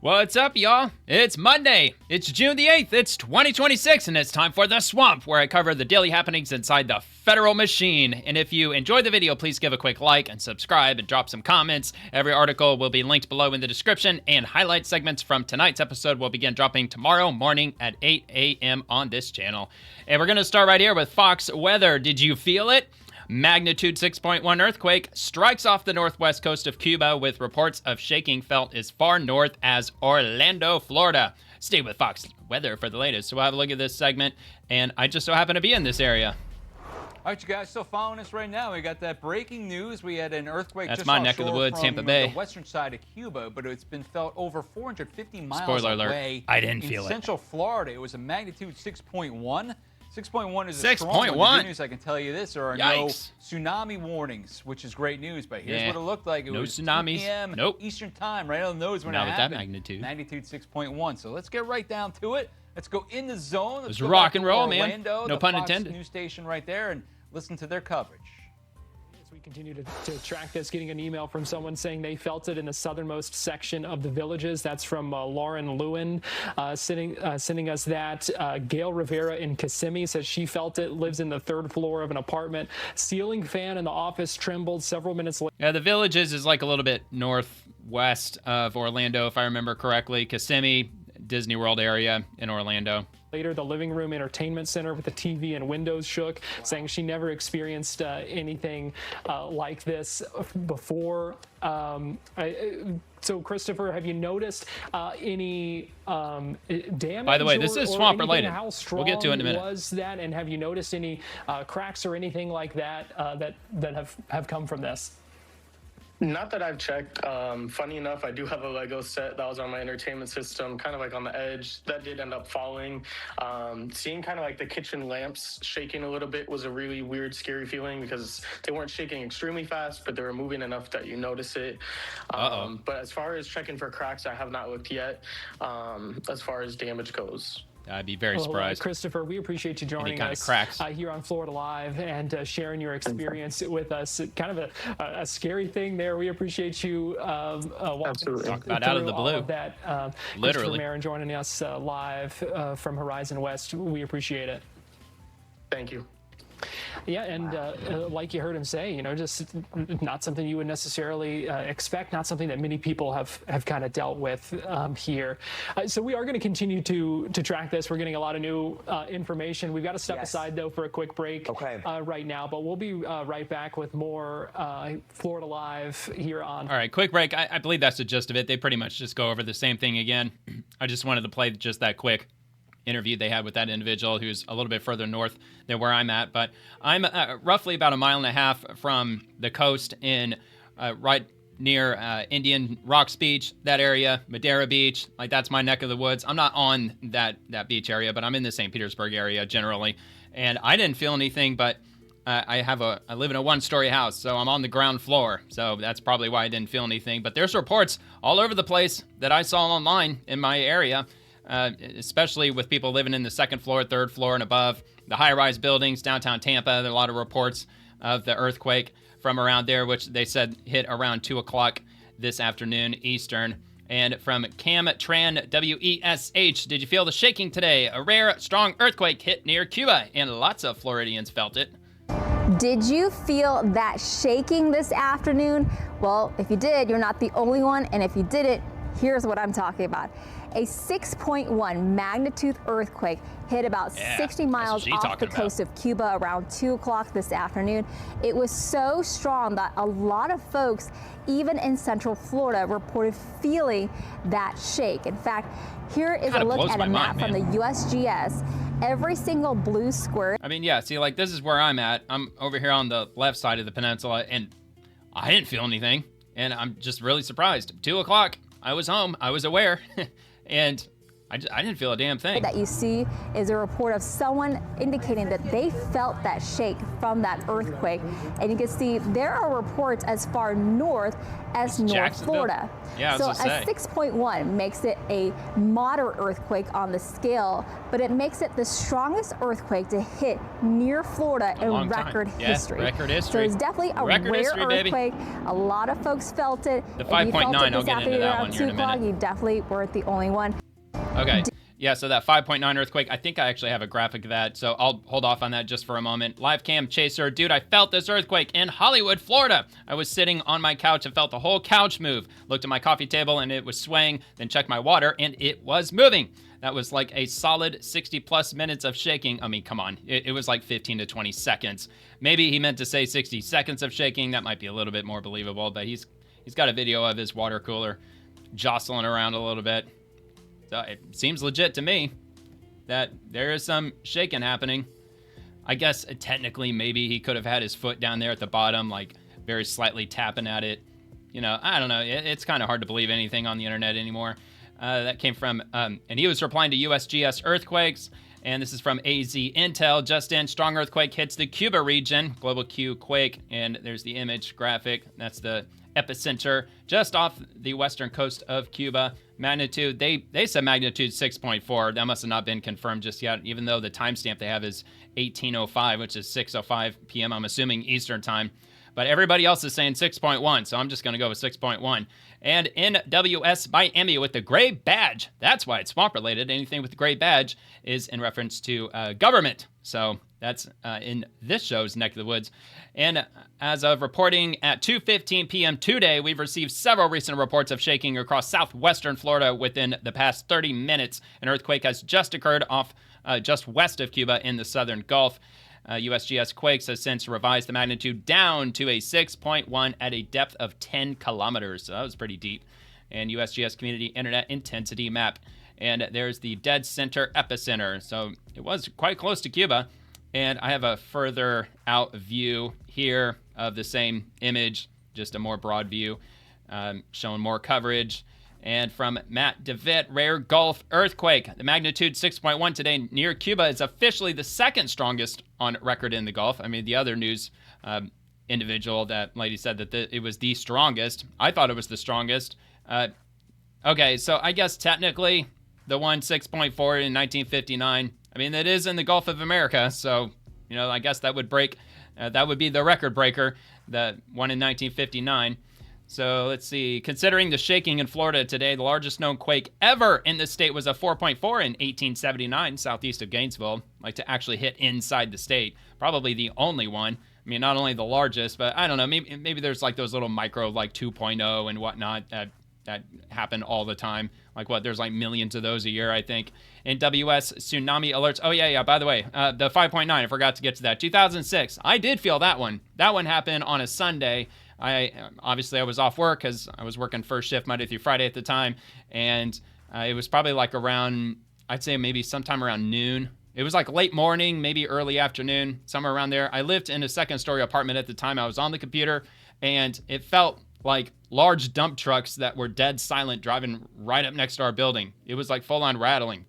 What's up, y'all? It's Monday. It's June the 8th. It's 2026, and it's time for The Swamp, where I cover the daily happenings inside the federal machine. And if you enjoyed the video, please give a quick like and subscribe and drop some comments. Every article will be linked below in the description, and highlight segments from tonight's episode will begin dropping tomorrow morning at 8 a.m. on this channel. And we're going to start right here with Fox weather. Did you feel it? Magnitude 6.1 earthquake strikes off the northwest coast of Cuba with reports of shaking felt as far north as Orlando, Florida. Stay with Fox weather for the latest. So we'll have a look at this segment, and I just so happen to be in this area. All right, you guys still following us right now? We got that breaking news. We had an earthquake That's just my neck of the woods, Tampa Bay. The western side of Cuba, but it's been felt over 450 miles Spoiler away. alert, I didn't feel in it. Central Florida. It was a magnitude 6.1. 6.1 is a 6.1. strong one. The good news, I can tell you this, there are no Yikes. tsunami warnings, which is great news. But here's Yeah. what it looked like. It No was tsunamis. 2 p.m. Nope. Eastern time, right on the nose when Not it with that happened. magnitude. Magnitude 6.1. So let's get right down to it. Let's go in the zone. Let's It was go rock back and to roll, man. Orlando, No the pun Fox intended. News station right there, and listen to their coverage. As we continue to track this, getting an email from someone saying they felt it in the southernmost section of the villages. That's from Lauren Lewin sending us that. Gail Rivera in Kissimmee says she felt it, lives in the third floor of an apartment. Ceiling fan in the office trembled several minutes later. Yeah, the Villages is like a little bit northwest of Orlando, if I remember correctly. Kissimmee, Disney World area in Orlando. The living room entertainment center with the TV and windows shook, saying she never experienced anything like this before. So, Christopher, have you noticed any damage? By the way, this is swamp related. How strong We'll get to it in a minute. was that, and have you noticed any cracks or anything like that that have come from this? Not that I've checked. Funny enough, I do have a Lego set that was on my entertainment system, kind of like on the edge. That did end up falling. Seeing kind of like the kitchen lamps shaking a little bit was a really weird, scary feeling because they weren't shaking extremely fast, but they were moving enough that you notice it. But as far as checking for cracks, I have not looked yet as far as damage goes. I'd be very surprised. Christopher, we appreciate you joining us here on Florida Live and sharing your experience with us. Kind of a scary thing there. We appreciate you Absolutely. Talk about out of the blue. That, Literally. Christopher Marin joining us live from Horizon West. We appreciate it. Thank you. Yeah, and like you heard him say, just not something you would necessarily expect, not something that many people have kind of dealt with here. So we are going to continue to track this. We're getting a lot of new information. We've got to step aside, though, for a quick break right now, but we'll be right back with more Florida Live here on. All right, quick break. I believe that's the gist of it. They pretty much just go over the same thing again. I just wanted to play just that quick interview they had with that individual who's a little bit further north than where I'm at, but I'm roughly about a mile and a half from the coast in right near Indian Rocks Beach, that area, Madeira Beach. Like, that's my neck of the woods. I'm not on that beach area, but I'm in the St. Petersburg area generally, and I didn't feel anything, but I live in a one-story house, so I'm on the ground floor, so that's probably why I didn't feel anything. But there's reports all over the place that I saw online in my area, especially with people living in the second floor, third floor, and above. The high-rise buildings, downtown Tampa, there are a lot of reports of the earthquake from around there, which they said hit around 2 o'clock this afternoon Eastern. And from Cam Tran WESH, did you feel the shaking today? A rare, strong earthquake hit near Cuba, and lots of Floridians felt it. Did you feel that shaking this afternoon? Well, if you did, you're not the only one, and if you didn't, here's what I'm talking about. A 6.1 magnitude earthquake hit about 60 miles off the coast of Cuba around 2 o'clock this afternoon. It was so strong that a lot of folks, even in Central Florida, reported feeling that shake. In fact, here is a look at a map from the USGS. Every single blue square. I mean, yeah, see, like, this is where I'm at. I'm over here on the left side of the peninsula, and I didn't feel anything, and I'm just really surprised. 2 o'clock, I was home, I was aware. And I didn't feel a damn thing. That you see is a report of someone indicating that they felt that shake from that earthquake. And you can see there are reports as far north as North Florida. Yeah, so a 6.1 makes it a moderate earthquake on the scale, but it makes it the strongest earthquake to hit near Florida in record history. Record history. So it's definitely a record rare history, earthquake. Baby. A lot of folks felt it. The 5.9, I'll get into that one here in a minute. You definitely weren't the only one. Okay. Yeah, so that 5.9 earthquake, I think I actually have a graphic of that, so I'll hold off on that just for a moment. Live cam chaser, dude, I felt this earthquake in Hollywood, Florida. I was sitting on my couch and felt the whole couch move. Looked at my coffee table and it was swaying, then checked my water and it was moving. That was like a solid 60 plus minutes of shaking. I mean, come on, it was like 15 to 20 seconds. Maybe he meant to say 60 seconds of shaking. That might be a little bit more believable, but he's got a video of his water cooler jostling around a little bit. So it seems legit to me that there is some shaking happening. I guess technically maybe he could have had his foot down there at the bottom, like very slightly tapping at it. You know, I don't know. It's kind of hard to believe anything on the internet anymore. That came from, and he was replying to USGS earthquakes. And this is from AZ Intel. Just in, strong earthquake hits the Cuba region, global Q quake. And there's the image graphic. That's the epicenter just off the western coast of Cuba. Magnitude, they said magnitude 6.4. That must have not been confirmed just yet, even though the timestamp they have is 18:05, which is 6:05 p.m., I'm assuming Eastern time. But everybody else is saying 6.1, so I'm just going to go with 6.1. And NWS by Emmy with the gray badge. That's why it's swamp related. Anything with the gray badge is in reference to government. So that's in this show's neck of the woods. And as of reporting at 2:15 p.m. today, we've received several recent reports of shaking across southwestern Florida within the past 30 minutes. An earthquake has just occurred off just west of Cuba in the southern Gulf. USGS Quakes has since revised the magnitude down to a 6.1 at a depth of 10 kilometers. So that was pretty deep. And USGS Community Internet Intensity Map. And there's the dead center epicenter. So it was quite close to Cuba. And I have a further out view here of the same image, just a more broad view, showing more coverage. And from Matt DeVitt, rare Gulf earthquake. The magnitude 6.1 today near Cuba is officially the second strongest on record in the Gulf. I mean, the other news individual, that lady, said that it was the strongest. I thought it was the strongest. Okay, so I guess technically the one 6.4 in 1959, I mean, that is in the Gulf of America. So, you know, I guess that would break, that would be the record breaker, the one in 1959. So let's see. Considering the shaking in Florida today, the largest known quake ever in the state was a 4.4 in 1879, southeast of Gainesville, like to actually hit inside the state. Probably the only one. I mean, not only the largest, but I don't know. Maybe there's like those little micro, like 2.0 and whatnot that happen all the time. Like what? There's like millions of those a year, I think. And WS tsunami alerts. Oh yeah. By the way, the 5.9. I forgot to get to that. 2006. I did feel that one. That one happened on a Sunday. I was off work because I was working first shift Monday through Friday at the time, and it was probably like around, I'd say maybe sometime around noon. It was like late morning, maybe early afternoon, somewhere around there. I lived in a second-story apartment at the time. I was on the computer, and it felt like large dump trucks that were dead silent driving right up next to our building. It was like full-on rattling,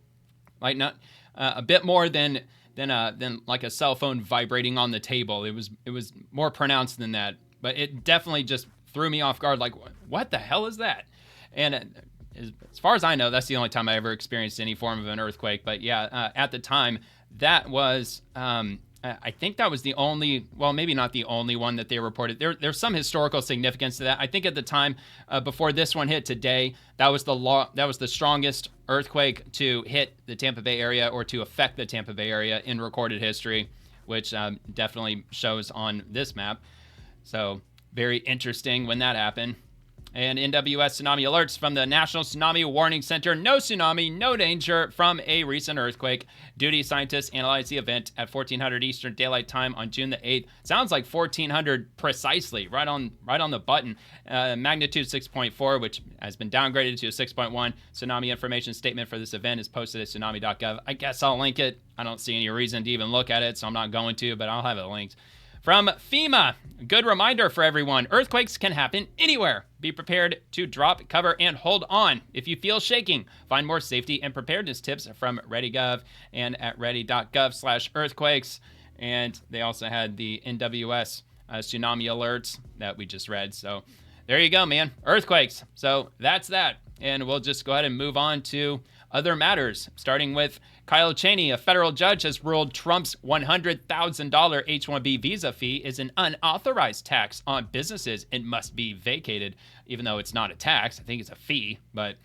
like not a bit more than like a cell phone vibrating on the table. It was more pronounced than that. But it definitely just threw me off guard, like, what the hell is that? And as far as I know, that's the only time I ever experienced any form of an earthquake. But yeah, at the time, that was, I think that was the only, well, maybe not the only one that they reported. There's some historical significance to that. I think at the time, before this one hit today, that was the strongest earthquake to hit the Tampa Bay area or to affect the Tampa Bay area in recorded history, which definitely shows on this map. So very interesting when that happened. And NWS tsunami alerts from the National Tsunami Warning Center. No tsunami, no danger from a recent earthquake. Duty scientists analyzed the event at 1400 Eastern Daylight Time on June the 8th. Sounds like 1400 precisely, right on the button. Magnitude 6.4, which has been downgraded to a 6.1. Tsunami information statement for this event is posted at tsunami.gov. I guess I'll link it. I don't see any reason to even look at it, so I'm not going to, but I'll have it linked. From FEMA, a good reminder for everyone, earthquakes can happen anywhere. Be prepared to drop, cover, and hold on. If you feel shaking, find more safety and preparedness tips from ReadyGov and at ready.gov/earthquakes. And they also had the NWS tsunami alerts that we just read. So there you go, man. Earthquakes. So that's that. And we'll just go ahead and move on to other matters, starting with Kyle Cheney. A federal judge has ruled Trump's $100,000 H-1B visa fee is an unauthorized tax on businesses and must be vacated, even though it's not a tax. I think it's a fee, but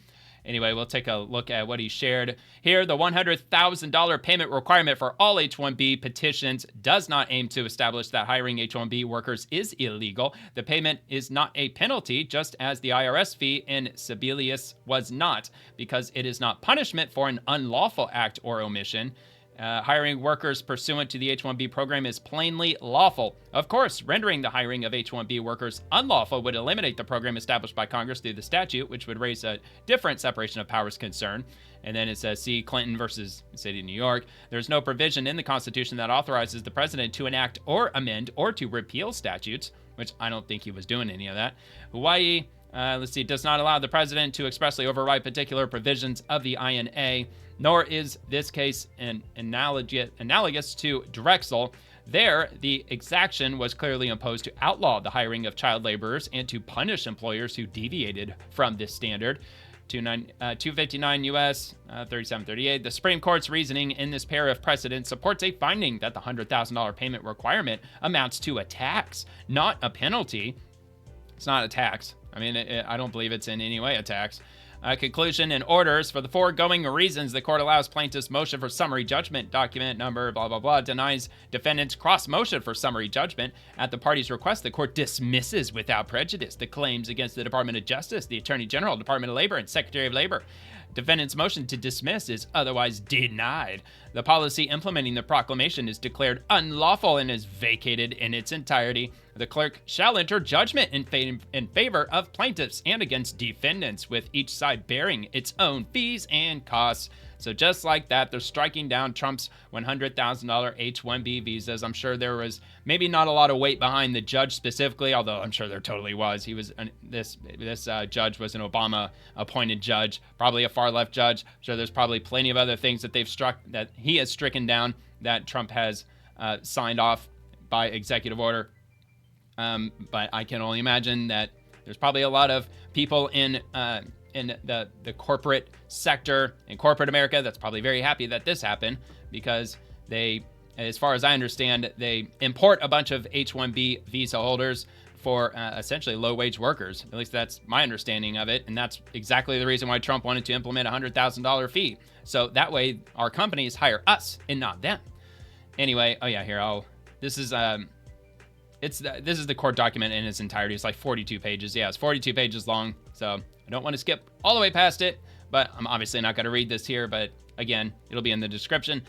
anyway, we'll take a look at what he shared here. The $100,000 payment requirement for all H-1B petitions does not aim to establish that hiring H-1B workers is illegal. The payment is not a penalty, just as the IRS fee in Sebelius was not, because it is not punishment for an unlawful act or omission. Hiring workers pursuant to the H-1B program is plainly lawful. Of course, rendering the hiring of H-1B workers unlawful would eliminate the program established by Congress through the statute, which would raise a different separation of powers concern. And then it says, see Clinton versus the city of New York. There's no provision in the Constitution that authorizes the president to enact or amend or to repeal statutes, which I don't think he was doing any of that. Hawaii, does not allow the president to expressly override particular provisions of the INA, nor is this case analogous to Drexel. There, the exaction was clearly imposed to outlaw the hiring of child laborers and to punish employers who deviated from this standard. 259 U.S. 3738. The Supreme Court's reasoning in this pair of precedents supports a finding that the $100,000 payment requirement amounts to a tax, not a penalty. It's not a tax. I mean, I don't believe it's in any way a tax. Conclusion and orders. For the foregoing reasons, the court allows plaintiff's motion for summary judgment, document number, blah, blah, blah, denies defendant's cross motion for summary judgment. At the party's request, the court dismisses without prejudice the claims against the Department of Justice, the Attorney General, Department of Labor, and Secretary of Labor. Defendant's motion to dismiss is otherwise denied. The policy implementing the proclamation is declared unlawful and is vacated in its entirety. The clerk shall enter judgment in favor of plaintiffs and against defendants, with each side bearing its own fees and costs. So just like that, they're striking down Trump's $100,000 H-1B visas. I'm sure there was maybe not a lot of weight behind the judge specifically, although I'm sure there totally was. He was this judge was an Obama-appointed judge, probably a far-left judge. I'm sure there's probably plenty of other things that he has stricken down that Trump has signed off by executive order. But I can only imagine that there's probably a lot of people in the corporate sector in corporate America that's probably very happy that this happened, because they, as far as I understand, they import a bunch of H-1B visa holders for essentially low-wage workers. At least that's my understanding of it, and that's exactly the reason why Trump wanted to implement a $100,000 fee. So that way our companies hire us and not them. Anyway, this is the court document in its entirety. It's like 42 pages. Yeah, it's 42 pages long, so I don't want to skip all the way past it, but I'm obviously not going to read this here, but again, it'll be in the description.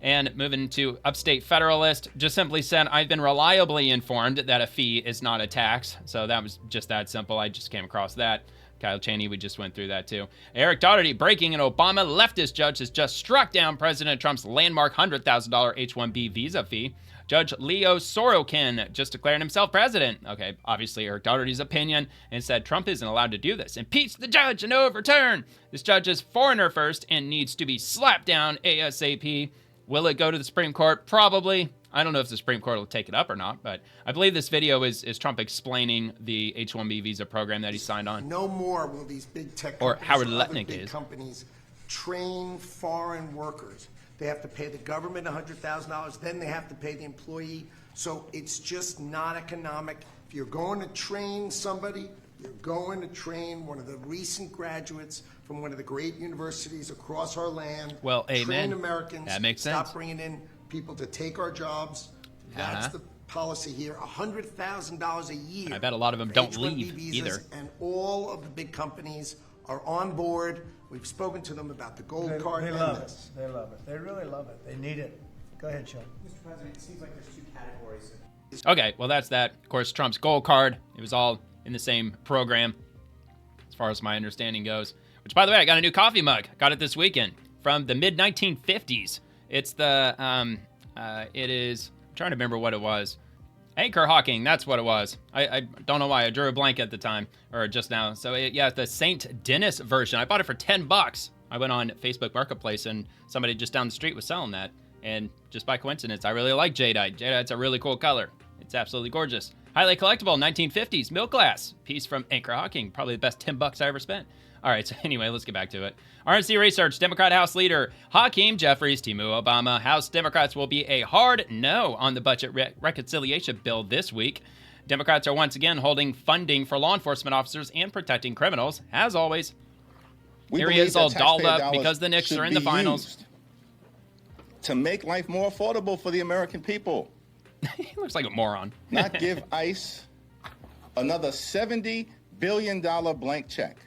And moving to Upstate Federalist, just simply said, I've been reliably informed that a fee is not a tax. So that was just that simple. I just came across that. Kyle Cheney, we just went through that too. Eric Doherty, breaking: an Obama leftist judge has just struck down President Trump's landmark $100,000 H-1B visa fee. Judge Leo Sorokin just declared himself president. Okay, obviously Eric Doherty's opinion, and said Trump isn't allowed to do this. Impeach the judge and overturn. This judge is foreigner first and needs to be slapped down ASAP. Will it go to the Supreme Court? Probably. I don't know if the Supreme Court will take it up or not, but I believe this video is Trump explaining the H-1B visa program that he signed on. No more will these big tech or companies Howard or other Lutnick big companies train foreign workers. They have to pay the government $100,000, then they have to pay the employee. So it's just not economic. If you're going to train somebody, you're going to train one of the recent graduates from one of the great universities across our land. Well, amen. Train Americans. That makes sense. Stop bringing in people to take our jobs. That's the policy here. $100,000 a year. I bet a lot of them don't leave visas, either. And all of the big companies are on board. We've spoken to them about the gold card. They love it. They love it. They really love it. They need it. Go ahead, Sean. Mr. President, it seems like there's two categories. Okay, well, that's that. Of course, Trump's gold card. It was all in the same program, as far as my understanding goes. Which, by the way, I got a new coffee mug. Got it this weekend from the mid-1950s. It's the, it is, I'm trying to remember what it was. Anchor hawking, that's what it was. I don't know why. I drew a blank at the time, or just now. So, yeah, the St. Denis version. I bought it for $10. I went on Facebook Marketplace, and somebody just down the street was selling that. And just by coincidence, I really like jadeite. Jadeite's a really cool color. It's absolutely gorgeous. Highly collectible, 1950s, milk glass. Piece from Anchor hawking. Probably the best $10 I ever spent. All right, so anyway, let's get back to it. RNC Research, Democrat House Leader Hakeem Jeffries, Timu Obama. House Democrats will be a hard no on the budget reconciliation bill this week. Democrats are once again holding funding for law enforcement officers and protecting criminals, as always. Here he is all dolled up because the Knicks are in the finals. To make life more affordable for the American people. He looks like a moron. Not give ICE another $70 billion blank check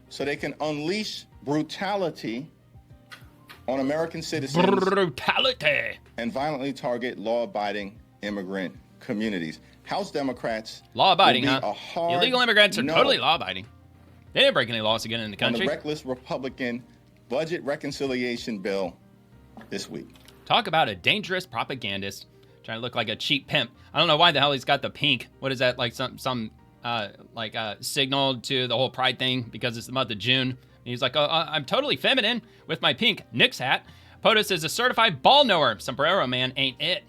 so they can unleash brutality on American citizens. Brutality. And violently target law-abiding immigrant communities. House Democrats. Law-abiding, huh? Illegal immigrants are totally law-abiding. They didn't break any laws again in the country. On the reckless Republican budget reconciliation bill this week. Talk about a dangerous propagandist trying to look like a cheap pimp. I don't know why the hell he's got the pink. What is that, like some signal to the whole pride thing because it's the month of June? And he's like, oh, I'm totally feminine with my pink Knicks hat. POTUS is a certified ball knower. Sombrero man ain't it.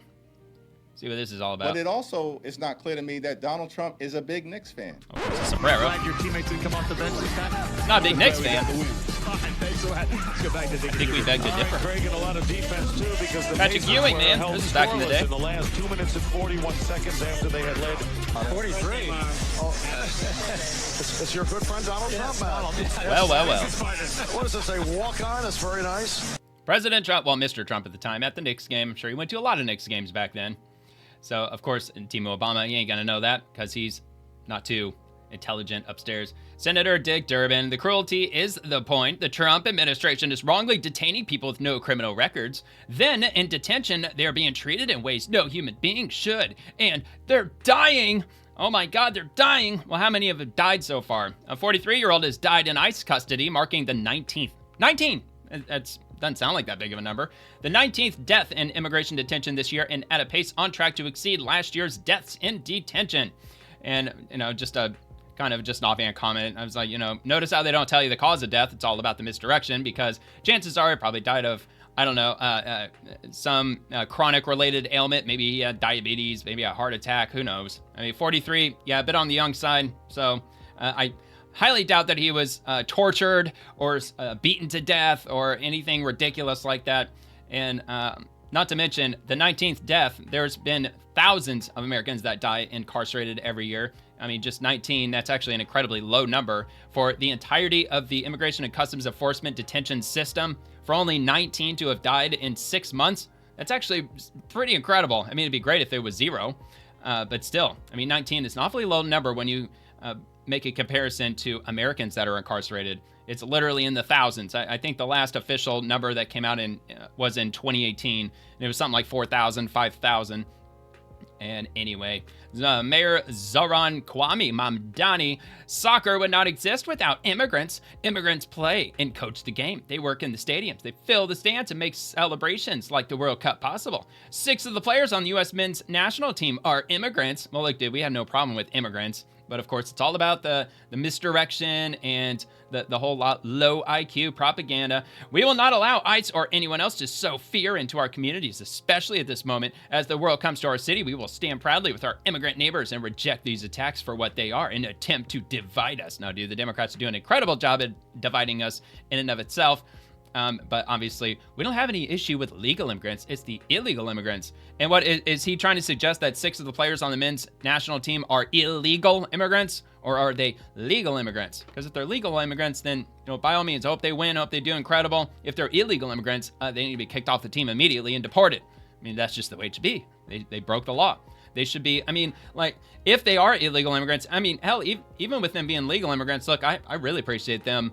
See what this is all about. But it also is not clear to me that Donald Trump is a big Knicks fan. Oh, it's a sombrero. Glad your teammates didn't come off the bench this time. Not a big Knicks fan. Let's go back to I think we beg to differ. Craig and a lot of defense too because the Patrick Ewing, man. This is back in the day. In the last 2 minutes and 41 seconds after they had led 43. It's your good friend Donald Trump. Well. What does it say? Walk on. That's very nice. President Trump, well, Mr. Trump at the time, at the Knicks game. I'm sure he went to a lot of Knicks games back then. So, of course, Timu Obama, he ain't gonna know that because he's not too intelligent upstairs. Senator Dick Durbin, the cruelty is the point. The Trump administration is wrongly detaining people with no criminal records. Then, in detention, they are being treated in ways no human being should. And they're dying. Oh my God, they're dying. Well, how many have died so far? A 43-year-old has died in ICE custody, marking the 19th. 19! That's doesn't sound like that big of a number. The 19th death in immigration detention this year, and at a pace on track to exceed last year's deaths in detention. And, just an offhand comment. I was like, notice how they don't tell you the cause of death. It's all about the misdirection because chances are it probably died of, some chronic related ailment. Maybe he had diabetes, maybe a heart attack. Who knows? I mean, 43, yeah, a bit on the young side. So I highly doubt that he was tortured or beaten to death or anything ridiculous like that. And not to mention the 19th death, there's been thousands of Americans that die incarcerated every year. I mean, just 19, that's actually an incredibly low number for the entirety of the Immigration and Customs Enforcement detention system. For only 19 to have died in 6 months, that's actually pretty incredible. I mean, it'd be great if it was 0, but still, 19 is an awfully low number when you make a comparison to Americans that are incarcerated. It's literally in the thousands. I think the last official number that came out was in 2018, and it was something like 4,000, 5,000. And anyway, Mayor Zoran Kwame Mamdani, soccer would not exist without immigrants. Immigrants play and coach the game. They work in the stadiums. They fill the stands and make celebrations like the World Cup possible. 6 of the players on the U.S. men's national team are immigrants. Well, look, dude, we have no problem with immigrants. But of course, it's all about the misdirection and the whole low IQ propaganda. We will not allow ICE or anyone else to sow fear into our communities, especially at this moment. As the world comes to our city, we will stand proudly with our immigrant neighbors and reject these attacks for what they are, an attempt to divide us. Now, dude, the Democrats do an incredible job at dividing us in and of itself. But obviously, we don't have any issue with legal immigrants. It's the illegal immigrants. And what is he trying to suggest that 6 of the players on the men's national team are illegal immigrants? Or are they legal immigrants? Because if they're legal immigrants, then, by all means, I hope they win. I hope they do incredible. If they're illegal immigrants, they need to be kicked off the team immediately and deported. That's just the way it should be. They broke the law. They should be, if they are illegal immigrants, hell, even with them being legal immigrants, look, I really appreciate them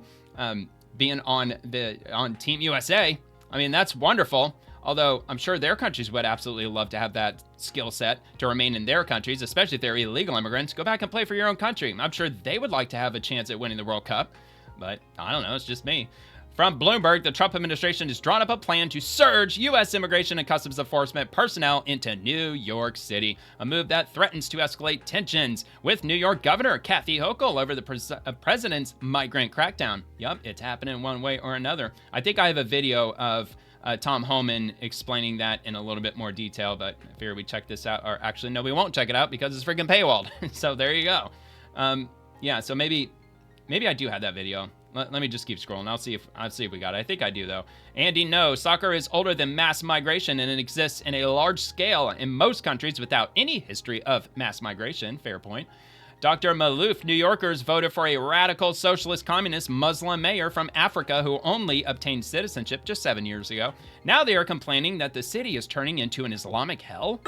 being on Team USA. That's wonderful. Although I'm sure their countries would absolutely love to have that skill set to remain in their countries, especially if they're illegal immigrants. Go back and play for your own country. I'm sure they would like to have a chance at winning the World Cup, but I don't know. It's just me. From Bloomberg, the Trump administration has drawn up a plan to surge U.S. immigration and customs enforcement personnel into New York City, a move that threatens to escalate tensions with New York Governor Kathy Hochul over the president's migrant crackdown. Yup, it's happening one way or another. I think I have a video of Tom Homan explaining that in a little bit more detail, but I figure we check this out. Or actually, no, we won't check it out because it's freaking paywalled. So there you go. Yeah, so maybe I do have that video. Let me just keep scrolling. I'll see if we got it. I think I do, though. Andy, no. Soccer is older than mass migration, and it exists in a large scale in most countries without any history of mass migration. Fair point. Dr. Malouf, New Yorkers voted for a radical socialist communist Muslim mayor from Africa who only obtained citizenship just 7 years ago. Now they are complaining that the city is turning into an Islamic hell.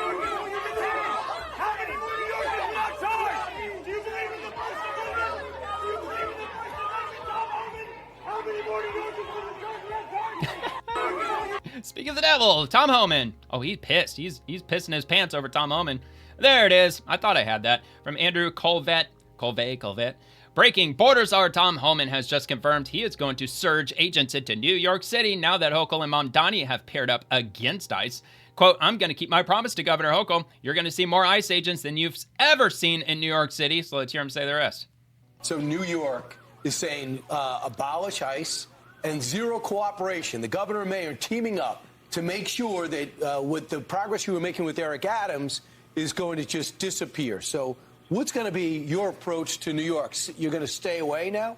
Speak of the devil, Tom Homan. Oh, he's pissed. He's pissing his pants over Tom Homan. There it is. I thought I had that. From Andrew Colvett. Breaking borders are Tom Homan has just confirmed he is going to surge agents into New York City now that Hochul and Mamdani have paired up against ICE. Quote, I'm going to keep my promise to Governor Hochul. You're going to see more ICE agents than you've ever seen in New York City. So let's hear him say the rest. So New York is saying abolish ICE and zero cooperation. The governor and mayor teaming up to make sure that with the progress you were making with Eric Adams is going to just disappear. So what's going to be your approach to New York? You're going to stay away now?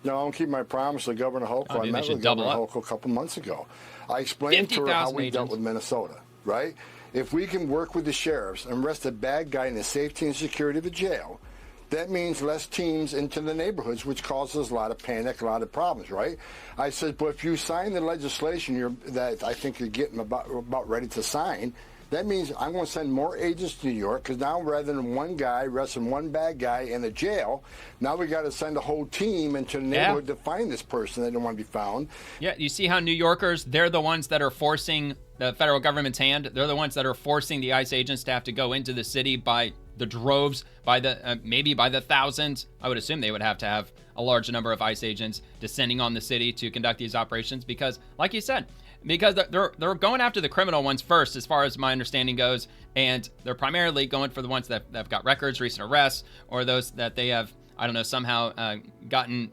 No, I'm keeping my promise to Governor Hochul. I met with Governor Hochul a couple months ago. I explained to her how we dealt with Minnesota, right? If we can work with the sheriffs and arrest a bad guy in the safety and security of the jail, that means less teams into the neighborhoods, which causes a lot of panic, a lot of problems, right? I said, but if you sign the legislation that I think you're getting about ready to sign, that means I'm going to send more agents to New York, because now rather than one guy arresting one bad guy in a jail, now we got to send a whole team into the neighborhood to find this person that don't want to be found. Yeah, you see how New Yorkers, they're the ones that are forcing the federal government's hand. They're the ones that are forcing the ICE agents to have to go into the city by the droves, by the maybe by the thousands. I would assume they would have to have a large number of ICE agents descending on the city to conduct these operations because, like you said, because they're going after the criminal ones first, as far as my understanding goes, and they're primarily going for the ones that have got records, recent arrests, or those that they have, I don't know, somehow gotten,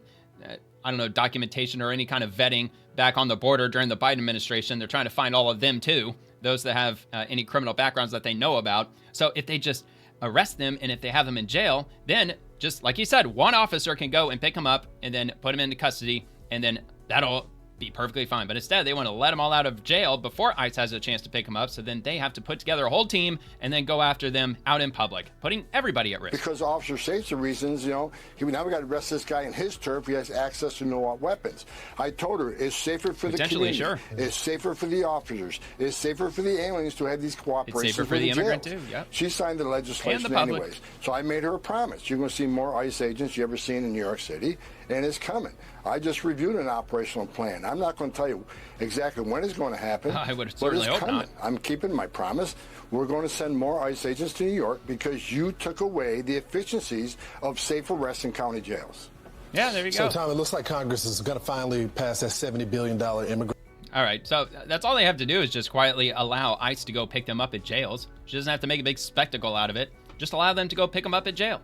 documentation or any kind of vetting back on the border during the Biden administration. They're trying to find all of them too, those that have any criminal backgrounds that they know about. So if they just arrest them and if they have them in jail, then just like you said, one officer can go and pick them up and then put them into custody, and then that'll be perfectly fine. But instead, they want to let them all out of jail before ICE has a chance to pick them up. So then they have to put together a whole team and then go after them out in public, putting everybody at risk. Because officer safety reasons, now we got to arrest this guy in his turf. He has access to no weapons. I told her it's safer for the community. Sure. It's safer for the officers. It's safer for the aliens to have these cooperations. It's safer for the immigrant too. Yep. She signed the legislation anyways. So I made her a promise. You're going to see more ICE agents you ever seen in New York City, and it's coming. I just reviewed an operational plan. I'm not going to tell you exactly when it's going to happen. I would certainly hope not. I'm keeping my promise. We're going to send more ICE agents to New York because you took away the efficiencies of safe arrests in county jails. Yeah, there you go. So, Tom, it looks like Congress is going to finally pass that $70 billion immigrant. All right, so that's all they have to do is just quietly allow ICE to go pick them up at jails. She doesn't have to make a big spectacle out of it. Just allow them to go pick them up at jail.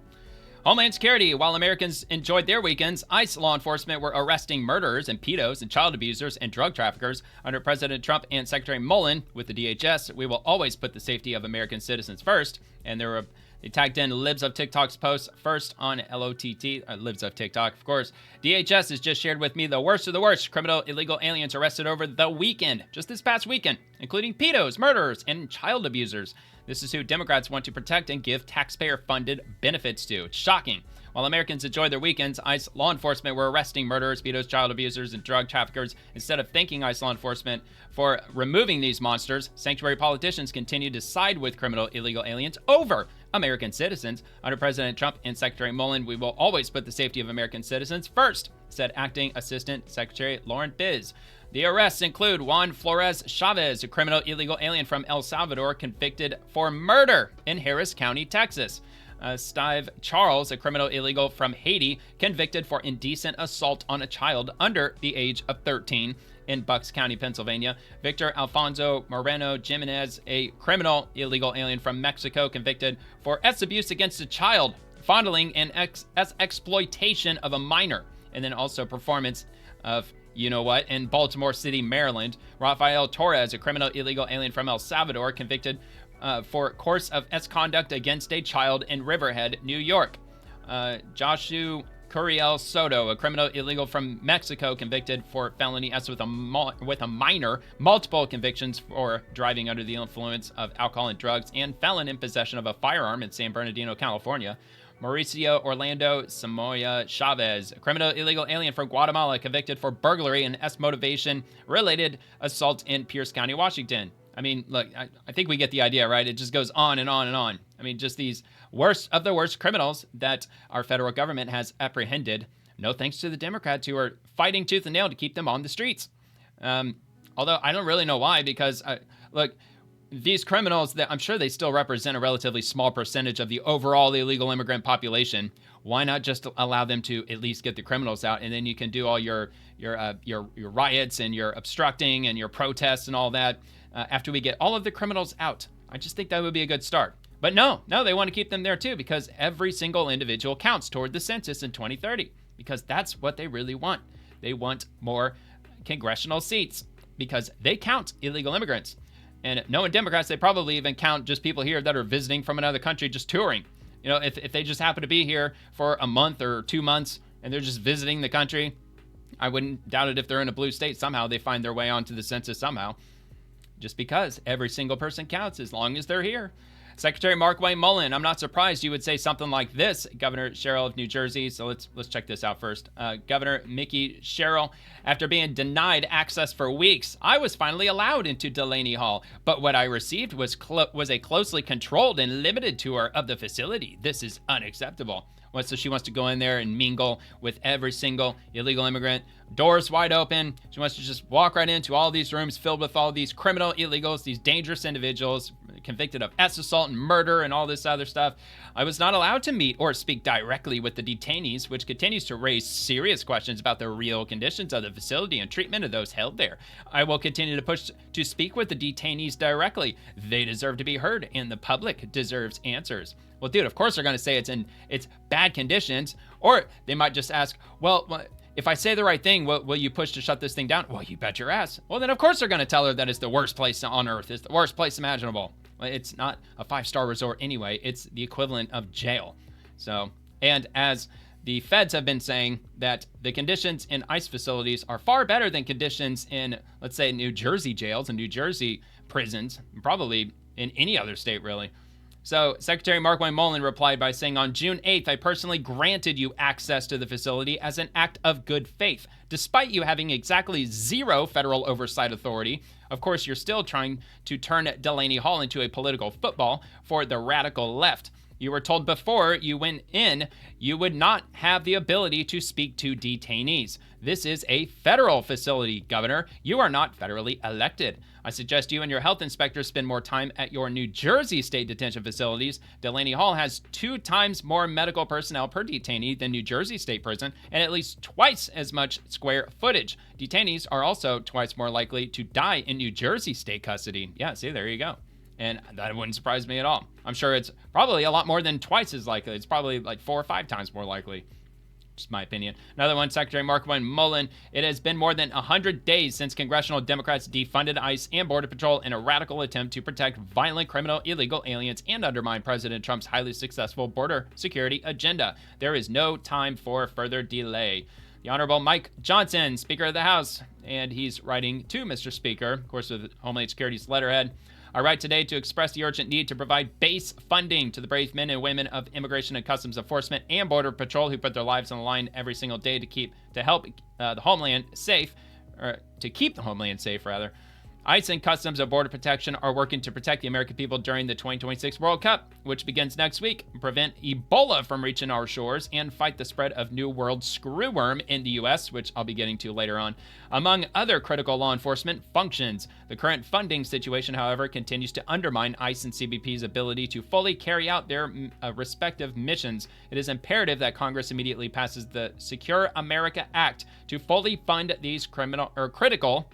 Homeland Security, while Americans enjoyed their weekends, ICE law enforcement were arresting murderers and pedos and child abusers and drug traffickers under President Trump and Secretary Mullen. With the DHS, we will always put the safety of American citizens first. And they tagged in Libs of TikTok's post first on LOTT, Libs of TikTok, of course. DHS has just shared with me the worst of the worst criminal illegal aliens arrested over the weekend, just this past weekend, including pedos, murderers, and child abusers. This is who Democrats want to protect and give taxpayer-funded benefits to. It's shocking. While Americans enjoyed their weekends, ICE law enforcement were arresting murderers, pedos, child abusers, and drug traffickers. Instead of thanking ICE law enforcement for removing these monsters, sanctuary politicians continue to side with criminal illegal aliens over American citizens. Under President Trump and Secretary Mullen, we will always put the safety of American citizens first, said Acting Assistant Secretary Lauren Biz. The arrests include Juan Flores Chavez, a criminal illegal alien from El Salvador convicted for murder in Harris County, Texas. Steve Charles, a criminal illegal from Haiti, convicted for indecent assault on a child under the age of 13 in Bucks County, Pennsylvania. Victor Alfonso Moreno Jimenez, a criminal illegal alien from Mexico, convicted for abuse against a child, fondling and exploitation of a minor, and then also performance of you know what in Baltimore City, Maryland. Rafael Torres, a criminal illegal alien from El Salvador, convicted for course of misconduct against a child in Riverhead, New York. Joshua Curiel Soto, a criminal illegal from Mexico, convicted for felony S with a minor, multiple convictions for driving under the influence of alcohol and drugs, and felon in possession of a firearm in San Bernardino, California. Mauricio Orlando Samoya Chavez, a criminal illegal alien from Guatemala, convicted for burglary and motivation-related assault in Pierce County, Washington. I mean, look, I think we get the idea, right? It just goes on and on and on. I mean, just these worst of the worst criminals that our federal government has apprehended, no thanks to the Democrats who are fighting tooth and nail to keep them on the streets. Although I don't really know why, because, look, these criminals, that I'm sure they still represent a relatively small percentage of the overall illegal immigrant population. Why not just allow them to at least get the criminals out, and then you can do all your riots and your obstructing and your protests and all that after we get all of the criminals out? I just think that would be a good start. But no, they want to keep them there too, because every single individual counts toward the census in 2030, because that's what they really want. They want more congressional seats because they count illegal immigrants. And knowing Democrats, they probably even count just people here that are visiting from another country, just touring. You know, if they just happen to be here for a month or 2 months and they're just visiting the country, I wouldn't doubt it if they're in a blue state. Somehow they find their way onto the census somehow. Just because every single person counts as long as they're here. Secretary Mark Wayne Mullen, I'm not surprised you would say something like this. Governor Sherrill of New Jersey. So let's check this out first. Governor Mickey Sherrill, after being denied access for weeks, I was finally allowed into Delaney Hall, but what I received was a closely controlled and limited tour of the facility. This is unacceptable. So she wants to go in there and mingle with every single illegal immigrant. Doors wide open. She wants to just walk right into all these rooms filled with all these criminal illegals, these dangerous individuals convicted of assault and murder and all this other stuff. I was not allowed to meet or speak directly with the detainees, which continues to raise serious questions about the real conditions of the facility and treatment of those held there. I will continue to push to speak with the detainees directly. They deserve to be heard, and the public deserves answers. Well, dude, of course they're going to say it's bad conditions, or they might just ask, well, if I say the right thing, will you push to shut this thing down? Well, you bet your ass. Well, then of course they're going to tell her that it's the worst place on earth. It's the worst place imaginable. It's not a 5-star resort anyway. It's the equivalent of jail. So, and as the feds have been saying that the conditions in ICE facilities are far better than conditions in, let's say, New Jersey jails and New Jersey prisons, probably in any other state, really. So Secretary Mark Wayne Mullen replied by saying, on June 8th, I personally granted you access to the facility as an act of good faith, despite you having exactly zero federal oversight authority. Of course, you're still trying to turn Delaney Hall into a political football for the radical left. You were told before you went in, you would not have the ability to speak to detainees. This is a federal facility, Governor. You are not federally elected. I suggest you and your health inspectors spend more time at your New Jersey state detention facilities. Delaney Hall has 2 times more medical personnel per detainee than New Jersey State Prison, and at least twice as much square footage. Detainees are also twice more likely to die in New Jersey state custody. Yeah, see, there you go. And that wouldn't surprise me at all. I'm sure it's probably a lot more than twice as likely. It's probably like 4 or 5 times more likely. Just my opinion. Another one, Secretary Mark Wayne Mullen. It has been more than 100 days since congressional Democrats defunded ICE and Border Patrol in a radical attempt to protect violent criminal illegal aliens and undermine President Trump's highly successful border security agenda. There is no time for further delay. The Honorable Mike Johnson, Speaker of the House, and he's writing to Mr. Speaker, of course, with Homeland Security's letterhead. I write today to express the urgent need to provide base funding to the brave men and women of Immigration and Customs Enforcement and Border Patrol who put their lives on the line every single day to help the homeland safe, or to keep the homeland safe, rather. ICE and Customs and Border Protection are working to protect the American people during the 2026 World Cup, which begins next week, prevent Ebola from reaching our shores, and fight the spread of New World screwworm in the U.S., which I'll be getting to later on, among other critical law enforcement functions. The current funding situation, however, continues to undermine ICE and CBP's ability to fully carry out their respective missions. It is imperative that Congress immediately passes the Secure America Act to fully fund these critical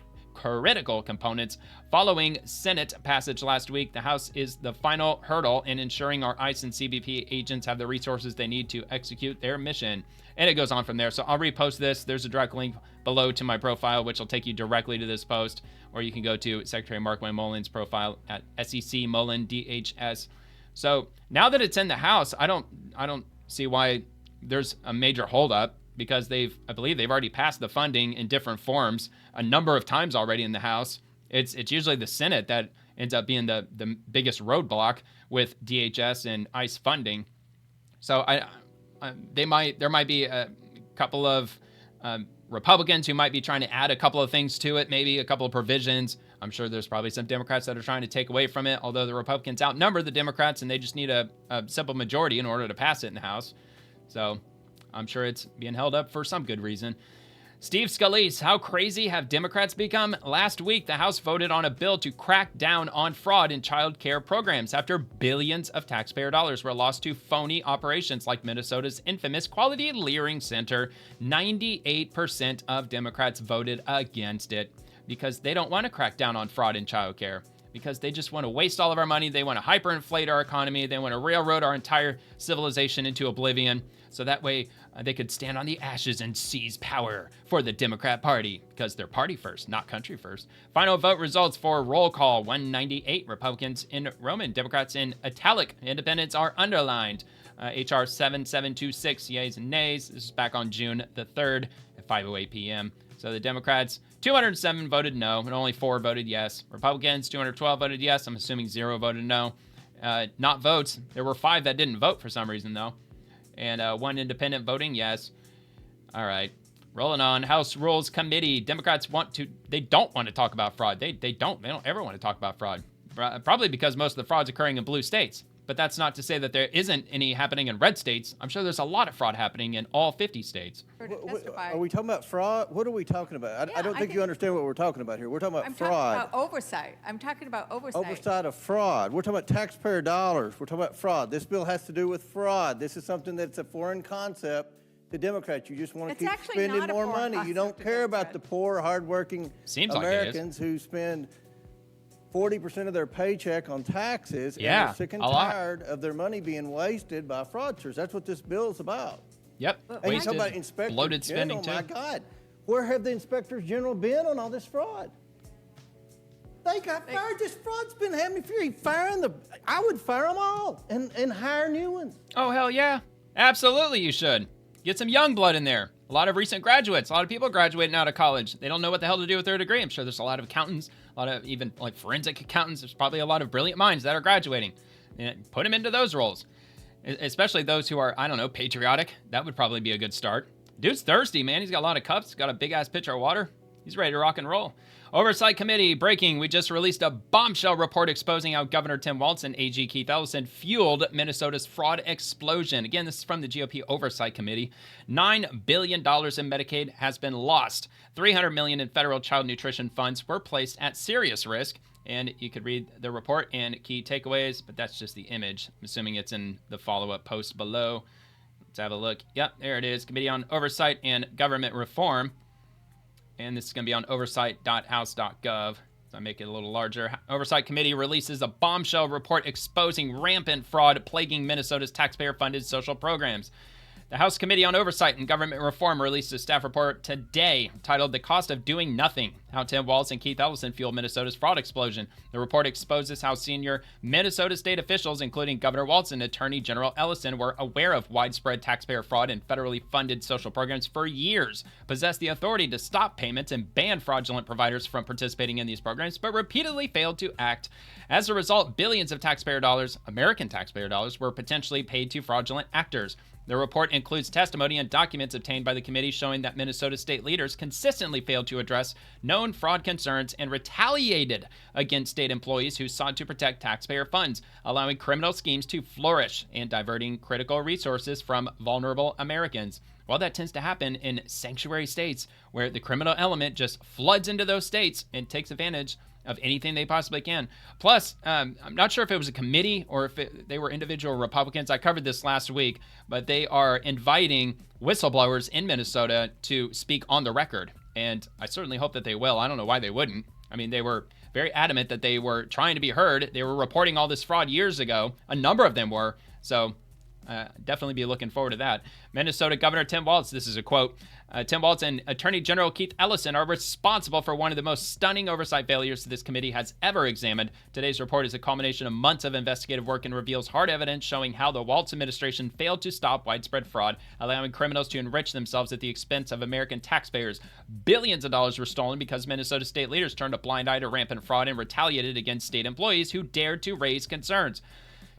components. Following Senate passage last week, the House is the final hurdle in ensuring our ICE and CBP agents have the resources they need to execute their mission. And it goes on from there. So I'll repost this. There's a direct link below to my profile, which will take you directly to this post, or you can go to Secretary Markwayne Mullen's profile at SEC Mullen DHS. So now that it's in the House, I don't see why there's a major holdup, because I believe they've already passed the funding in different forms a number of times already in the House. It's usually the Senate that ends up being the biggest roadblock with DHS and ICE funding. So there might be a couple of Republicans who might be trying to add a couple of things to it, maybe a couple of provisions. I'm sure there's probably some Democrats that are trying to take away from it, although the Republicans outnumber the Democrats and they just need a simple majority in order to pass it in the House. So I'm sure it's being held up for some good reason. Steve Scalise, how crazy have Democrats become? Last week, the House voted on a bill to crack down on fraud in child care programs after billions of taxpayer dollars were lost to phony operations like Minnesota's infamous Quality Learning Center. 98% of Democrats voted against it because they don't want to crack down on fraud in child care, because they just want to waste all of our money. They want to hyperinflate our economy. They want to railroad our entire civilization into oblivion. So that way they could stand on the ashes and seize power for the Democrat Party, because they're party first, not country first. Final vote results for roll call: 198 Republicans in Roman, Democrats in italic, independents are underlined. HR 7726, yeas and nays. This is back on June the 3rd at 5:08 p.m. So the Democrats, 207 voted no, and only 4 voted yes. Republicans, 212 voted yes. I'm assuming 0 voted no. Not votes. There were 5 that didn't vote for some reason, though. And 1 independent voting yes. All right. Rolling on. House Rules Committee. Democrats they don't want to talk about fraud. They don't ever want to talk about fraud. Probably because most of the fraud's occurring in blue states. But that's not to say that there isn't any happening in red states. I'm sure there's a lot of fraud happening in all 50 states. Are we talking about fraud? What are we talking about? I don't think you understand what we're talking about here. We're talking about fraud. I'm talking about oversight. Oversight of fraud. We're talking about taxpayer dollars. We're talking about fraud. This bill has to do with fraud. This is something that's a foreign concept to Democrats. You just want to keep spending more money. You don't care about the poor, hardworking Americans who spend 40% of their paycheck on taxes, and they're sick and tired of their money being wasted by fraudsters. That's what this bill is about. Yep. And you talk about inspectors bloated spending general, my God. Where have the inspectors general been on all this fraud? They got fired. This fraud's been happening for years. I would fire them all and hire new ones. Oh, hell yeah. Absolutely you should. Get some young blood in there. A lot of recent graduates, a lot of people graduating out of college. They don't know what the hell to do with their degree. I'm sure there's a lot of accountants, a lot of even like forensic accountants. There's probably a lot of brilliant minds that are graduating. And put them into those roles, especially those who are, I don't know, patriotic. That would probably be a good start. Dude's thirsty, man. He's got a lot of cups. He's got a big-ass pitcher of water. He's ready to rock and roll. Oversight Committee breaking. We just released a bombshell report exposing how Governor Tim Walz and AG Keith Ellison fueled Minnesota's fraud explosion. Again, this is from the GOP Oversight Committee. $9 billion in Medicaid has been lost. $300 million in federal child nutrition funds were placed at serious risk. And you could read the report and key takeaways, but that's just the image. I'm assuming it's in the follow-up post below. Let's have a look. Yep, there it is. Committee on Oversight and Government Reform. And this is going to be on oversight.house.gov. So I make it a little larger. Oversight Committee releases a bombshell report exposing rampant fraud plaguing Minnesota's taxpayer-funded social programs. The House Committee on Oversight and Government Reform released a staff report today titled The Cost of Doing Nothing, How Tim Walz and Keith Ellison Fueled Minnesota's Fraud Explosion. The report exposes how senior Minnesota state officials, including Governor Walz and Attorney General Ellison, were aware of widespread taxpayer fraud in federally funded social programs for years, possessed the authority to stop payments and ban fraudulent providers from participating in these programs, but repeatedly failed to act. As a result, billions of taxpayer dollars, American taxpayer dollars, were potentially paid to fraudulent actors. The report includes testimony and documents obtained by the committee showing that Minnesota state leaders consistently failed to address known fraud concerns and retaliated against state employees who sought to protect taxpayer funds, allowing criminal schemes to flourish and diverting critical resources from vulnerable Americans. Well, that tends to happen in sanctuary states where the criminal element just floods into those states and takes advantage of anything they possibly can. Plus, I'm not sure if it was a committee or if they were individual Republicans. I covered this last week, but they are inviting whistleblowers in Minnesota to speak on the record. And I certainly hope that they will. I don't know why they wouldn't. I mean, they were very adamant that they were trying to be heard. They were reporting all this fraud years ago. A number of them were. So definitely be looking forward to that. Minnesota Governor Tim Walz, this is a quote, Tim Walz and Attorney General Keith Ellison are responsible for one of the most stunning oversight failures this committee has ever examined. Today's report is a culmination of months of investigative work and reveals hard evidence showing how the Walz administration failed to stop widespread fraud, allowing criminals to enrich themselves at the expense of American taxpayers. Billions of dollars were stolen because Minnesota state leaders turned a blind eye to rampant fraud and retaliated against state employees who dared to raise concerns.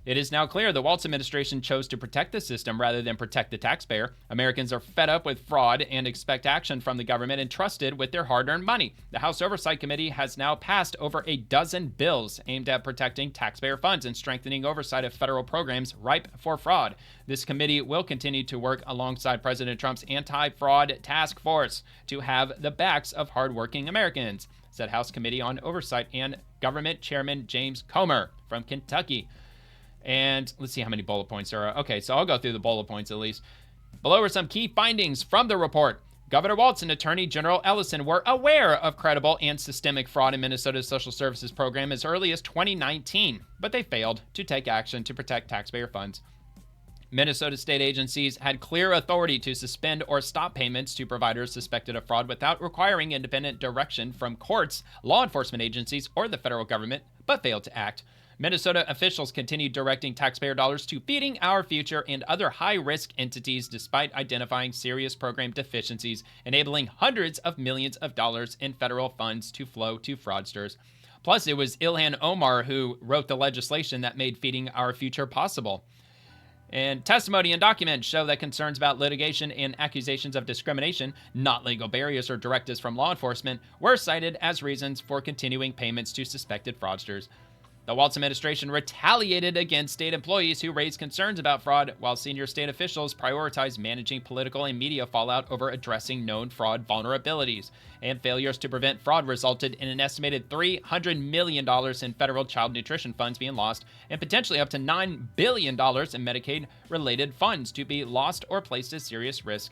It is now clear the Walz administration chose to protect the system rather than protect the taxpayer. Americans are fed up with fraud and expect action from the government entrusted with their hard-earned money. The House Oversight Committee has now passed over a dozen bills aimed at protecting taxpayer funds and strengthening oversight of federal programs ripe for fraud. This committee will continue to work alongside President Trump's anti-fraud task force to have the backs of hardworking Americans, said House Committee on Oversight and Government Chairman James Comer from Kentucky. And let's see how many bullet points there are. Okay, so I'll go through the bullet points at least. Below are some key findings from the report. Governor Walz and Attorney General Ellison were aware of credible and systemic fraud in Minnesota's social services program as early as 2019, but they failed to take action to protect taxpayer funds. Minnesota state agencies had clear authority to suspend or stop payments to providers suspected of fraud without requiring independent direction from courts, law enforcement agencies, or the federal government, but failed to act. Minnesota officials continued directing taxpayer dollars to Feeding Our Future and other high-risk entities despite identifying serious program deficiencies, enabling hundreds of millions of dollars in federal funds to flow to fraudsters. Plus, it was Ilhan Omar who wrote the legislation that made Feeding Our Future possible. And testimony and documents show that concerns about litigation and accusations of discrimination, not legal barriers or directives from law enforcement, were cited as reasons for continuing payments to suspected fraudsters. The Walz administration retaliated against state employees who raised concerns about fraud, while senior state officials prioritized managing political and media fallout over addressing known fraud vulnerabilities. And failures to prevent fraud resulted in an estimated $300 million in federal child nutrition funds being lost, and potentially up to $9 billion in Medicaid-related funds to be lost or placed at serious risk.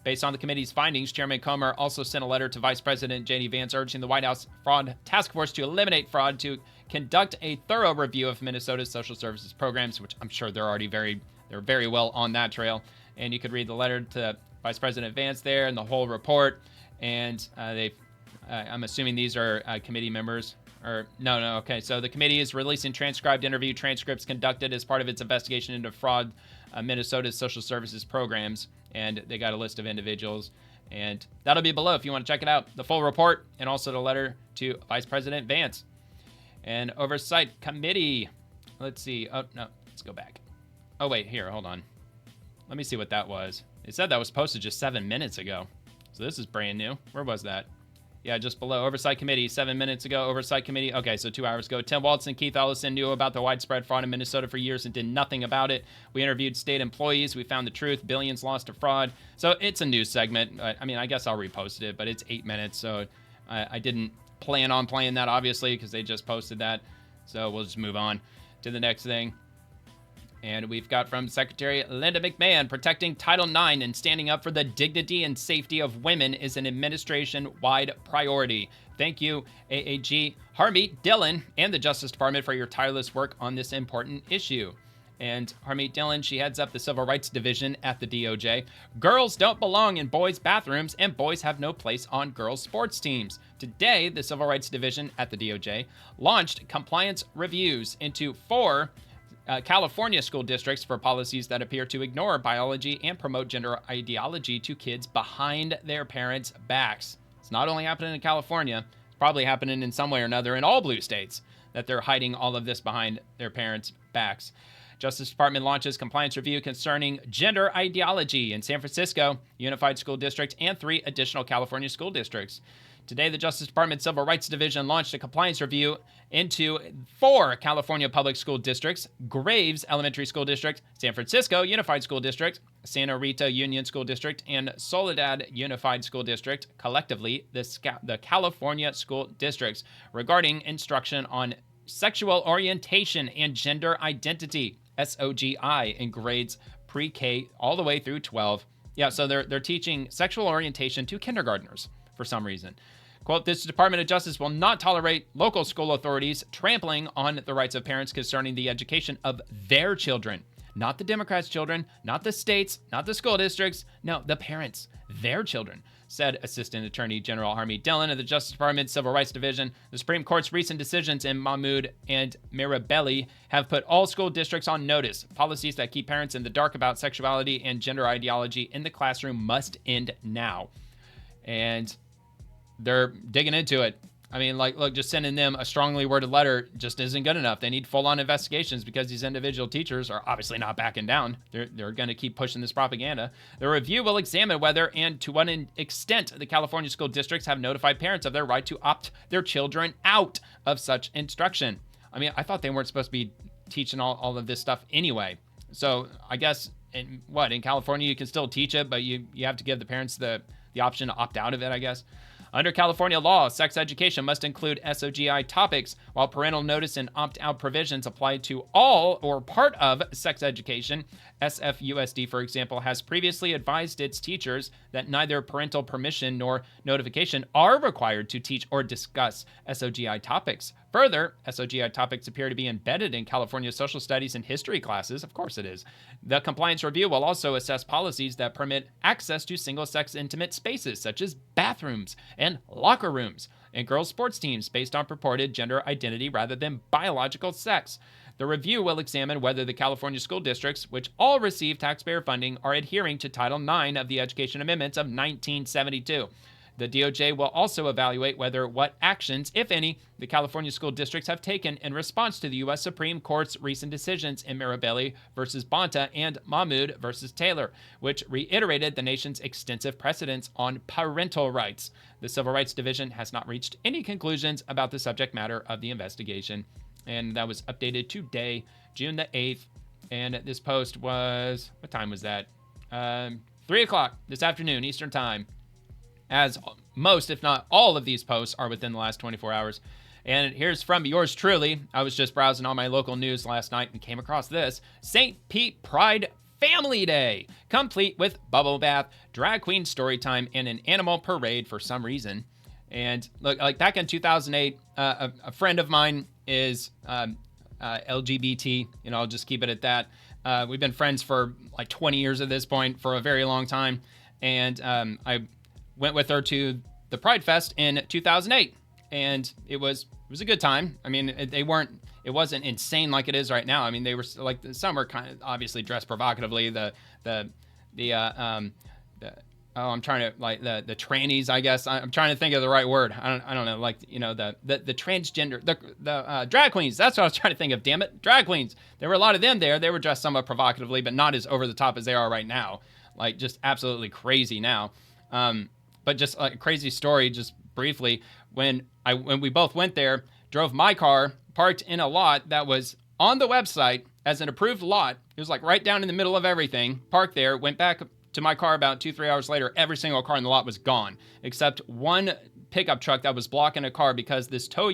Based on the committee's findings, Chairman Comer also sent a letter to Vice President J.D. Vance urging the White House Fraud Task Force to eliminate fraud, to conduct a thorough review of Minnesota's social services programs, which I'm sure they're very well on that trail. And you could read the letter to Vice President Vance there and the whole report. And I'm assuming these are committee members. Okay. So the committee is releasing transcribed interview transcripts conducted as part of its investigation into fraud Minnesota's social services programs. And they got a list of individuals. And that'll be below if you want to check it out. The full report and also the letter to Vice President Vance. And Oversight Committee. Let's see. Oh, no. Let's go back. Oh, wait. Here. Hold on. Let me see what that was. It said that was posted just 7 minutes ago. So this is brand new. Where was that? Yeah, just below. Oversight Committee, 7 minutes ago. Oversight Committee. Okay, so 2 hours ago. Tim Walz and Keith Ellison knew about the widespread fraud in Minnesota for years and did nothing about it. We interviewed state employees. We found the truth. Billions lost to fraud. So it's a news segment. I mean, I guess I'll repost it, but it's 8 minutes. So I didn't plan on playing that, obviously, because they just posted that. So we'll just move on to the next thing. And we've got from Secretary Linda McMahon, protecting Title IX and standing up for the dignity and safety of women is an administration-wide priority. Thank you, AAG Harmeet Dillon and the Justice Department for your tireless work on this important issue. And Harmeet Dillon, she heads up the Civil Rights Division at the DOJ. Girls don't belong in boys' bathrooms, and boys have no place on girls' sports teams. Today, the Civil Rights Division at the DOJ launched compliance reviews into 4 California school districts for policies that appear to ignore biology and promote gender ideology to kids behind their parents' backs. It's not only happening in California, it's probably happening in some way or another in all blue states, that they're hiding all of this behind their parents' backs. Justice Department launches compliance review concerning gender ideology in San Francisco, Unified School District, and 3 additional California school districts. Today, the Justice Department Civil Rights Division launched a compliance review into 4 California public school districts: Graves Elementary School District, San Francisco Unified School District, Santa Rita Union School District, and Soledad Unified School District, collectively the California school districts, regarding instruction on sexual orientation and gender identity, SOGI, in grades pre-K all the way through 12. Yeah, so they're teaching sexual orientation to kindergartners for some reason. Quote, this Department of Justice will not tolerate local school authorities trampling on the rights of parents concerning the education of their children. Not the Democrats' children, not the states, not the school districts. No, the parents, their children, said Assistant Attorney General Harmeet Dillon of the Justice Department Civil Rights Division. The Supreme Court's recent decisions in Mahmoud and Mirabelli have put all school districts on notice. Policies that keep parents in the dark about sexuality and gender ideology in the classroom must end now. And they're digging into it. I mean, look, just sending them a strongly worded letter just isn't good enough. They need full-on investigations because these individual teachers are obviously not backing down. They're going to keep pushing this propaganda. The review will examine whether and to what extent the California school districts have notified parents of their right to opt their children out of such instruction. I mean, I thought they weren't supposed to be teaching all of this stuff anyway. So I guess in California you can still teach it, but you have to give the parents the option to opt out of it, I guess. Under California law, sex education must include SOGI topics, while parental notice and opt-out provisions apply to all or part of sex education. SFUSD, for example, has previously advised its teachers that neither parental permission nor notification are required to teach or discuss SOGI topics. Further, SOGI topics appear to be embedded in California social studies and history classes. Of course it is. The compliance review will also assess policies that permit access to single-sex intimate spaces, such as bathrooms and locker rooms, and girls' sports teams based on purported gender identity rather than biological sex. The review will examine whether the California school districts, which all receive taxpayer funding, are adhering to Title IX of the Education Amendments of 1972. The DOJ will also evaluate what actions, if any, the California school districts have taken in response to the U.S. Supreme Court's recent decisions in Mirabelli versus Bonta and Mahmoud versus Taylor, which reiterated the nation's extensive precedents on parental rights. The Civil Rights Division has not reached any conclusions about the subject matter of the investigation. And that was updated today, June the 8th. And this post was, what time was that? 3 o'clock this afternoon, Eastern Time. As most, if not all of these posts are within the last 24 hours. And here's from yours truly. I was just browsing all my local news last night and came across this. St. Pete Pride Family Day, complete with bubble bath, drag queen story time, and an animal parade for some reason. And look, like back in 2008, a friend of mine is LGBT. I'll just keep it at that. We've been friends for like 20 years at this point, for a very long time. And I went with her to the Pride Fest in 2008, and it was a good time. I mean, it wasn't insane like it is right now. I mean, they were like, some were kind of obviously dressed provocatively. The trannies, I guess. I'm trying to think of the right word. I don't know, like, the transgender, the drag queens. That's what I was trying to think of. Damn it, drag queens. There were a lot of them there. They were dressed somewhat provocatively, but not as over the top as they are right now. Like, just absolutely crazy now. But just a crazy story, just briefly, when we both went there, drove my car, parked in a lot that was on the website as an approved lot. It was like right down in the middle of everything. Parked there, went back to my car about 2-3 hours later. Every single car in the lot was gone, except one pickup truck that was blocking a car because this tow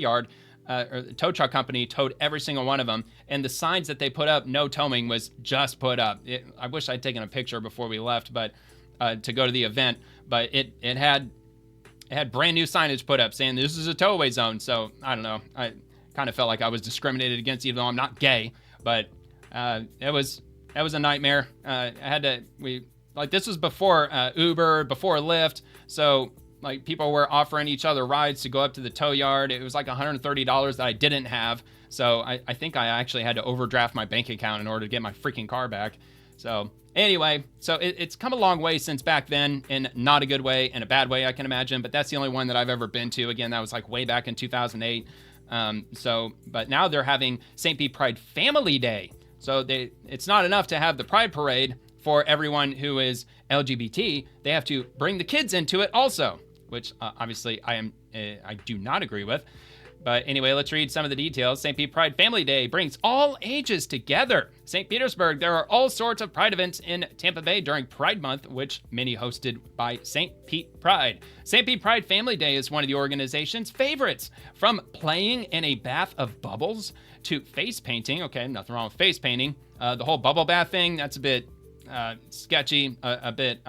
truck company towed every single one of them. And the signs that they put up, no towing, was just put up. I wish I'd taken a picture before we left, but to go to the event. But it had brand new signage put up saying this is a towaway zone. So I don't know. I kind of felt like I was discriminated against, even though I'm not gay. But that was a nightmare. This was before Uber, before Lyft. So like people were offering each other rides to go up to the tow yard. It was like $130 that I didn't have. So I think I actually had to overdraft my bank account in order to get my freaking car back. So anyway, so it's come a long way since back then, in not a good way, in a bad way, I can imagine. But that's the only one that I've ever been to. Again, that was like way back in 2008. But now they're having St. Pete Pride Family Day. So it's not enough to have the Pride Parade for everyone who is LGBT. They have to bring the kids into it also, which obviously I do not agree with. But anyway, let's read some of the details. St. Pete Pride Family Day brings all ages together. St. Petersburg, there are all sorts of Pride events in Tampa Bay during Pride Month, which many hosted by St. Pete Pride. St. Pete Pride Family Day is one of the organization's favorites. From playing in a bath of bubbles to face painting. Okay, nothing wrong with face painting. The whole bubble bath thing, that's a bit sketchy, a bit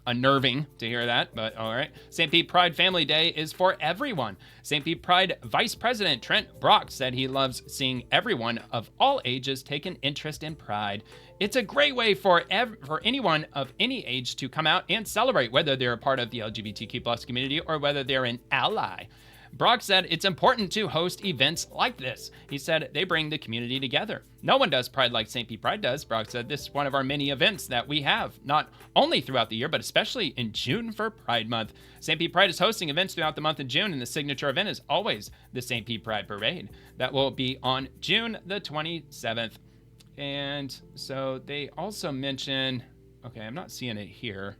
unnerving to hear that, but all right. St. Pete Pride Family Day is for everyone. St. Pete Pride Vice President Trent Brock said he loves seeing everyone of all ages take an interest in Pride. It's a great way for anyone of any age to come out and celebrate, whether they're a part of the LGBTQ+ community or whether they're an ally. Brock said it's important to host events like this. He said they bring the community together. No one does Pride like St. Pete Pride does. Brock said this is one of our many events that we have, not only throughout the year, but especially in June for Pride Month. St. Pete Pride is hosting events throughout the month of June, and the signature event is always the St. Pete Pride Parade. That will be on June the 27th. And so they also mention, okay, I'm not seeing it here.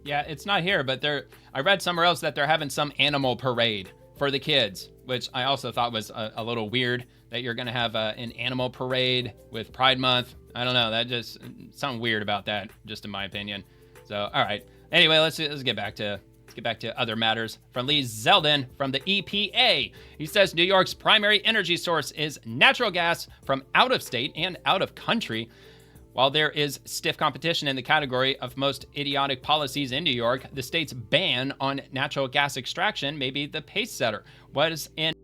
Yeah, it's not here, but I read somewhere else that they're having some animal parade for the kids, which I also thought was a little weird, that you're going to have an animal parade with Pride Month. I don't know, that just something weird about that, just in my opinion. So, all right. Anyway, let's get back to other matters. From Lee Zeldin from the EPA. He says New York's primary energy source is natural gas from out of state and out of country. While there is stiff competition in the category of most idiotic policies in New York, the state's ban on natural gas extraction may be the pace setter. Was in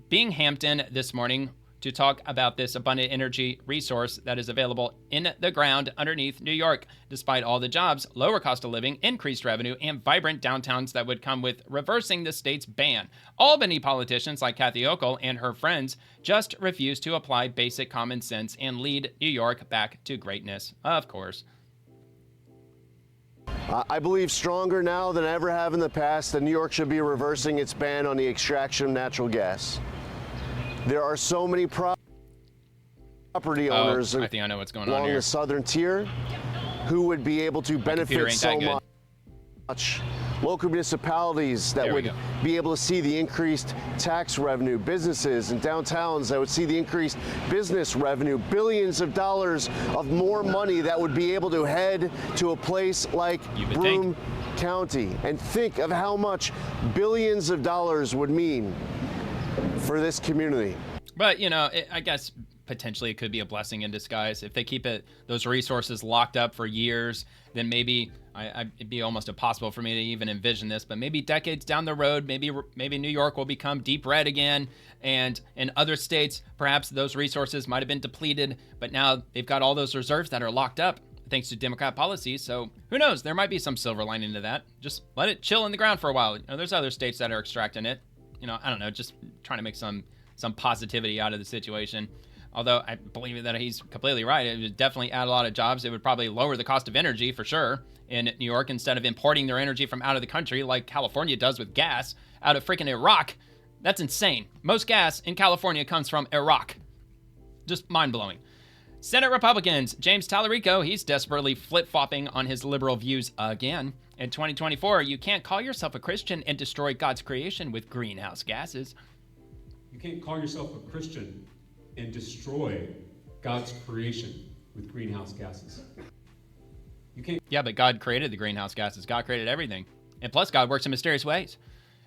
Binghamton this morning to talk about this abundant energy resource that is available in the ground underneath New York. Despite all the jobs, lower cost of living, increased revenue, and vibrant downtowns that would come with reversing the state's ban. Albany politicians like Kathy Hochul and her friends just refuse to apply basic common sense and lead New York back to greatness. Of course. I believe stronger now than I ever have in the past that New York should be reversing its ban on the extraction of natural gas. There are so many property owners I think I know what's going on along here. the southern tier who would be able to benefit so much. Local municipalities that would be able to see the increased tax revenue, businesses and downtowns that would see the increased business revenue, billions of dollars of more money that would be able to head to a place like Broome County. And think of how much billions of dollars would mean for this community. But, you know, I guess potentially it could be a blessing in disguise. If they keep those resources locked up for years, then maybe it'd be almost impossible for me to even envision this, but maybe decades down the road, maybe New York will become deep red again, and in other states, perhaps those resources might have been depleted, but now they've got all those reserves that are locked up thanks to Democrat policies. So who knows? There might be some silver lining to that. Just let it chill in the ground for a while. You know, there's other states that are extracting it. You know, I don't know, just trying to make some positivity out of the situation. Although I believe that he's completely right. It would definitely add a lot of jobs. It would probably lower the cost of energy for sure in New York instead of importing their energy from out of the country like California does with gas out of freaking Iraq. That's insane. Most gas in California comes from Iraq. Just mind-blowing. Senate Republicans, James Tallarico, he's desperately flip-flopping on his liberal views again. In 2024, you can't call yourself a Christian and destroy God's creation with greenhouse gases. You can't call yourself a Christian and destroy God's creation with greenhouse gases. You can't. Yeah, but God created the greenhouse gases. God created everything. And plus, God works in mysterious ways.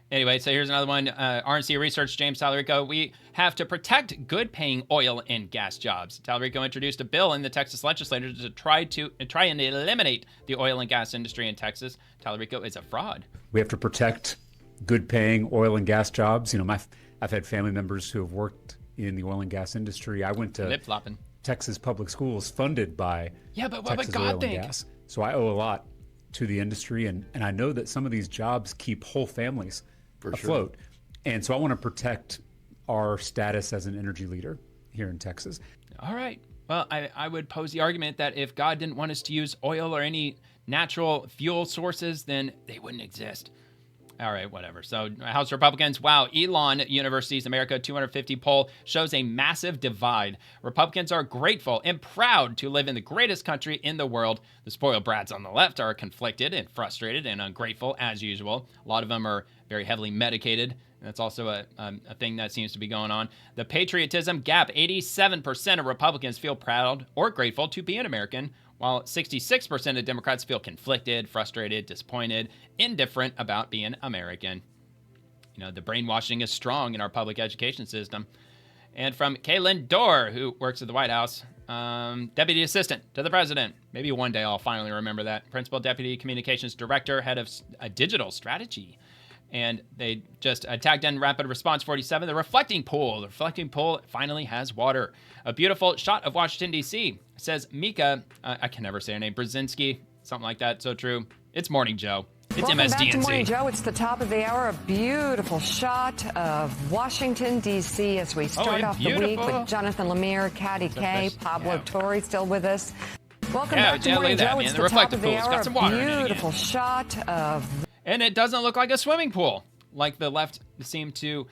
Anyway, so here's another one. RNC Research, James Tallarico. We have to protect good-paying oil and gas jobs. Tallarico introduced a bill in the Texas legislature to try and eliminate the oil and gas industry in Texas. Tallarico is a fraud. We have to protect good-paying oil and gas jobs. You know, I've had family members who have worked in the oil and gas industry. I went to lip-flopping. Texas public schools funded by but what Texas would God oil think? and gas. So I owe a lot to the industry, and I know that some of these jobs keep whole families afloat. Sure. And so I want to protect our status as an energy leader here in Texas. All right. Well, I would pose the argument that if God didn't want us to use oil or any natural fuel sources, then they wouldn't exist. All right, whatever. So House Republicans, wow, Elon University's America 250 poll shows a massive divide. Republicans are grateful and proud to live in the greatest country in the world. The spoiled brats on the left are conflicted and frustrated and ungrateful as usual. A lot of them are very heavily medicated. That's also a thing that seems to be going on. The patriotism gap, 87% of Republicans feel proud or grateful to be an American, while 66% of Democrats feel conflicted, frustrated, disappointed, indifferent about being American. You know, the brainwashing is strong in our public education system. And from Kaylin Dorr, who works at the White House, Deputy Assistant to the President. Maybe one day I'll finally remember that. Principal Deputy Communications Director, Head of Digital Strategy. And they just tagged in Rapid Response 47, the reflecting pool. The reflecting pool finally has water. A beautiful shot of Washington, D.C. Says Mika, I can never say her name, Brzezinski, something like that. So true. It's Morning Joe. It's Welcome MSDNC. back to Morning Joe. It's the top of the hour. A beautiful shot of Washington, D.C. as we start off the week with Jonathan Lemire, Caddy K, Pablo Torre still with us. Welcome back to Morning Joe. It's the top of the hour. A beautiful shot of... And it doesn't look like a swimming pool, like the left seemed to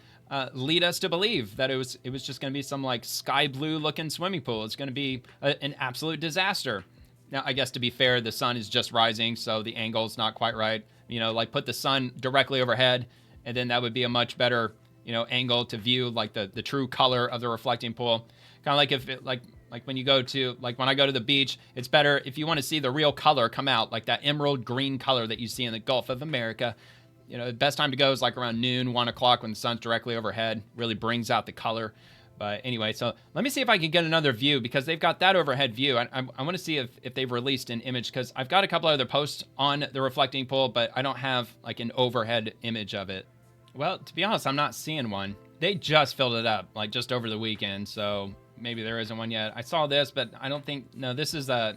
lead us to believe that it was just going to be some like sky blue looking swimming pool. It's going to be an absolute disaster. Now, I guess to be fair, the sun is just rising, so the angle's not quite right. You know, like put the sun directly overhead, and then that would be a much better, you know, angle to view like the true color of the reflecting pool. Kind of like if it, like when you go to, like when I go to the beach, it's better if you want to see the real color come out, like that emerald green color that you see in the Gulf of America. You know, the best time to go is like around noon, 1 o'clock when the sun's directly overhead. Really brings out the color. But anyway, so let me see if I can get another view because they've got that overhead view. I want to see if they've released an image because I've got a couple other posts on the reflecting pool, but I don't have like an overhead image of it. Well, to be honest, I'm not seeing one. They just filled it up like just over the weekend, so maybe there isn't one yet. I saw this, but I don't think, no, this is I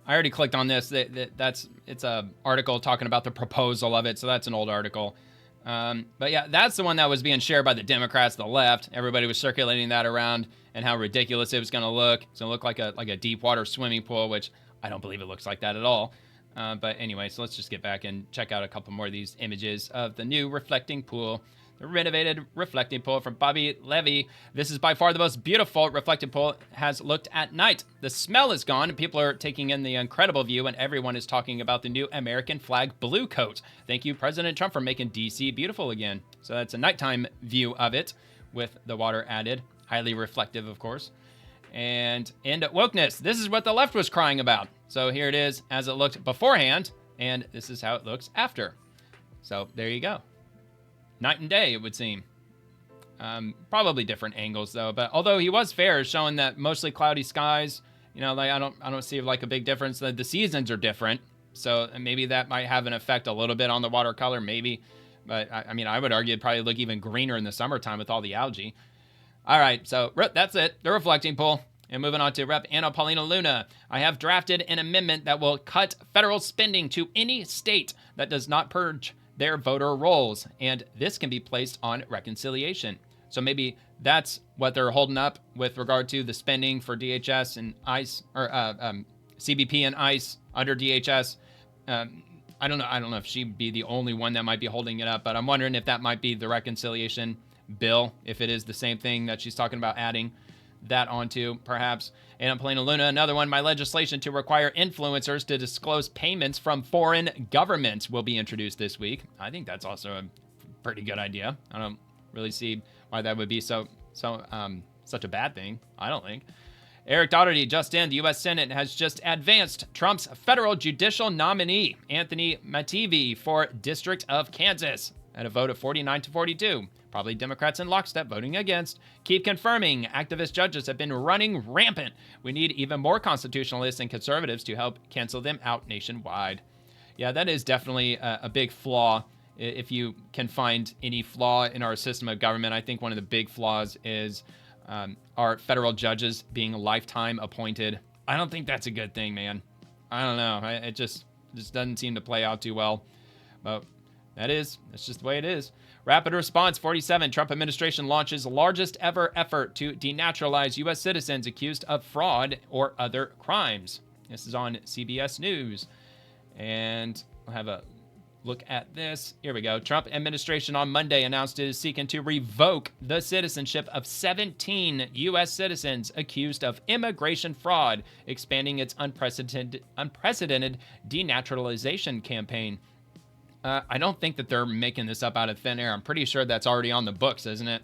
already clicked on this. It's a article talking about the proposal of it, so that's an old article. But yeah, that's the one that was being shared by the Democrats, the left. Everybody was circulating that around and how ridiculous it was going to look. It's going to look like a deep water swimming pool, which I don't believe it looks like that at all. But anyway, so let's just get back and check out a couple more of these images of the new reflecting pool. The renovated reflecting pool from Bobby Levy. This is by far the most beautiful reflecting pool has looked at night. The smell is gone, and people are taking in the incredible view, and everyone is talking about the new American flag blue coat. Thank you, President Trump, for making D.C. beautiful again. So that's a nighttime view of it with the water added. Highly reflective, of course. And wokeness. This is what the left was crying about. So here it is as it looked beforehand, and this is how it looks after. So there you go. Night and day, it would seem. Probably different angles though. But although he was fair, showing that mostly cloudy skies, you know, like I don't see like a big difference. The seasons are different, so maybe that might have an effect a little bit on the watercolor, maybe. But I mean, I would argue it'd probably look even greener in the summertime with all the algae. All right, so that's it. The reflecting pool. And moving on to Rep. Anna Paulina Luna. I have drafted an amendment that will cut federal spending to any state that does not purge their voter rolls, and this can be placed on reconciliation. So maybe that's what they're holding up with regard to the spending for DHS and ICE, or CBP and ICE under DHS. I don't know if she'd be the only one that might be holding it up, but I'm wondering if that might be the reconciliation bill, if it is the same thing that she's talking about adding that onto, perhaps. And Paulina Luna, another one, my legislation to require influencers to disclose payments from foreign governments will be introduced this week. I think that's also a pretty good idea. I don't really see why that would be such a bad thing. I don't think. Eric Doherty, just in, the U.S. Senate has just advanced Trump's federal judicial nominee, Anthony Mativi, for District of Kansas, at a vote of 49-42. Probably Democrats in lockstep voting against. Keep confirming activist judges have been running rampant. We need even more constitutionalists and conservatives to help cancel them out nationwide. Yeah, that is definitely a big flaw. If you can find any flaw in our system of government, I think one of the big flaws is our federal judges being lifetime appointed. I don't think that's a good thing, man. I don't know. It just doesn't seem to play out too well. But that's just the way it is. Rapid Response 47, Trump administration launches largest ever effort to denaturalize U.S. citizens accused of fraud or other crimes. This is on CBS News. And we'll have a look at this. Here we go. Trump administration on Monday announced it is seeking to revoke the citizenship of 17 U.S. citizens accused of immigration fraud, expanding its unprecedented denaturalization campaign. I don't think that they're making this up out of thin air. I'm pretty sure that's already on the books, isn't it?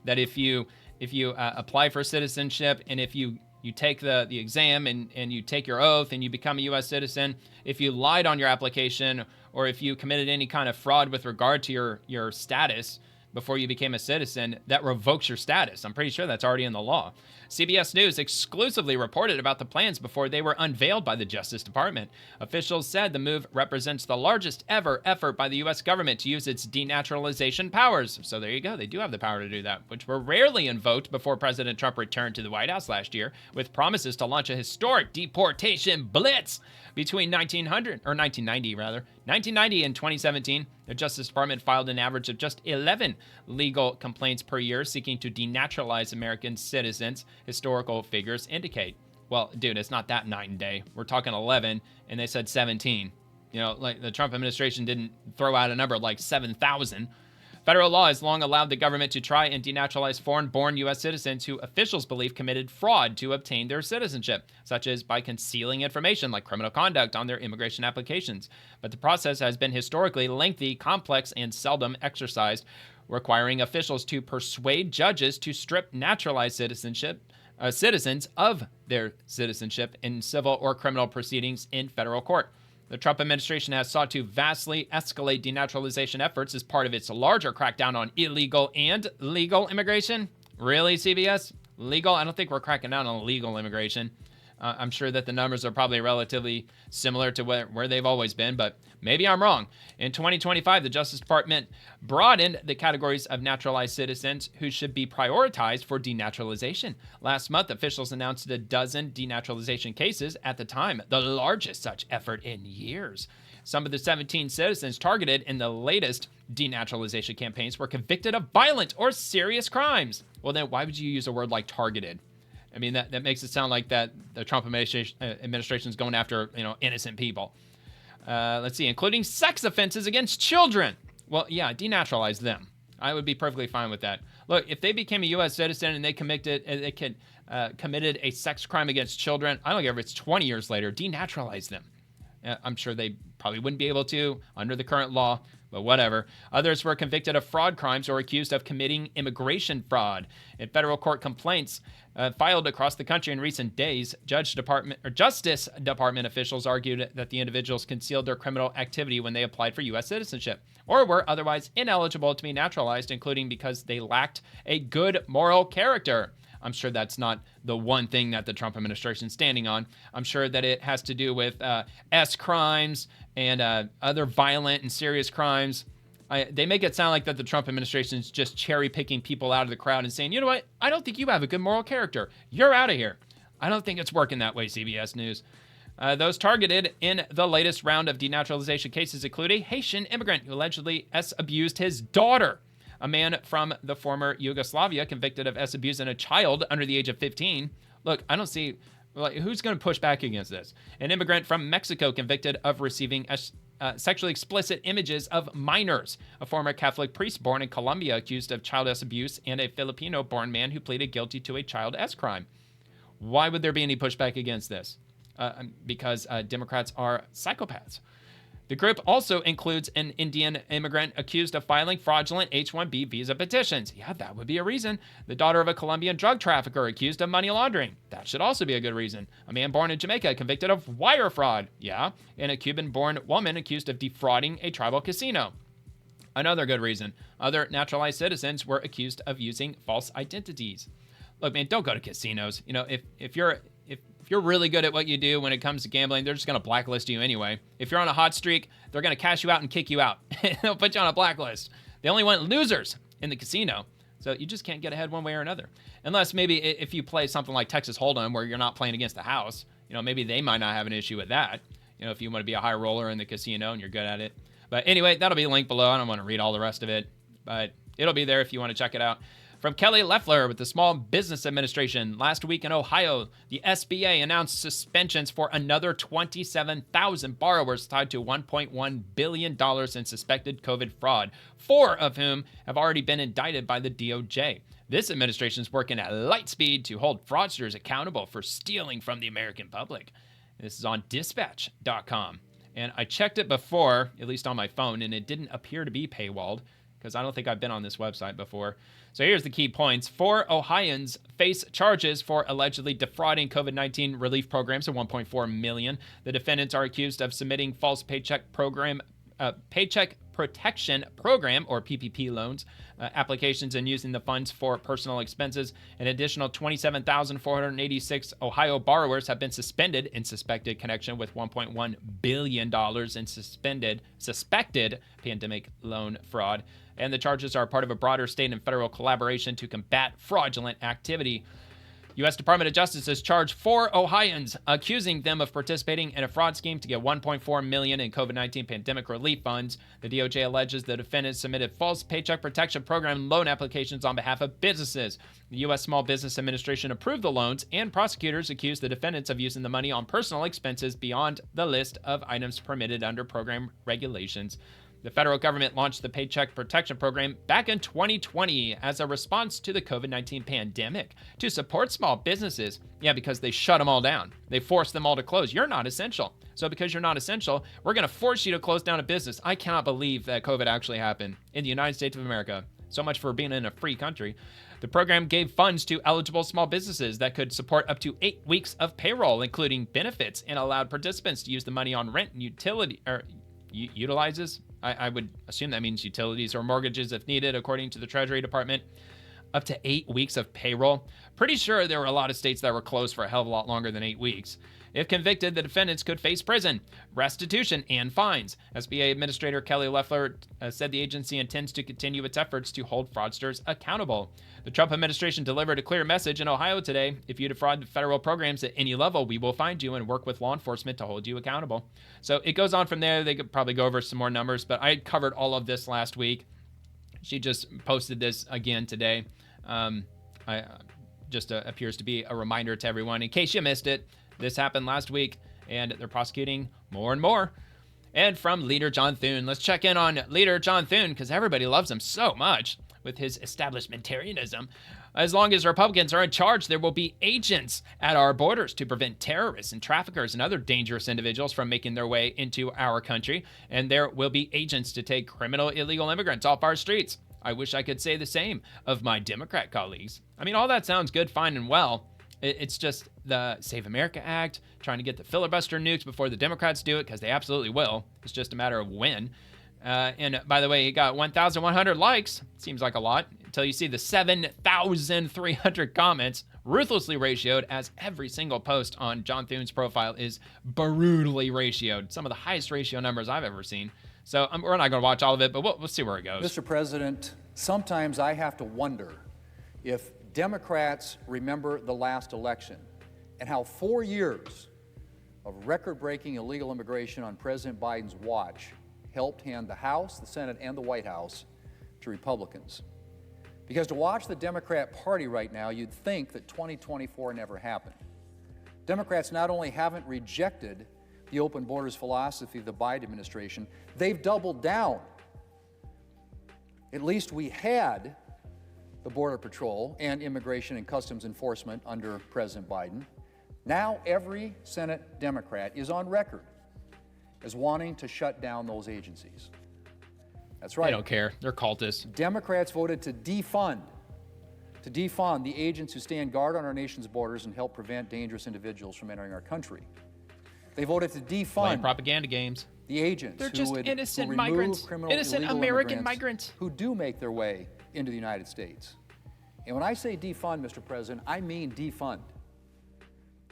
That if you apply for citizenship and if you take the exam and you take your oath and you become a U.S. citizen, if you lied on your application or if you committed any kind of fraud with regard to your status before you became a citizen, that revokes your status. I'm pretty sure that's already in the law. CBS News exclusively reported about the plans before they were unveiled by the Justice Department. Officials said the move represents the largest ever effort by the U.S. government to use its denaturalization powers. So there you go. They do have the power to do that, which were rarely invoked before President Trump returned to the White House last year with promises to launch a historic deportation blitz. Between 1990 and 2017, the Justice Department filed an average of just 11 legal complaints per year seeking to denaturalize American citizens, historical figures indicate. Well, dude, it's not that night and day. We're talking 11, and they said 17. You know, like the Trump administration didn't throw out a number like 7,000. Federal law has long allowed the government to try and denaturalize foreign-born U.S. citizens who officials believe committed fraud to obtain their citizenship, such as by concealing information like criminal conduct on their immigration applications. But the process has been historically lengthy, complex, and seldom exercised, requiring officials to persuade judges to strip naturalized citizens of their citizenship in civil or criminal proceedings in federal court. The Trump administration has sought to vastly escalate denaturalization efforts as part of its larger crackdown on illegal and legal immigration. Really, CBS? Legal? I don't think we're cracking down on illegal immigration. I'm sure that the numbers are probably relatively similar to where they've always been, but maybe I'm wrong. In 2025, the Justice Department broadened the categories of naturalized citizens who should be prioritized for denaturalization. Last month, officials announced a dozen denaturalization cases, at the time the largest such effort in years. Some of the 17 citizens targeted in the latest denaturalization campaigns were convicted of violent or serious crimes. Well, then why would you use a word like targeted? I mean, that makes it sound like that the Trump administration is going after, innocent people. Let's see, including sex offenses against children. Well, yeah, denaturalize them. I would be perfectly fine with that. Look, if they became a U.S. citizen and they committed a sex crime against children, I don't care if it's 20 years later, denaturalize them. I'm sure they probably wouldn't be able to under the current law, but whatever. Others were convicted of fraud crimes or accused of committing immigration fraud. In federal court complaints filed across the country in recent days, Justice Department officials argued that the individuals concealed their criminal activity when they applied for U.S. citizenship or were otherwise ineligible to be naturalized, including because they lacked a good moral character. I'm sure that's not the one thing that the Trump administration is standing on. I'm sure that it has to do with S crimes and other violent and serious crimes. They make it sound like that the Trump administration is just cherry-picking people out of the crowd and saying, you know what, I don't think you have a good moral character. You're out of here. I don't think it's working that way, CBS News. Those targeted in the latest round of denaturalization cases include a Haitian immigrant who allegedly abused his daughter. A man from the former Yugoslavia convicted of abusing a child under the age of 15. Look, I don't see who's going to push back against this. An immigrant from Mexico convicted of receiving sexually explicit images of minors. A former Catholic priest born in Colombia accused of child abuse, and a Filipino-born man who pleaded guilty to a child S crime. Why would there be any pushback against this? Because Democrats are psychopaths. The group also includes an Indian immigrant accused of filing fraudulent H-1B visa petitions. Yeah, that would be a reason. The daughter of a Colombian drug trafficker accused of money laundering. That should also be a good reason. A man born in Jamaica convicted of wire fraud. Yeah. And a Cuban-born woman accused of defrauding a tribal casino. Another good reason. Other naturalized citizens were accused of using false identities. Look, man, don't go to casinos. If you're really good at what you do when it comes to gambling, they're just going to blacklist you anyway. If you're on a hot streak, they're going to cash you out and kick you out. They'll put you on a blacklist. They only want losers in the casino. So you just can't get ahead one way or another. Unless maybe if you play something like Texas Hold'em where you're not playing against the house, maybe they might not have an issue with that. If you want to be a high roller in the casino and you're good at it. But anyway, that'll be linked below. I don't want to read all the rest of it, but it'll be there if you want to check it out. From Kelly Loeffler with the Small Business Administration. Last week in Ohio, the SBA announced suspensions for another 27,000 borrowers tied to $1.1 billion in suspected COVID fraud, 4 of whom have already been indicted by the DOJ. This administration is working at light speed to hold fraudsters accountable for stealing from the American public. This is on dispatch.com. And I checked it before, at least on my phone, and it didn't appear to be paywalled because I don't think I've been on this website before. So here's the key points. 4 Ohioans face charges for allegedly defrauding COVID-19 relief programs of $1.4 million. The defendants are accused of submitting false paycheck protection program, or PPP loans, applications and using the funds for personal expenses. An additional 27,486 Ohio borrowers have been suspended in suspected connection with $1.1 billion in suspected pandemic loan fraud. And the charges are part of a broader state and federal collaboration to combat fraudulent activity. U.S. Department of Justice has charged 4 Ohioans, accusing them of participating in a fraud scheme to get $1.4 million in COVID-19 pandemic relief funds. The DOJ alleges the defendants submitted false Paycheck Protection Program loan applications on behalf of businesses. The U.S. Small Business Administration approved the loans, and prosecutors accused the defendants of using the money on personal expenses beyond the list of items permitted under program regulations. The federal government launched the Paycheck Protection Program back in 2020 as a response to the COVID-19 pandemic to support small businesses. Yeah, because they shut them all down. They forced them all to close. You're not essential. So because you're not essential, we're going to force you to close down a business. I cannot believe that COVID actually happened in the United States of America. So much for being in a free country. The program gave funds to eligible small businesses that could support up to 8 weeks of payroll, including benefits, and allowed participants to use the money on rent and utilizes. I would assume that means utilities or mortgages if needed, according to the Treasury Department. Up to 8 weeks of payroll. Pretty sure there were a lot of states that were closed for a hell of a lot longer than 8 weeks. If convicted, the defendants could face prison, restitution, and fines. SBA Administrator Kelly Loeffler said the agency intends to continue its efforts to hold fraudsters accountable. The Trump administration delivered a clear message in Ohio today. If you defraud federal programs at any level, we will find you and work with law enforcement to hold you accountable. So it goes on from there. They could probably go over some more numbers, but I covered all of this last week. She just posted this again today. Just appears to be a reminder to everyone in case you missed it. This happened last week, and they're prosecuting more and more. And from Leader John Thune, let's check in on Leader John Thune, because everybody loves him so much with his establishmentarianism. As long as Republicans are in charge, there will be agents at our borders to prevent terrorists and traffickers and other dangerous individuals from making their way into our country. And there will be agents to take criminal illegal immigrants off our streets. I wish I could say the same of my Democrat colleagues. I mean, all that sounds good, fine, and well. It's just the Save America Act, trying to get the filibuster nuked before the Democrats do it, because they absolutely will. It's just a matter of when. And by the way, he got 1,100 likes. Seems like a lot, until you see the 7,300 comments, ruthlessly ratioed, as every single post on John Thune's profile is brutally ratioed. Some of the highest ratio numbers I've ever seen. So we're not going to watch all of it, but we'll see where it goes. Mr. President, sometimes I have to wonder if Democrats remember the last election and how 4 years of record-breaking illegal immigration on President Biden's watch helped hand the House, the Senate, and the White House to Republicans. Because to watch the Democrat Party right now, you'd think that 2024 never happened. Democrats not only haven't rejected the open borders philosophy of the Biden administration, they've doubled down. At least we had the Border Patrol and Immigration and Customs Enforcement under President Biden. Now every Senate Democrat is on record as wanting to shut down those agencies. That's right. They don't care. They're cultists. Democrats voted to defund the agents who stand guard on our nation's borders and help prevent dangerous individuals from entering our country. They voted to defund propaganda games. The agents They're just innocent who migrants, criminal innocent illegal American migrants who do make their way into the United States. And when I say defund, Mr. President, I mean defund.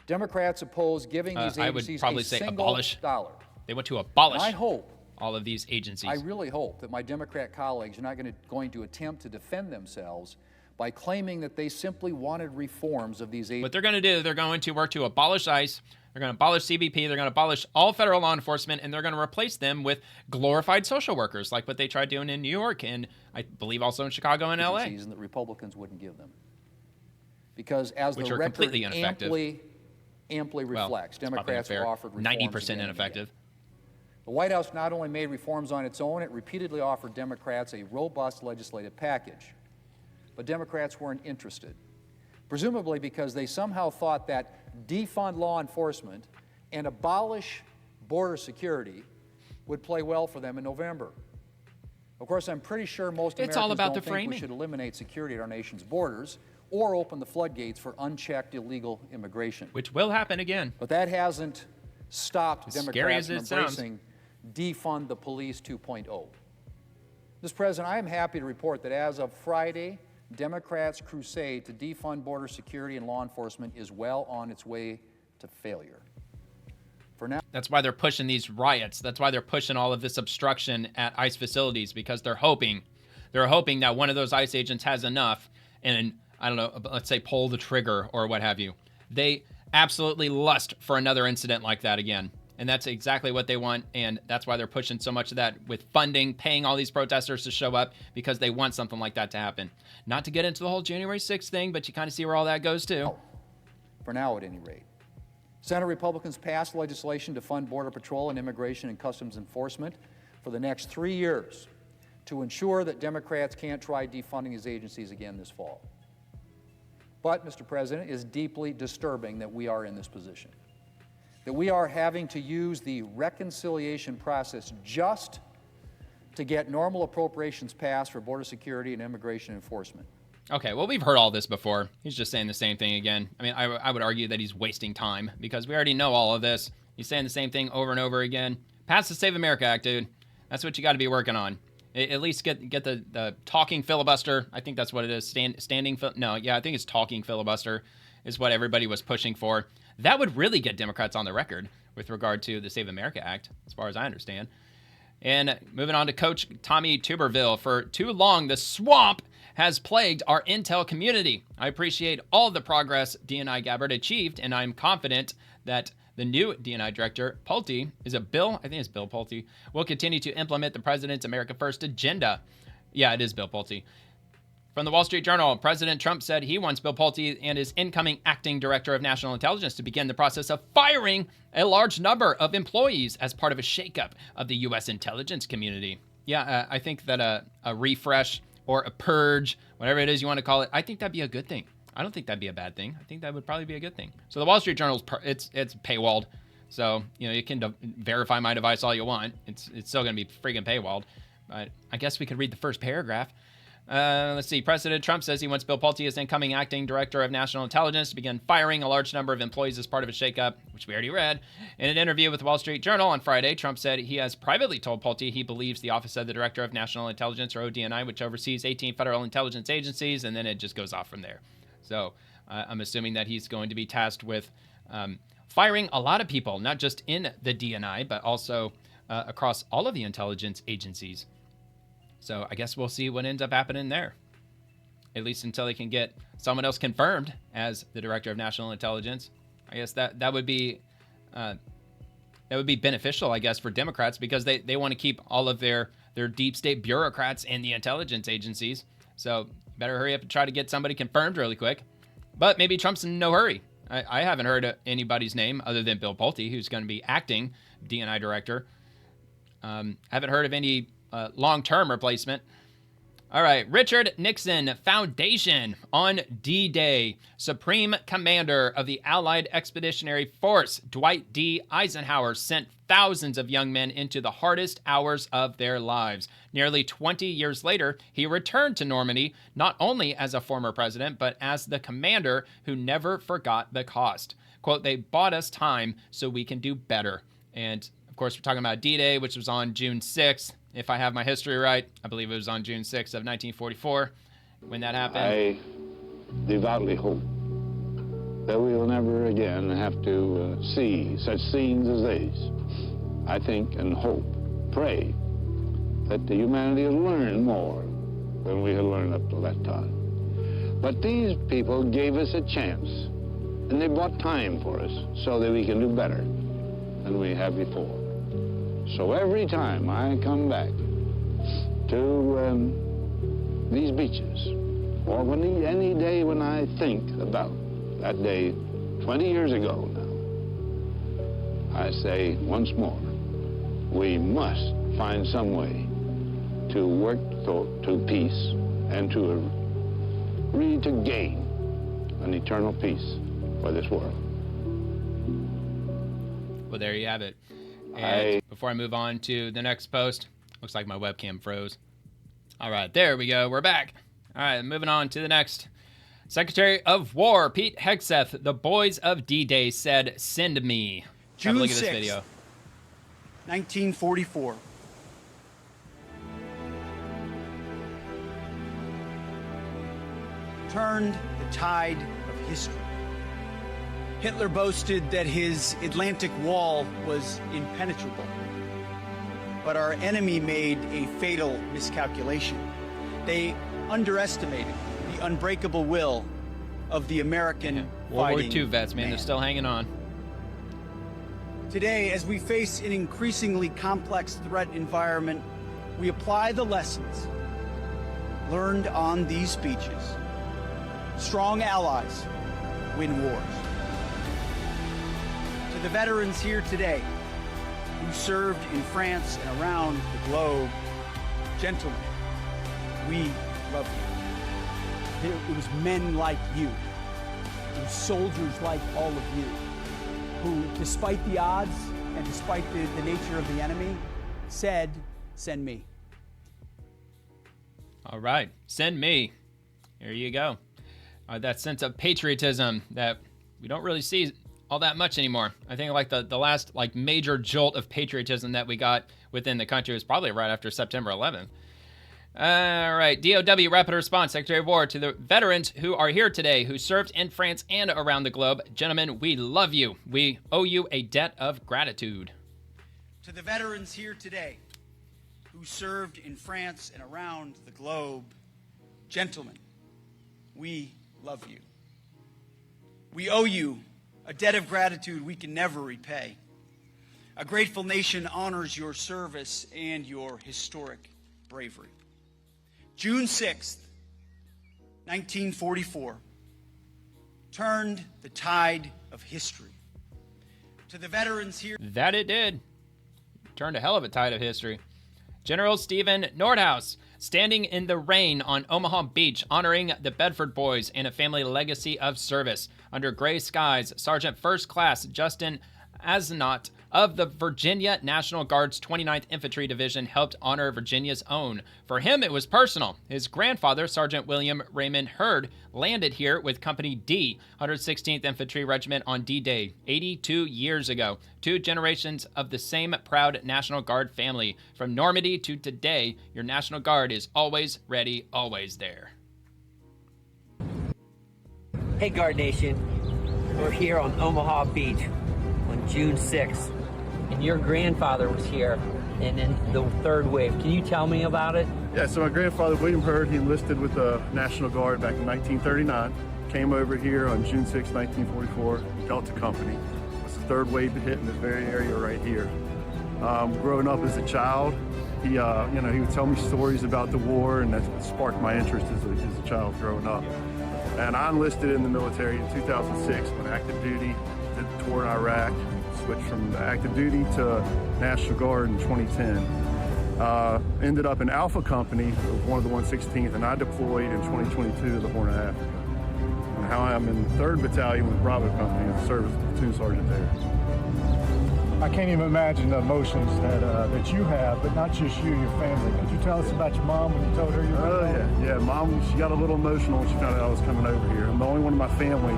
Democrats oppose giving these agencies I would probably a say single abolish. dollar. They want to abolish. And I hope all of these agencies. I really hope that my Democrat colleagues are not going to attempt to defend themselves by claiming that they simply wanted reforms of these agencies. What they're going to do, they're going to work to abolish ICE. They're going to abolish CBP. They're going to abolish all federal law enforcement, and they're going to replace them with glorified social workers, like what they tried doing in New York and I believe also in Chicago and LA. And that Republicans wouldn't give them. Because as which the are record completely ineffective. amply reflects, Democrats have offered reforms 90% ineffective. The White House not only made reforms on its own, it repeatedly offered Democrats a robust legislative package. But Democrats weren't interested, presumably because they somehow thought that defund law enforcement and abolish border security would play well for them in November. Of course, I'm pretty sure most Americans don't think we should eliminate security at our nation's borders or open the floodgates for unchecked illegal immigration. Which will happen again. But that hasn't stopped Democrats from embracing defund the police 2.0. Mr. President, I am happy to report that as of Friday, Democrats' crusade to defund border security and law enforcement is well on its way to failure. For now, that's why they're pushing these riots. That's why they're pushing all of this obstruction at ICE facilities, because they're hoping that one of those ICE agents has enough and, I don't know, let's say pull the trigger or what have you. They absolutely lust for another incident like that again. And that's exactly what they want, and that's why they're pushing so much of that with funding, paying all these protesters to show up, because they want something like that to happen. Not to get into the whole January 6th thing, but you kind of see where all that goes too. For now, at any rate. Senate Republicans passed legislation to fund Border Patrol and Immigration and Customs Enforcement for the next 3 years to ensure that Democrats can't try defunding these agencies again this fall. But, Mr. President, it is deeply disturbing that we are in this position, that we are having to use the reconciliation process just to get normal appropriations passed for border security and immigration enforcement. Okay, well, we've heard all this before. He's just saying the same thing again. I mean, I would argue that he's wasting time because we already know all of this. He's saying the same thing over and over again. Pass the Save America Act, dude. That's what you got to be working on. At least get the talking filibuster. I think that's what it is. I think it's talking filibuster is what everybody was pushing for. That would really get Democrats on the record with regard to the Save America Act, as far as I understand. And moving on to Coach Tommy Tuberville. For too long, the swamp has plagued our intel community. I appreciate all the progress D&I Gabbard achieved, and I'm confident that the new D&I director, Pulte, Bill Pulte, will continue to implement the president's America First agenda. Yeah, it is Bill Pulte. From the Wall Street Journal, President Trump said he wants Bill Pulte and his incoming acting director of national intelligence to begin the process of firing a large number of employees as part of a shakeup of the U.S. intelligence community. Yeah, I think that a refresh or a purge, whatever it is you want to call it, I think that'd be a good thing. I don't think that'd be a bad thing. I think that would probably be a good thing. So the Wall Street Journal's it's paywalled. So, you can verify my device all you want. It's still going to be freaking paywalled. But I guess we could read the first paragraph. Let's see. President Trump says he wants Bill Pulte, as incoming acting director of national intelligence, to begin firing a large number of employees as part of a shakeup, which we already read. In an interview with the Wall Street Journal on Friday, Trump said he has privately told Pulte he believes the Office of the Director of National Intelligence, or ODNI, which oversees 18 federal intelligence agencies, and then it just goes off from there. So I'm assuming that he's going to be tasked with firing a lot of people, not just in the DNI, but also across all of the intelligence agencies. So I guess we'll see what ends up happening there, at least until they can get someone else confirmed as the Director of National Intelligence. I guess that would be beneficial, I guess, for Democrats, because they want to keep all of their deep state bureaucrats in the intelligence agencies. So better hurry up and try to get somebody confirmed really quick. But maybe Trump's in no hurry. I haven't heard anybody's name other than Bill Pulte, who's going to be acting DNI director. Haven't heard of any long-term replacement. All right, Richard Nixon Foundation on D-Day. Supreme Commander of the Allied Expeditionary Force, Dwight D. Eisenhower, sent thousands of young men into the hardest hours of their lives. Nearly 20 years later, he returned to Normandy, not only as a former president, but as the commander who never forgot the cost. Quote, "They bought us time so we can do better." And, of course, we're talking about D-Day, which was on June 6th. If I have my history right, I believe it was on June 6th of 1944 when that happened. I devoutly hope that we will never again have to see such scenes as these. I think and hope, pray, that humanity will learn more than we had learned up to that time. But these people gave us a chance And they bought time for us so that we can do better than we have before. So every time I come back to these beaches, or any day when I think about that day 20 years ago now, I say once more, we must find some way to work to peace and to gain an eternal peace for this world. Well, there you have it. And before I move on to the next post, looks like my webcam froze. All right, there we go. We're back. All right, moving on to the next. Secretary of War Pete Hegseth, the boys of D-Day said, "Send me." Have a look at this video. 1944. Turned the tide of history. Hitler boasted that his Atlantic Wall was impenetrable. But our enemy made a fatal miscalculation. They underestimated the unbreakable will of the American World War fighting II vets, man, they're still hanging on. Today, as we face an increasingly complex threat environment, we apply the lessons learned on these beaches. Strong allies win wars. To the veterans here today who served in France and around the globe, gentlemen, we love you. It was men like you, it was soldiers like all of you, who, despite the odds and despite the nature of the enemy, said, "Send me." All right, send me. Here you go. That sense of patriotism that we don't really see all that much anymore. I think like the last like major jolt of patriotism that we got within the country was probably right after September 11th. All right, DOW rapid response, Secretary of War, to the veterans who are here today, who served in France and around the globe. Gentlemen, we love you. We owe you a debt of gratitude. To the veterans here today who served in France and around the globe, gentlemen, we love you. We owe you a debt of gratitude we can never repay. A grateful nation honors your service and your historic bravery. June 6th, 1944, turned the tide of history. To the veterans here... That it did. Turned a hell of a tide of history. General Stephen Nordhaus, standing in the rain on Omaha Beach, honoring the Bedford Boys and a family legacy of service. Under gray skies, Sergeant First Class Justin Aznot of the Virginia National Guard's 29th Infantry Division helped honor Virginia's own. For him, it was personal. His grandfather, Sergeant William Raymond Hurd, landed here with Company D, 116th Infantry Regiment on D-Day, 82 years ago. 2 generations of the same proud National Guard family. From Normandy to today, your National Guard is always ready, always there. Hey, Guard Nation. We're here on Omaha Beach on June 6th, and your grandfather was here and in the third wave. Can you tell me about it? Yeah, so my grandfather, William Hurd, he enlisted with the National Guard back in 1939, came over here on June 6, 1944, Delta Company. It was the third wave to hit in this very area right here. Growing up as a child, he would tell me stories about the war, and that's what sparked my interest as a child growing up. And I enlisted in the military in 2006 when active duty, did the tour in Iraq, switched from active duty to National Guard in 2010. Ended up in Alpha Company, one of the 116th, and I deployed in 2022 to the Horn of Africa. And how I'm in the 3rd Battalion with Bravo Company as a service platoon sergeant there. I can't even imagine the emotions that you have, but not just you, your family. Could you tell us about your mom when you told her you were Oh, yeah. Mom, she got a little emotional when she found out I was coming over here. I'm the only one in my family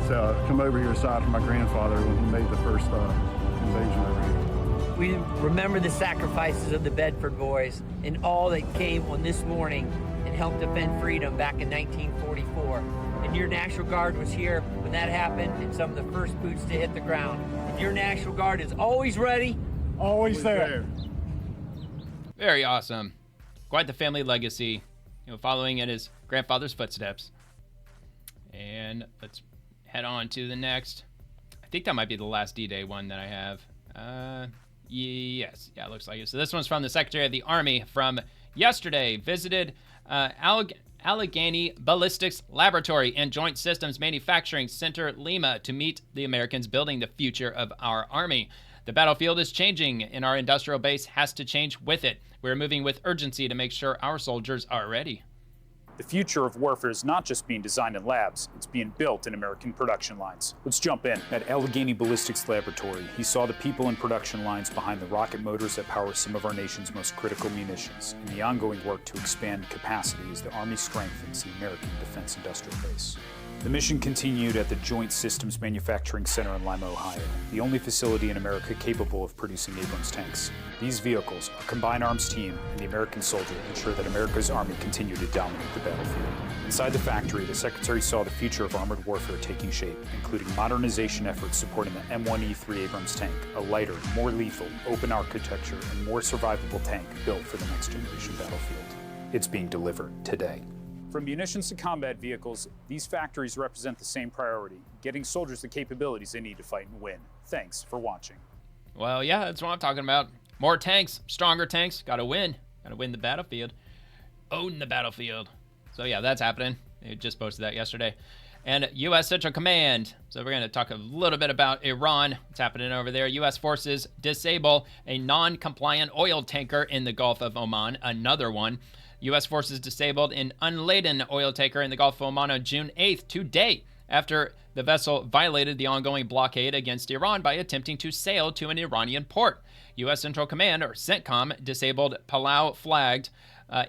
to come over here aside from my grandfather when he made the first invasion over here. We remember the sacrifices of the Bedford Boys and all that came on this morning and helped defend freedom back in 1944. And your National Guard was here when that happened and some of the first boots to hit the ground. And your National Guard is always ready. Always there. Very awesome. Quite the family legacy, following in his grandfather's footsteps. And let's head on to the next. I think that might be the last D-Day one that I have. Yes. Yeah, it looks like it. So this one's from the Secretary of the Army from yesterday. Visited Allegheny Ballistics Laboratory and Joint Systems Manufacturing Center, Lima, to meet the Americans building the future of our Army. The battlefield is changing, and our industrial base has to change with it. We're moving with urgency to make sure our soldiers are ready. The future of warfare is not just being designed in labs, it's being built in American production lines. Let's jump in. At Allegheny Ballistics Laboratory, he saw the people in production lines behind the rocket motors that power some of our nation's most critical munitions, and the ongoing work to expand capacity as the Army strengthens the American defense industrial base. The mission continued at the Joint Systems Manufacturing Center in Lima, Ohio, the only facility in America capable of producing Abrams tanks. These vehicles, a combined arms team, and the American soldier ensure that America's Army continue to dominate the battlefield. Inside the factory, the Secretary saw the future of armored warfare taking shape, including modernization efforts supporting the M1E3 Abrams tank, a lighter, more lethal, open architecture, and more survivable tank built for the next generation battlefield. It's being delivered today. From munitions to combat vehicles, these factories represent the same priority, getting soldiers the capabilities they need to fight and win. Thanks for watching. Well, yeah, that's what I'm talking about. More tanks, stronger tanks, gotta win. Gotta win the battlefield. Own the battlefield. So yeah, that's happening. They just posted that yesterday. And U.S. Central Command. So we're going to talk a little bit about Iran. What's happening over there. U.S. forces disable a non-compliant oil tanker in the Gulf of Oman. Another one. U.S. forces disabled an unladen oil tanker in the Gulf of Oman on June 8th, today, after the vessel violated the ongoing blockade against Iran by attempting to sail to an Iranian port. U.S. Central Command, or CENTCOM, disabled Palau-flagged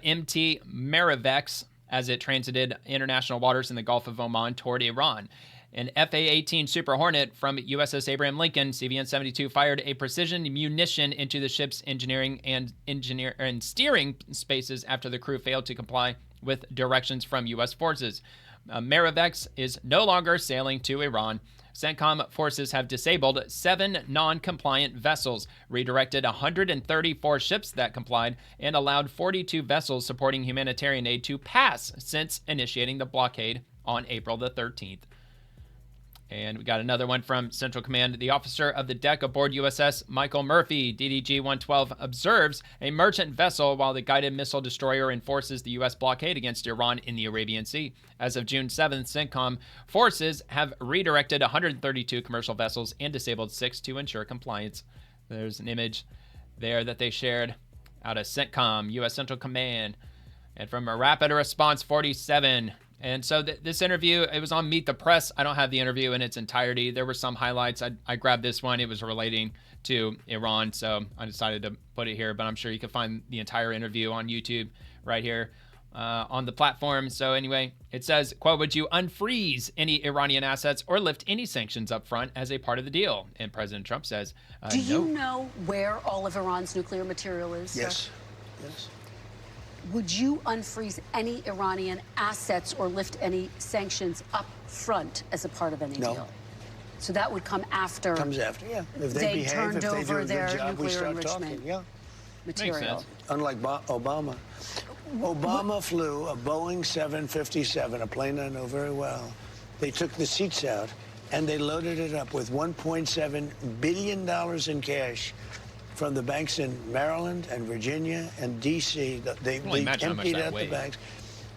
MT Marivex as it transited international waters in the Gulf of Oman toward Iran. An FA-18 Super Hornet from USS Abraham Lincoln, CVN-72, fired a precision munition into the ship's engineering and steering spaces after the crew failed to comply with directions from U.S. forces. Marivex is no longer sailing to Iran. CENTCOM forces have disabled 7 non-compliant vessels, redirected 134 ships that complied, and allowed 42 vessels supporting humanitarian aid to pass since initiating the blockade on April the 13th. And we got another one from Central Command. The officer of the deck aboard USS Michael Murphy, DDG-112, observes a merchant vessel while the guided missile destroyer enforces the U.S. blockade against Iran in the Arabian Sea. As of June 7th, CENTCOM forces have redirected 132 commercial vessels and disabled 6 to ensure compliance. There's an image there that they shared out of CENTCOM, U.S. Central Command. And from a Rapid Response 47... And so this interview, it was on Meet the Press. I don't have the interview in its entirety. There were some highlights. I grabbed this one. It was relating to Iran, so I decided to put it here. But I'm sure you can find the entire interview on YouTube right here on the platform. So anyway, it says, quote, would you unfreeze any Iranian assets or lift any sanctions up front as a part of the deal? And President Trump says, Do you know where all of Iran's nuclear material is? Yes. Yes. Would you unfreeze any Iranian assets or lift any sanctions up front as a part of any deal? So that would come after. Comes after, yeah. If they behave, turned if they over do a good their job, we nuclear start enrichment talking. Yeah. material. Unlike Obama. Obama flew a Boeing 757, a plane I know very well. They took the seats out and they loaded it up with $1.7 billion in cash from the banks in Maryland and Virginia and D.C. They emptied out the banks,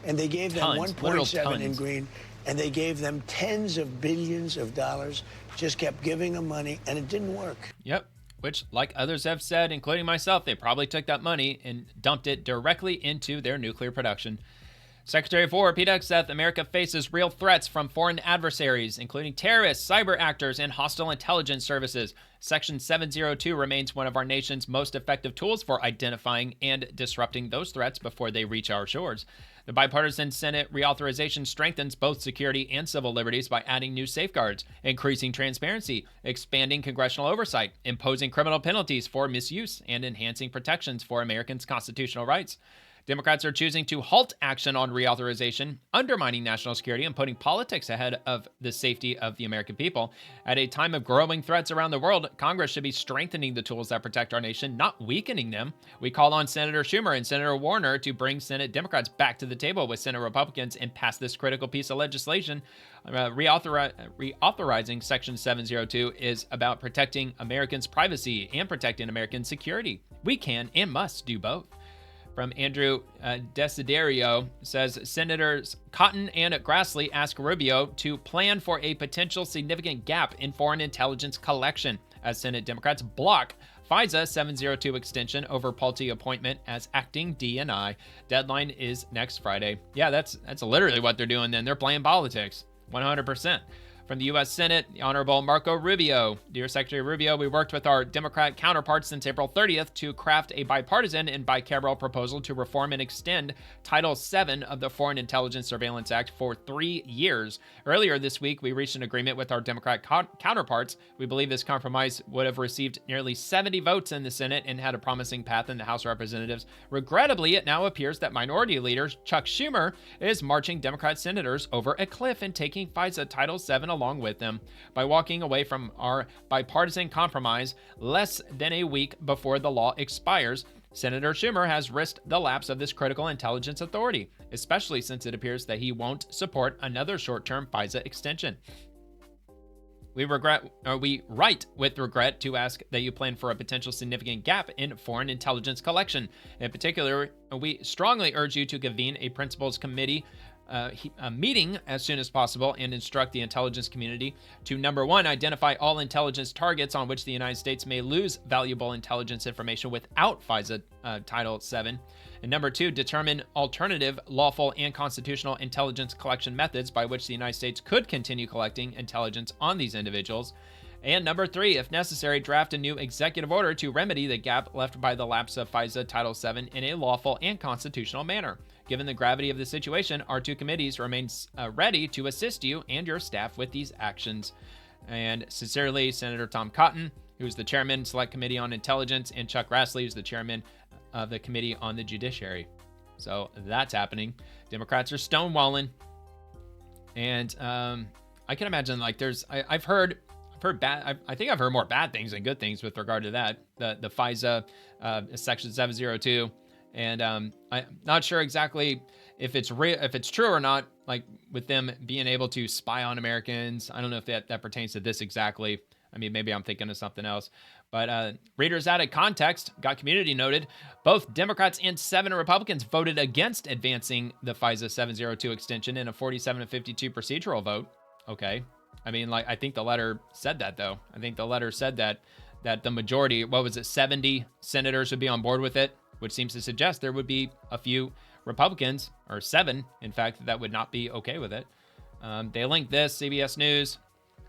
and they gave them 1.7 in green, and they gave them tens of billions of dollars, just kept giving them money, and it didn't work. Yep, which, like others have said, including myself, they probably took that money and dumped it directly into their nuclear production. Secretary of War Pete Hegseth, America faces real threats from foreign adversaries, including terrorists, cyber actors, and hostile intelligence services. Section 702 remains one of our nation's most effective tools for identifying and disrupting those threats before they reach our shores. The bipartisan Senate reauthorization strengthens both security and civil liberties by adding new safeguards, increasing transparency, expanding congressional oversight, imposing criminal penalties for misuse, and enhancing protections for Americans' constitutional rights. Democrats are choosing to halt action on reauthorization, undermining national security and putting politics ahead of the safety of the American people. At a time of growing threats around the world, Congress should be strengthening the tools that protect our nation, not weakening them. We call on Senator Schumer and Senator Warner to bring Senate Democrats back to the table with Senate Republicans and pass this critical piece of legislation. Reauthorizing Section 702 is about protecting Americans' privacy and protecting American security. We can and must do both. From Andrew Desiderio, says Senators Cotton and Grassley ask Rubio to plan for a potential significant gap in foreign intelligence collection as Senate Democrats block FISA 702 extension over Pulte appointment as acting DNI. Deadline is next Friday. Yeah, that's literally what they're doing then. They're playing politics, 100%. From the U.S. Senate, the Honorable Marco Rubio. Dear Secretary Rubio, we worked with our Democrat counterparts since April 30th to craft a bipartisan and bicameral proposal to reform and extend Title VII of the Foreign Intelligence Surveillance Act for 3 years. Earlier this week, we reached an agreement with our Democrat counterparts. We believe this compromise would have received nearly 70 votes in the Senate and had a promising path in the House of Representatives. Regrettably, it now appears that Minority Leader Chuck Schumer is marching Democrat senators over a cliff and taking FISA Title VII along with them. By walking away from our bipartisan compromise less than a week before the law expires, Senator Schumer has risked the lapse of this critical intelligence authority, especially since it appears that he won't support another short-term FISA extension. We write with regret to ask that you plan for a potential significant gap in foreign intelligence collection. In particular, we strongly urge you to convene a principals committee a meeting as soon as possible and instruct the intelligence community to, number one, identify all intelligence targets on which the United States may lose valuable intelligence information without FISA Title VII. And number two, determine alternative, lawful, and constitutional intelligence collection methods by which the United States could continue collecting intelligence on these individuals. And number three, if necessary, draft a new executive order to remedy the gap left by the lapse of FISA Title VII in a lawful and constitutional manner. Given the gravity of the situation, our two committees remain ready to assist you and your staff with these actions. And sincerely, Senator Tom Cotton, who's the chairman, Select Committee on Intelligence, and Chuck Grassley, who's the chairman of the Committee on the Judiciary. So that's happening. Democrats are stonewalling. And I can imagine, like, I've heard bad. I think I've heard more bad things than good things with regard to that. The FISA Section 702. And I'm not sure exactly if it's true or not, like with them being able to spy on Americans. I don't know if that pertains to this exactly. I mean, maybe I'm thinking of something else. But readers added context, got community noted. Both Democrats and 7 Republicans voted against advancing the FISA 702 extension in a 47-52 procedural vote. Okay. I mean, like, I think the letter said that, though. I think the letter said that the majority, 70 senators would be on board with it, which seems to suggest there would be a few Republicans, or 7, in fact, that would not be okay with it. They linked this, CBS News.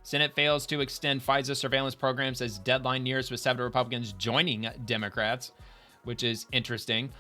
Senate fails to extend FISA surveillance programs as deadline nears, with 7 Republicans joining Democrats, which is interesting.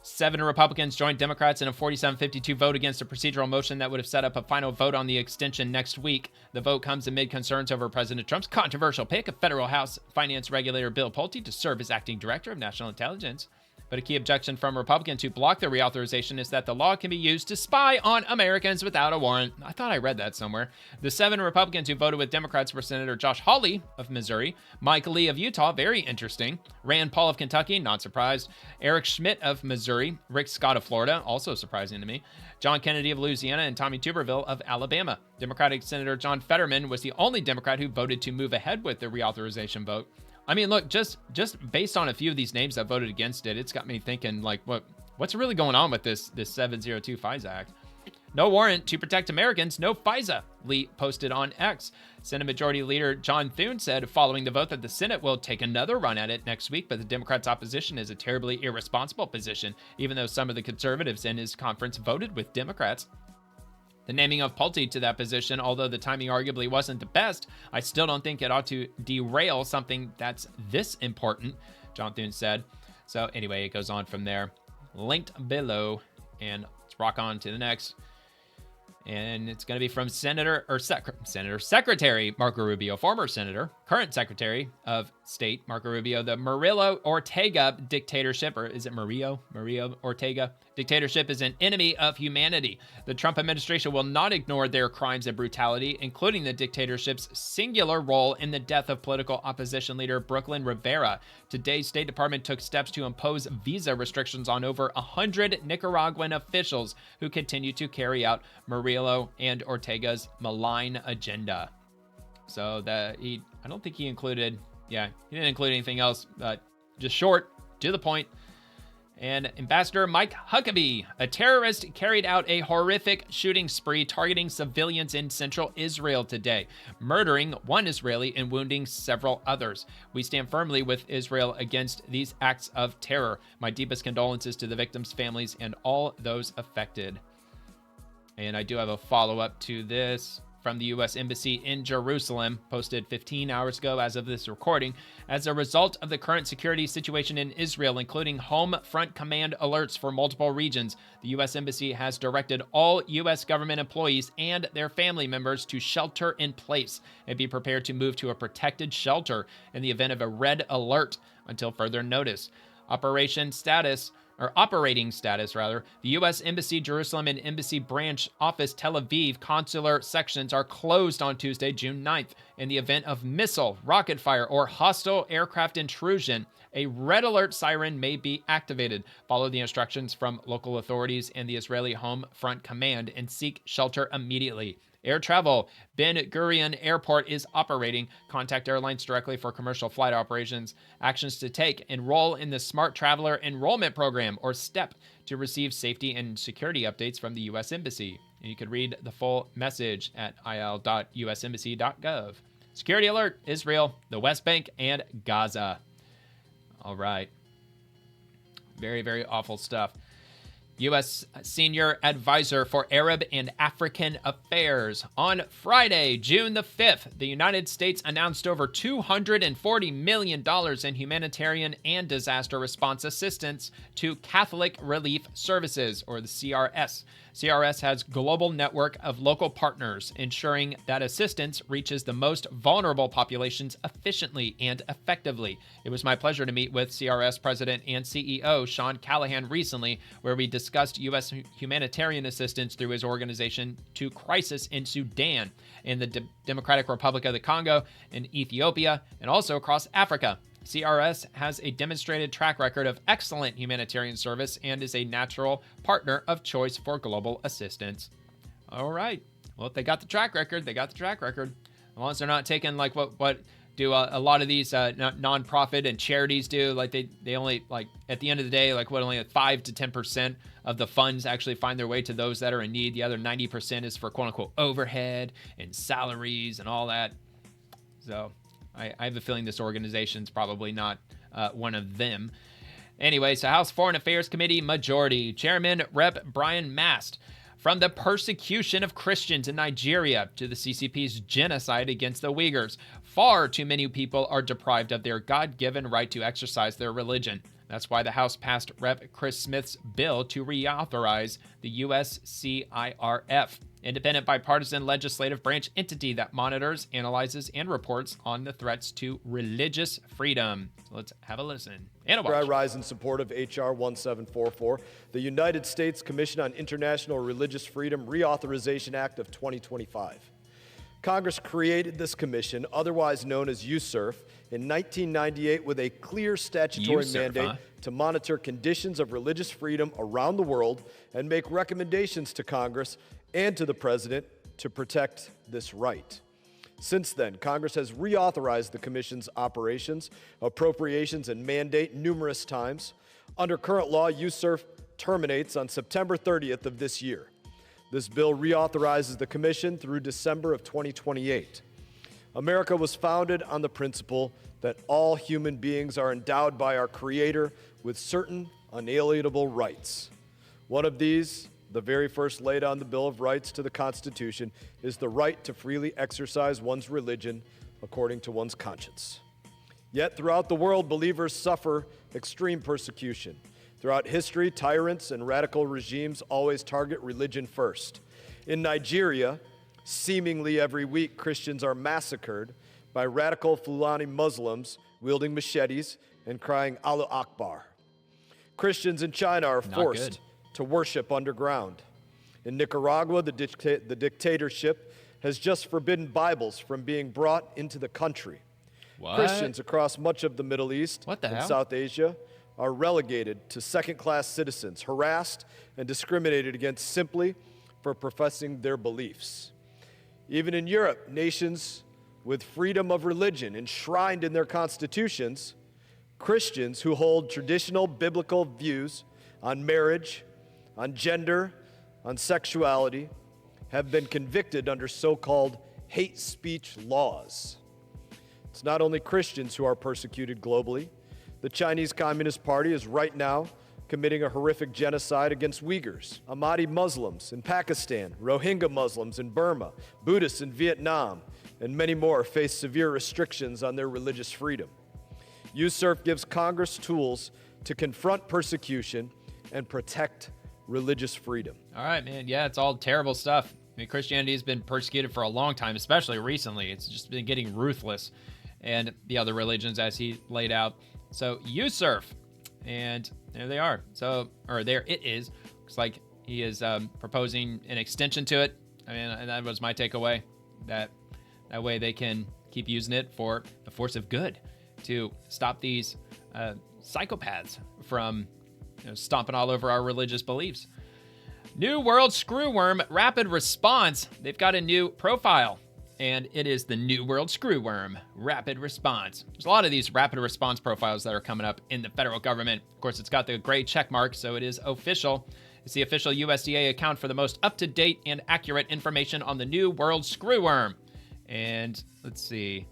7 Republicans joined Democrats in a 47-52 vote against a procedural motion that would have set up a final vote on the extension next week. The vote comes amid concerns over President Trump's controversial pick of federal House Finance Regulator Bill Pulte to serve as acting director of national intelligence. But a key objection from Republicans who block the reauthorization is that the law can be used to spy on Americans without a warrant. I thought I read that somewhere. The 7 Republicans who voted with Democrats were Senator Josh Hawley of Missouri, Mike Lee of Utah, very interesting, Rand Paul of Kentucky, not surprised, Eric Schmidt of Missouri, Rick Scott of Florida, also surprising to me, John Kennedy of Louisiana, and Tommy Tuberville of Alabama. Democratic Senator John Fetterman was the only Democrat who voted to move ahead with the reauthorization vote. I mean, look, just based on a few of these names that voted against it, it's got me thinking, like, what's really going on with this 702 FISA Act? No warrant to protect Americans, no FISA, Lee posted on X. Senate Majority Leader John Thune said following the vote that the Senate will take another run at it next week, but the Democrats' opposition is a terribly irresponsible position, even though some of the conservatives in his conference voted with Democrats. The naming of Pulte to that position, although the timing arguably wasn't the best, I still don't think it ought to derail something that's this important, John Thune said. So anyway, it goes on from there. Linked below, and let's rock on to the next. And it's going to be from Secretary Marco Rubio, former senator, current Secretary of State Marco Rubio. The Murillo Ortega dictatorship, or is it Murillo Ortega, Dictatorship is an enemy of humanity. The Trump administration will not ignore their crimes and brutality, including the dictatorship's singular role in the death of political opposition leader Brooklyn Rivera. Today, State Department took steps to impose visa restrictions on over 100 Nicaraguan officials who continue to carry out Murillo and Ortega's malign agenda. So I don't think he included, he didn't include anything else, but just short, to the point. And Ambassador Mike Huckabee, a terrorist, carried out a horrific shooting spree targeting civilians in central Israel today, murdering one Israeli and wounding several others. We stand firmly with Israel against these acts of terror. My deepest condolences to the victims' families and all those affected. And I do have a follow-up to this from the U.S. Embassy in Jerusalem, posted 15 hours ago as of this recording. As a result of the current security situation in Israel, including home front command alerts for multiple regions, the U.S. Embassy has directed all U.S. government employees and their family members to shelter in place and be prepared to move to a protected shelter in the event of a red alert until further notice. Operating status, the U.S. Embassy Jerusalem and Embassy Branch Office Tel Aviv consular sections are closed on Tuesday, June 9th. In the event of missile, rocket fire, or hostile aircraft intrusion, a red alert siren may be activated. Follow the instructions from local authorities and the Israeli Home Front Command and seek shelter immediately. Air travel. Ben Gurion Airport is operating. Contact airlines directly for commercial flight operations. Actions to take. Enroll in the Smart Traveler Enrollment Program, or STEP, to receive safety and security updates from the U.S. Embassy. And you can read the full message at il.usembassy.gov. Security alert, Israel, the West Bank, and Gaza. All right. Very, very awful stuff. U.S. Senior Advisor for Arab and African Affairs. On Friday, June the 5th, the United States announced over $240 million in humanitarian and disaster response assistance to Catholic Relief Services, or the CRS. CRS has a global network of local partners, ensuring that assistance reaches the most vulnerable populations efficiently and effectively. It was my pleasure to meet with CRS President and CEO Sean Callahan recently, where we discussed U.S. humanitarian assistance through his organization to crisis in Sudan, in the Democratic Republic of the Congo, in Ethiopia, and also across Africa. CRS has a demonstrated track record of excellent humanitarian service and is a natural partner of choice for global assistance. All right. Well, if they got the track record, they got the track record. As long as they're not taking like what do a lot of these nonprofit and charities do. Like they only, like, at the end of the day, like only 5 to 10% of the funds actually find their way to those that are in need. The other 90% is for quote unquote overhead and salaries and all that. So I have a feeling this organization's probably not one of them. Anyway, so House Foreign Affairs Committee Majority Chairman Rep. Brian Mast. From the persecution of Christians in Nigeria to the CCP's genocide against the Uyghurs, far too many people are deprived of their God-given right to exercise their religion. That's why the House passed Rep. Chris Smith's bill to reauthorize the USCIRF, independent bipartisan legislative branch entity that monitors, analyzes, and reports on the threats to religious freedom. So let's have a listen and a watch. I rise in support of H.R. 1744, the United States Commission on International Religious Freedom Reauthorization Act of 2025. Congress created this commission, otherwise known as USCIRF, in 1998 with a clear statutory mandate to monitor conditions of religious freedom around the world and make recommendations to Congress and to the President to protect this right. Since then, Congress has reauthorized the Commission's operations, appropriations, and mandate numerous times. Under current law, USCIRF terminates on September 30th of this year. This bill reauthorizes the Commission through December of 2028. America was founded on the principle that all human beings are endowed by our Creator with certain unalienable rights. One of these, the very first laid on the Bill of Rights to the Constitution, is the right to freely exercise one's religion according to one's conscience. Yet throughout the world, believers suffer extreme persecution. Throughout history, tyrants and radical regimes always target religion first. In Nigeria, seemingly every week, Christians are massacred by radical Fulani Muslims wielding machetes and crying Allah Akbar. Christians in China are forced to worship underground. In Nicaragua, the dictatorship has just forbidden Bibles from being brought into the country. What? Christians across much of the Middle East and South Asia are relegated to second-class citizens, harassed and discriminated against simply for professing their beliefs. Even in Europe, nations with freedom of religion enshrined in their constitutions, Christians who hold traditional biblical views on marriage, on gender, on sexuality, have been convicted under so-called hate speech laws. It's not only Christians who are persecuted globally. The Chinese Communist Party is right now committing a horrific genocide against Uyghurs, Ahmadi Muslims in Pakistan, Rohingya Muslims in Burma, Buddhists in Vietnam, and many more face severe restrictions on their religious freedom. USCIRF gives Congress tools to confront persecution and protect religious freedom. All right, man. Yeah, it's all terrible stuff. I mean, Christianity has been persecuted for a long time, especially recently. It's just been getting ruthless. And the other religions, as he laid out. So USCIRF, and there they are. So, or there it is. Looks like he is proposing an extension to it. I mean, and that was my takeaway. That way they can keep using it for the force of good to stop these psychopaths from stomping all over our religious beliefs. New World Screwworm Rapid Response. They've got a new profile. And it is the New World Screwworm Rapid Response. There's a lot of these rapid response profiles that are coming up in the federal government. Of course, it's got the gray check mark, so it is official. It's the official USDA account for the most up-to-date and accurate information on the New World Screwworm. And let's see.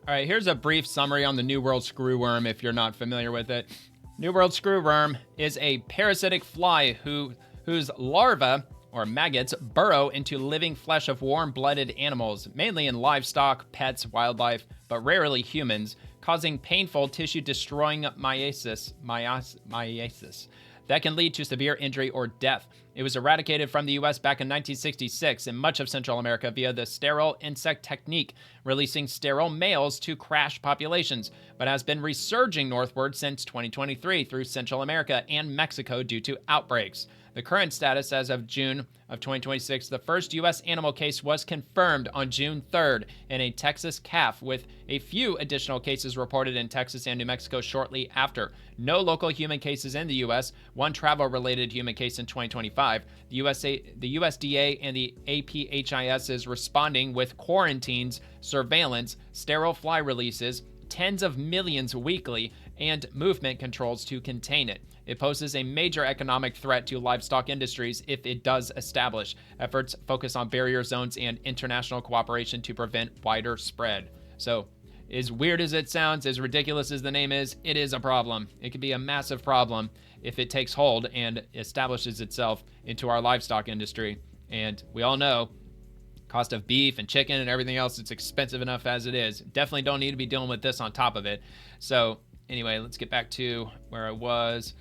All right, here's a brief summary on the New World Screwworm if you're not familiar with it. New World Screwworm is a parasitic fly whose larvae or maggots burrow into living flesh of warm-blooded animals, mainly in livestock, pets, wildlife, but rarely humans, causing painful tissue-destroying myiasis that can lead to severe injury or death. It was eradicated from the U.S. back in 1966 in much of Central America via the sterile insect technique, releasing sterile males to crash populations, but has been resurging northward since 2023 through Central America and Mexico due to outbreaks. The current status as of June of 2026, the first U.S. animal case was confirmed on June 3rd in a Texas calf, with a few additional cases reported in Texas and New Mexico shortly after. No local human cases in the U.S., one travel-related human case in 2025. The USDA and the APHIS is responding with quarantines, surveillance, sterile fly releases, tens of millions weekly, and movement controls to contain it. It poses a major economic threat to livestock industries if it does establish. Efforts focus on barrier zones and international cooperation to prevent wider spread. So, as weird as it sounds, as ridiculous as the name is, it is a problem. It could be a massive problem if it takes hold and establishes itself into our livestock industry. And we all know, cost of beef and chicken and everything else, it's expensive enough as it is. Definitely don't need to be dealing with this on top of it. So, anyway, let's get back to where I was.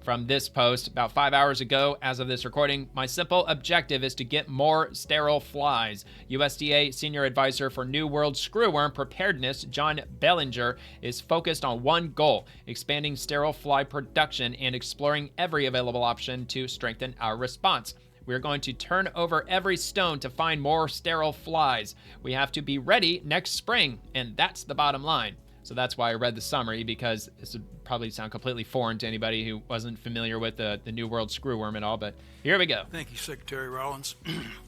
From this post about 5 hours ago, as of this recording, my simple objective is to get more sterile flies. USDA Senior Advisor for New World Screwworm Preparedness, John Bellinger, is focused on one goal: expanding sterile fly production and exploring every available option to strengthen our response. We're going to turn over every stone to find more sterile flies. We have to be ready next spring, and that's the bottom line. So that's why I read the summary, because this would probably sound completely foreign to anybody who wasn't familiar with the New World Screwworm and all, but here we go. Thank you, Secretary Rollins.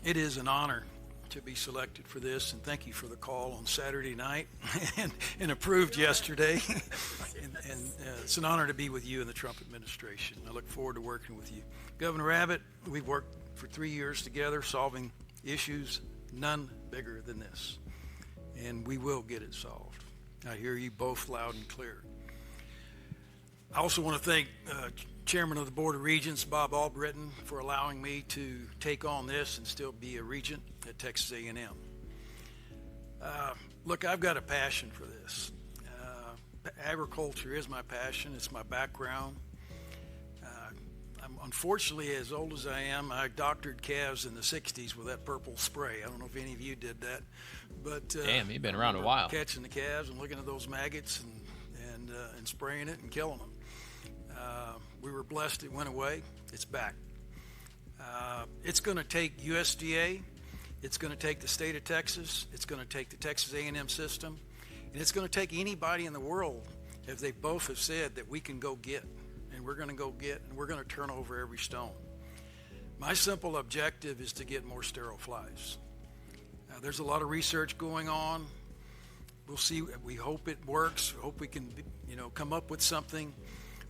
It is an honor to be selected for this, and thank you for the call on Saturday night and approved yesterday. and it's an honor to be with you in the Trump administration. I look forward to working with you. Governor Abbott, we've worked for 3 years together solving issues none bigger than this, and we will get it solved. I hear you both loud and clear. I also want to thank Chairman of the Board of Regents, Bob Albritton, for allowing me to take on this and still be a regent at Texas A&M. Look, I've got a passion for this. Agriculture is my passion. It's my background. I'm unfortunately, as old as I am, I doctored calves in the 60s with that purple spray. I don't know if any of you did that. But damn, you've been around a while. Catching the calves and looking at those maggots and spraying it and killing them. We were blessed it went away. It's back. It's going to take USDA. It's going to take the state of Texas. It's going to take the Texas A&M system. And it's going to take anybody in the world, as they both have said, that we can go get. And we're going to go get, and we're going to turn over every stone. My simple objective is to get more sterile flies. There's a lot of research going on. We'll see. We hope it works. We hope we can, come up with something.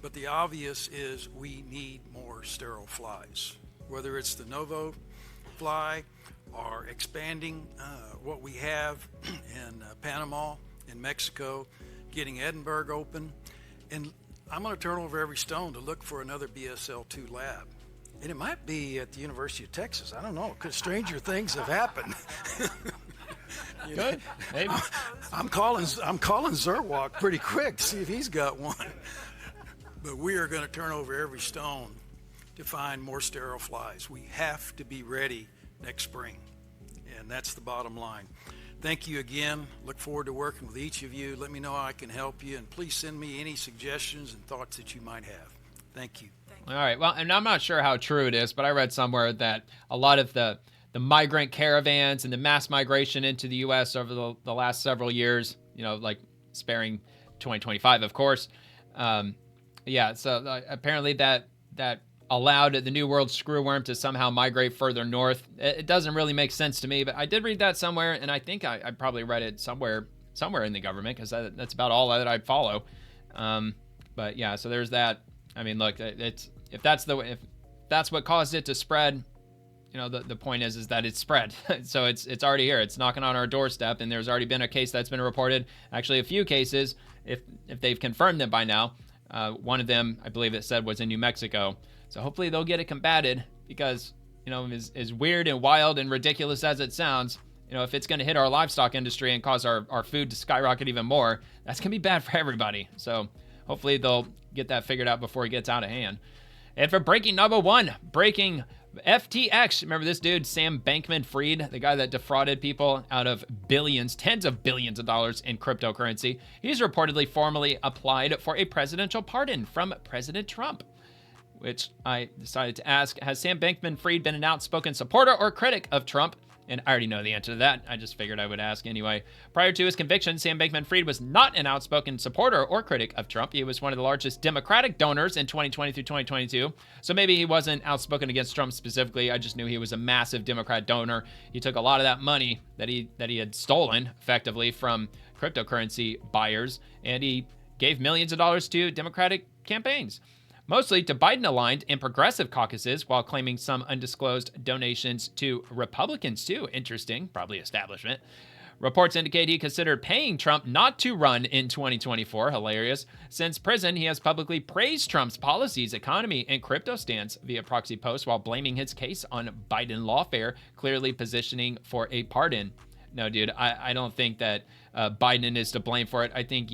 But the obvious is we need more sterile flies, whether it's the Novo fly or expanding what we have in Panama, in Mexico, getting Edinburgh open. And I'm going to turn over every stone to look for another BSL-2 lab. And it might be at the University of Texas. I don't know, because stranger things have happened. Good. Maybe. I'm calling Zerwalk pretty quick to see if he's got one. But we are going to turn over every stone to find more sterile flies. We have to be ready next spring, and that's the bottom line. Thank you again. Look forward to working with each of you. Let me know how I can help you, and please send me any suggestions and thoughts that you might have. Thank you. All right. Well, and I'm not sure how true it is, but I read somewhere that a lot of the migrant caravans and the mass migration into the U.S. over the last several years, like sparing 2025, of course. So apparently that allowed the New World screwworm to somehow migrate further north. It doesn't really make sense to me, but I did read that somewhere, and I think I probably read it somewhere in the government, because that's about all that I follow. But yeah, so there's that. I mean, look, if that's what caused it to spread, the point is that it's spread. So it's already here. It's knocking on our doorstep, and there's already been a case that's been reported. Actually, a few cases, if they've confirmed them by now. One of them, I believe it said, was in New Mexico. So hopefully they'll get it combated, because, as weird and wild and ridiculous as it sounds, if it's going to hit our livestock industry and cause our food to skyrocket even more, that's going to be bad for everybody. So hopefully they'll get that figured out before it gets out of hand. And for breaking number one, breaking FTX. Remember this dude, Sam Bankman-Fried, the guy that defrauded people out of billions, tens of billions of dollars in cryptocurrency. He's reportedly formally applied for a presidential pardon from President Trump, which I decided to ask, has Sam Bankman-Fried been an outspoken supporter or critic of Trump? And I already know the answer to that. I just figured I would ask anyway. Prior to his conviction, Sam Bankman-Fried was not an outspoken supporter or critic of Trump. He was one of the largest Democratic donors in 2020 through 2022. So maybe he wasn't outspoken against Trump specifically. I just knew he was a massive Democrat donor. He took a lot of that money that he had stolen effectively from cryptocurrency buyers, and he gave millions of dollars to Democratic campaigns, mostly to Biden-aligned and progressive caucuses, while claiming some undisclosed donations to Republicans too. Interesting, probably establishment. Reports indicate he considered paying Trump not to run in 2024. Hilarious. Since prison, he has publicly praised Trump's policies, economy, and crypto stance via proxy posts, while blaming his case on Biden lawfare, clearly positioning for a pardon. No, dude, I don't think that Biden is to blame for it. I think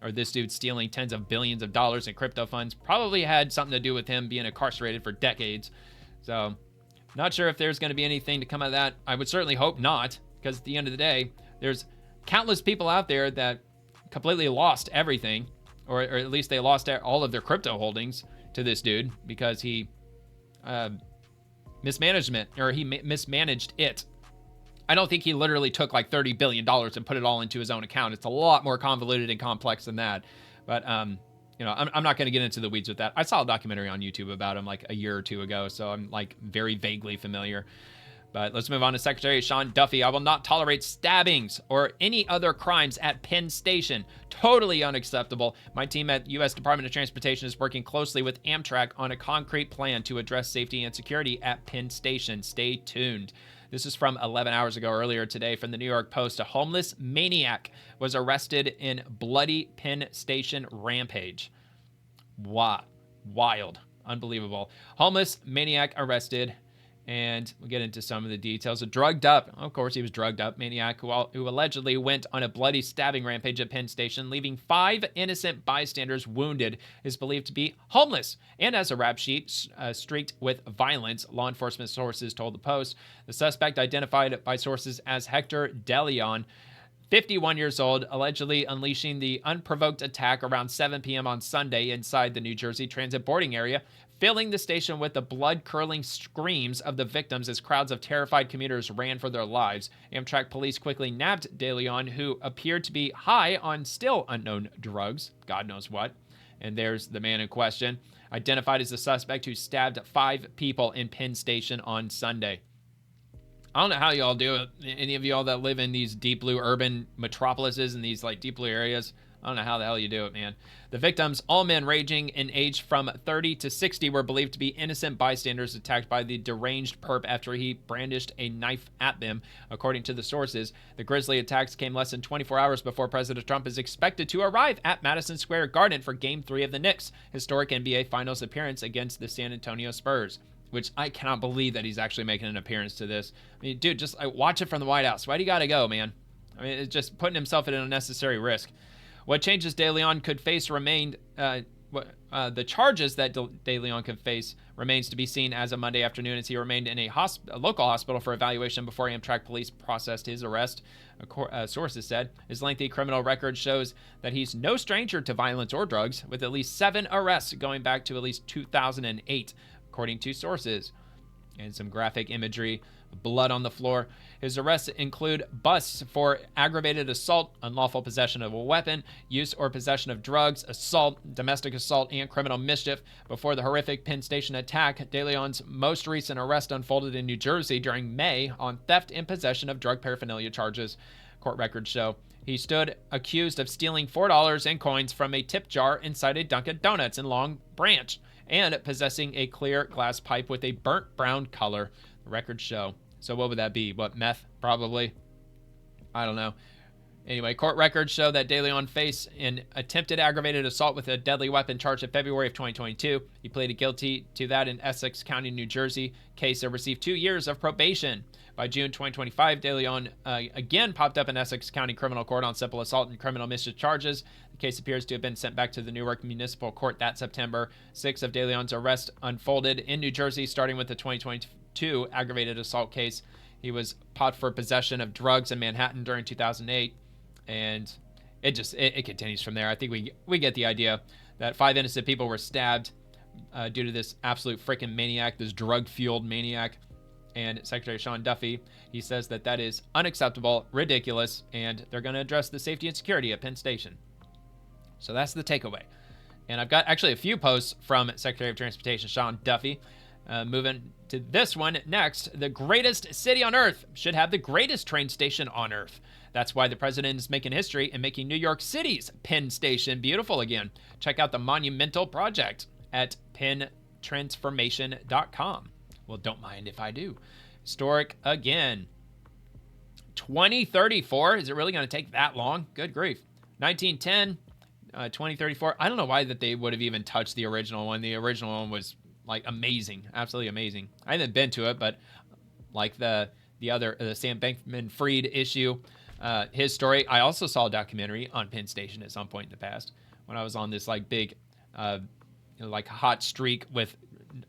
or this dude stealing tens of billions of dollars in crypto funds probably had something to do with him being incarcerated for decades. So, not sure if there's going to be anything to come out of that. I would certainly hope not, because at the end of the day, there's countless people out there that completely lost everything, or at least they lost all of their crypto holdings to this dude because he mismanaged it. I don't think he literally took like $30 billion and put it all into his own account. It's a lot more convoluted and complex than that. But, I'm not going to get into the weeds with that. I saw a documentary on YouTube about him like a year or two ago, so I'm like very vaguely familiar. But let's move on to Secretary Sean Duffy. I will not tolerate stabbings or any other crimes at Penn Station. Totally unacceptable. My team at U.S. Department of Transportation is working closely with Amtrak on a concrete plan to address safety and security at Penn Station. Stay tuned. This is from 11 hours ago earlier today from the New York Post. A homeless maniac was arrested in bloody Penn Station rampage. Wow. Wild. Unbelievable. Homeless maniac arrested. And we'll get into some of the details. A drugged up, of course, he was drugged up maniac who allegedly went on a bloody stabbing rampage at Penn Station, leaving 5 innocent bystanders wounded, is believed to be homeless and has a rap sheet streaked with violence, law enforcement sources told the Post. The suspect, identified by sources as Hector DeLeon, 51 years old, allegedly unleashing the unprovoked attack around 7 p.m. on Sunday inside the New Jersey Transit boarding area, filling the station with the blood-curdling screams of the victims as crowds of terrified commuters ran for their lives. Amtrak police quickly nabbed De Leon, who appeared to be high on still unknown drugs, God knows what. And there's the man in question, identified as the suspect who stabbed 5 people in Penn Station on Sunday. I don't know how y'all do it. Any of y'all that live in these deep blue urban metropolises and these like deep blue areas, I don't know how the hell you do it, man. The victims, all men ranging in age from 30 to 60, were believed to be innocent bystanders attacked by the deranged perp after he brandished a knife at them. According to the sources, the grisly attacks came less than 24 hours before President Trump is expected to arrive at Madison Square Garden for Game 3 of the Knicks' historic NBA Finals appearance against the San Antonio Spurs. Which I cannot believe that he's actually making an appearance to this. I mean, dude, just watch it from the White House. Why do you got to go, man? I mean, it's just putting himself at an unnecessary risk. What changes De Leon could face remained, the charges that De Leon could face remains to be seen as of Monday afternoon, as he remained in a local hospital for evaluation before Amtrak police processed his arrest. Sources said his lengthy criminal record shows that he's no stranger to violence or drugs, with at least 7 arrests going back to at least 2008. According to sources, and some graphic imagery, blood on the floor. His arrests include busts for aggravated assault, unlawful possession of a weapon, use or possession of drugs, assault, domestic assault, and criminal mischief. Before the horrific Penn Station attack, De Leon's most recent arrest unfolded in New Jersey during May on theft and possession of drug paraphernalia charges. Court records show he stood accused of stealing $4 in coins from a tip jar inside a Dunkin' Donuts in Long Branch, and possessing a clear glass pipe with a burnt brown color, the records show. So what would that be? What, meth? Probably. I don't know. Anyway, court records show that De Leon faced an attempted aggravated assault with a deadly weapon charge in February of 2022. He pleaded guilty to that in Essex County, New Jersey case and received 2 years of probation. By June 2025, De Leon again popped up in Essex County Criminal Court on simple assault and criminal mischief charges. The case appears to have been sent back to the Newark Municipal Court that September. 6 of De Leon's arrests unfolded in New Jersey, starting with the 2022 aggravated assault case. He was popped for possession of drugs in Manhattan during 2008, and it continues from there. I think we get the idea that 5 innocent people were stabbed due to this absolute freaking maniac, this drug-fueled maniac. And Secretary Sean Duffy, he says that is unacceptable, ridiculous, and they're going to address the safety and security at Penn Station. So that's the takeaway. And I've got actually a few posts from Secretary of Transportation Sean Duffy. Moving to this one next. The greatest city on earth should have the greatest train station on earth. That's why the president is making history and making New York City's Penn Station beautiful again. Check out the monumental project at penntransformation.com. Well, don't mind if I do. Historic again. 2034? Is it really going to take that long? Good grief. 1910, 2034. I don't know why that they would have even touched the original one. The original one was like amazing, absolutely amazing. I haven't been to it, but like the Sam Bankman-Fried issue, his story. I also saw a documentary on Penn Station at some point in the past when I was on this like big, like hot streak with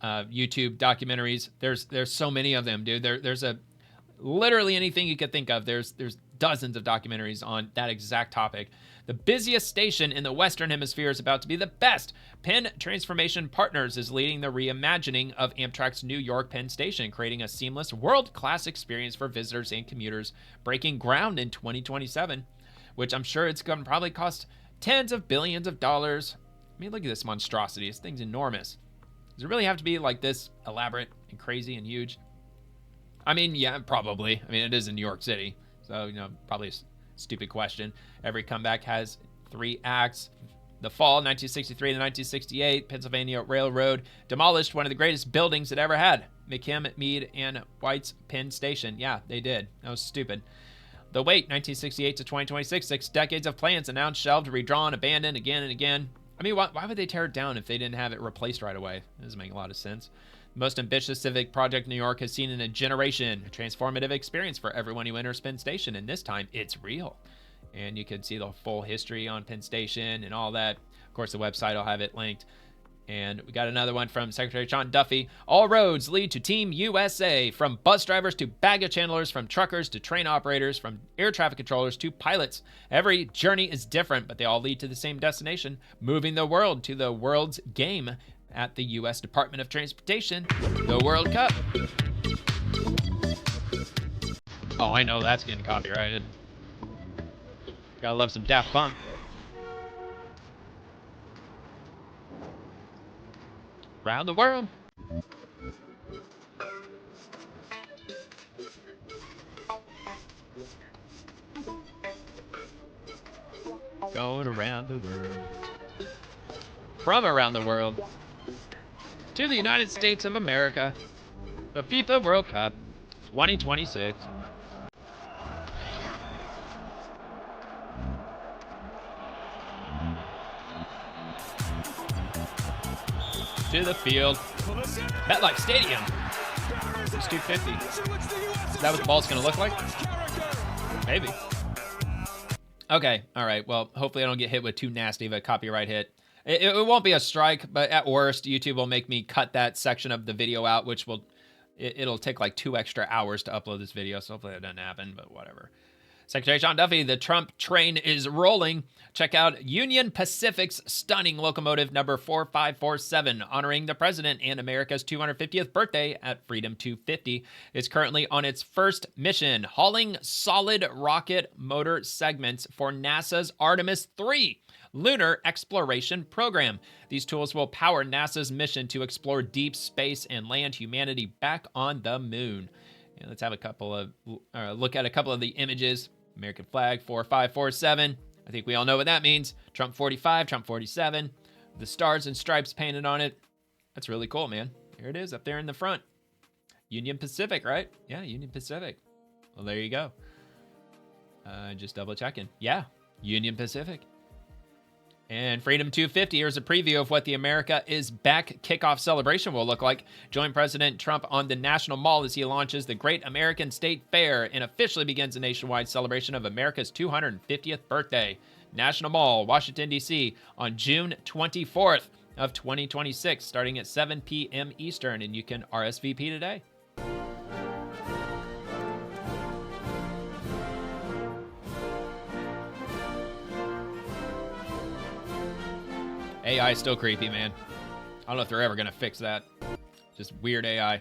YouTube documentaries. There's so many of them, dude. There's literally anything you could think of. There's dozens of documentaries on that exact topic. The busiest station in the Western Hemisphere is about to be the best. Penn Transformation Partners is leading the reimagining of Amtrak's New York Penn Station, creating a seamless, world-class experience for visitors and commuters, breaking ground in 2027, which I'm sure it's going to probably cost tens of billions of dollars. I mean, look at this monstrosity. This thing's enormous. Does it really have to be like this elaborate and crazy and huge? I mean, yeah, probably. I mean, it is in New York City, so, probably a stupid question. Every comeback has 3 acts. The fall, 1963 to 1968, Pennsylvania Railroad demolished one of the greatest buildings it ever had, McKim, Meade, and White's Penn Station. Yeah, they did. That was stupid. The wait, 1968 to 2026, 6 decades of plans announced, shelved, redrawn, abandoned again and again. I mean, why would they tear it down if they didn't have it replaced right away? That doesn't make a lot of sense. The most ambitious civic project New York has seen in a generation. A transformative experience for everyone who enters Penn Station, and this time, it's real. And you can see the full history on Penn Station and all that. Of course, the website will have it linked. And we got another one from Secretary Sean Duffy. All roads lead to Team USA, from bus drivers to baggage handlers, from truckers to train operators, from air traffic controllers to pilots. Every journey is different, but they all lead to the same destination, moving the world to the world's game at the U.S. Department of Transportation, the World Cup. Oh, I know that's getting copyrighted. Gotta love some Daft Punk. Around the world. Going around the world. From around the world to the United States of America. The FIFA World Cup 2026. To the field. MetLife Stadium. It's 250. Is that what the ball's going to look like? Maybe. Okay. All right. Well, hopefully I don't get hit with too nasty of a copyright hit. It won't be a strike, but at worst, YouTube will make me cut that section of the video out, which will... It'll take like 2 extra hours to upload this video, so hopefully that doesn't happen, but whatever. Secretary Sean Duffy, the Trump train is rolling. Check out Union Pacific's stunning locomotive number 4547, honoring the president and America's 250th birthday at Freedom 250. It's currently on its first mission, hauling solid rocket motor segments for NASA's Artemis 3 lunar exploration program. These tools will power NASA's mission to explore deep space and land humanity back on the moon. And let's have look at a couple of the images. American flag 4547. I think we all know what that means. Trump 45, Trump 47. The stars and stripes painted on it. That's really cool, man. Here it is up there in the front. Union Pacific, right? Yeah, Union Pacific. Well, there you go. Just double checking. Yeah, Union Pacific. And Freedom 250, here's a preview of what the America is Back kickoff celebration will look like. Join President Trump on the National Mall as he launches the Great American State Fair and officially begins a nationwide celebration of America's 250th birthday. National Mall, Washington, D.C. on June 24th of 2026, starting at 7 p.m. Eastern, and you can RSVP today. AI is still creepy, man. I don't know if they're ever going to fix that. Just weird AI.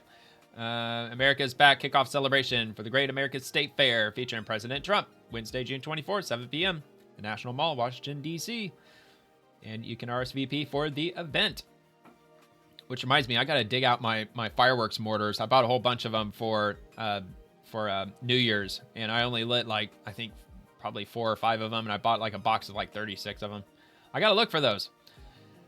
America's Back kickoff celebration for the Great American State Fair featuring President Trump. Wednesday, June 24th, 7 p.m. The National Mall, Washington, D.C. And you can RSVP for the event. Which reminds me, I got to dig out my fireworks mortars. I bought a whole bunch of them for New Year's. And I only lit like, I think, probably 4 or 5 of them. And I bought like a box of like 36 of them. I got to look for those.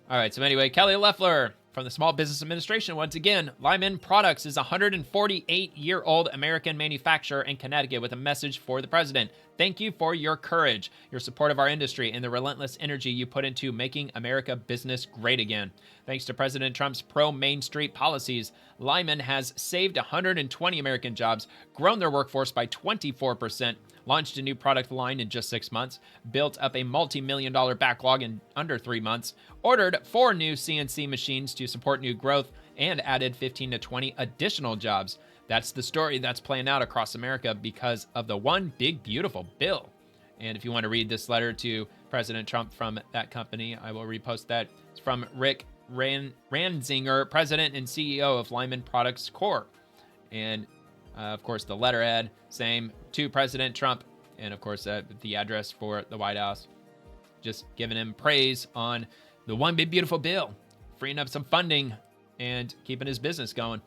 All right, so anyway, Kelly Loeffler from the Small Business Administration. Once again, Lyman Products is a 148-year-old American manufacturer in Connecticut with a message for the president. Thank you for your courage, your support of our industry, and the relentless energy you put into making America business great again. Thanks to President Trump's pro-Main Street policies, Lyman has saved 120 American jobs, grown their workforce by 24%, launched a new product line in just 6 months, built up a multi-million-dollar backlog in under 3 months, ordered 4 new CNC machines to support new growth, and added 15 to 20 additional jobs. That's the story that's playing out across America because of the One Big Beautiful Bill. And if you want to read this letter to President Trump from that company, I will repost that. It's from Rick Ranzinger, President and CEO of Lyman Products Corp. And of course, the letterhead, same to President Trump, and of course, the address for the White House. Just giving him praise on the One Big Beautiful Bill, freeing up some funding and keeping his business going.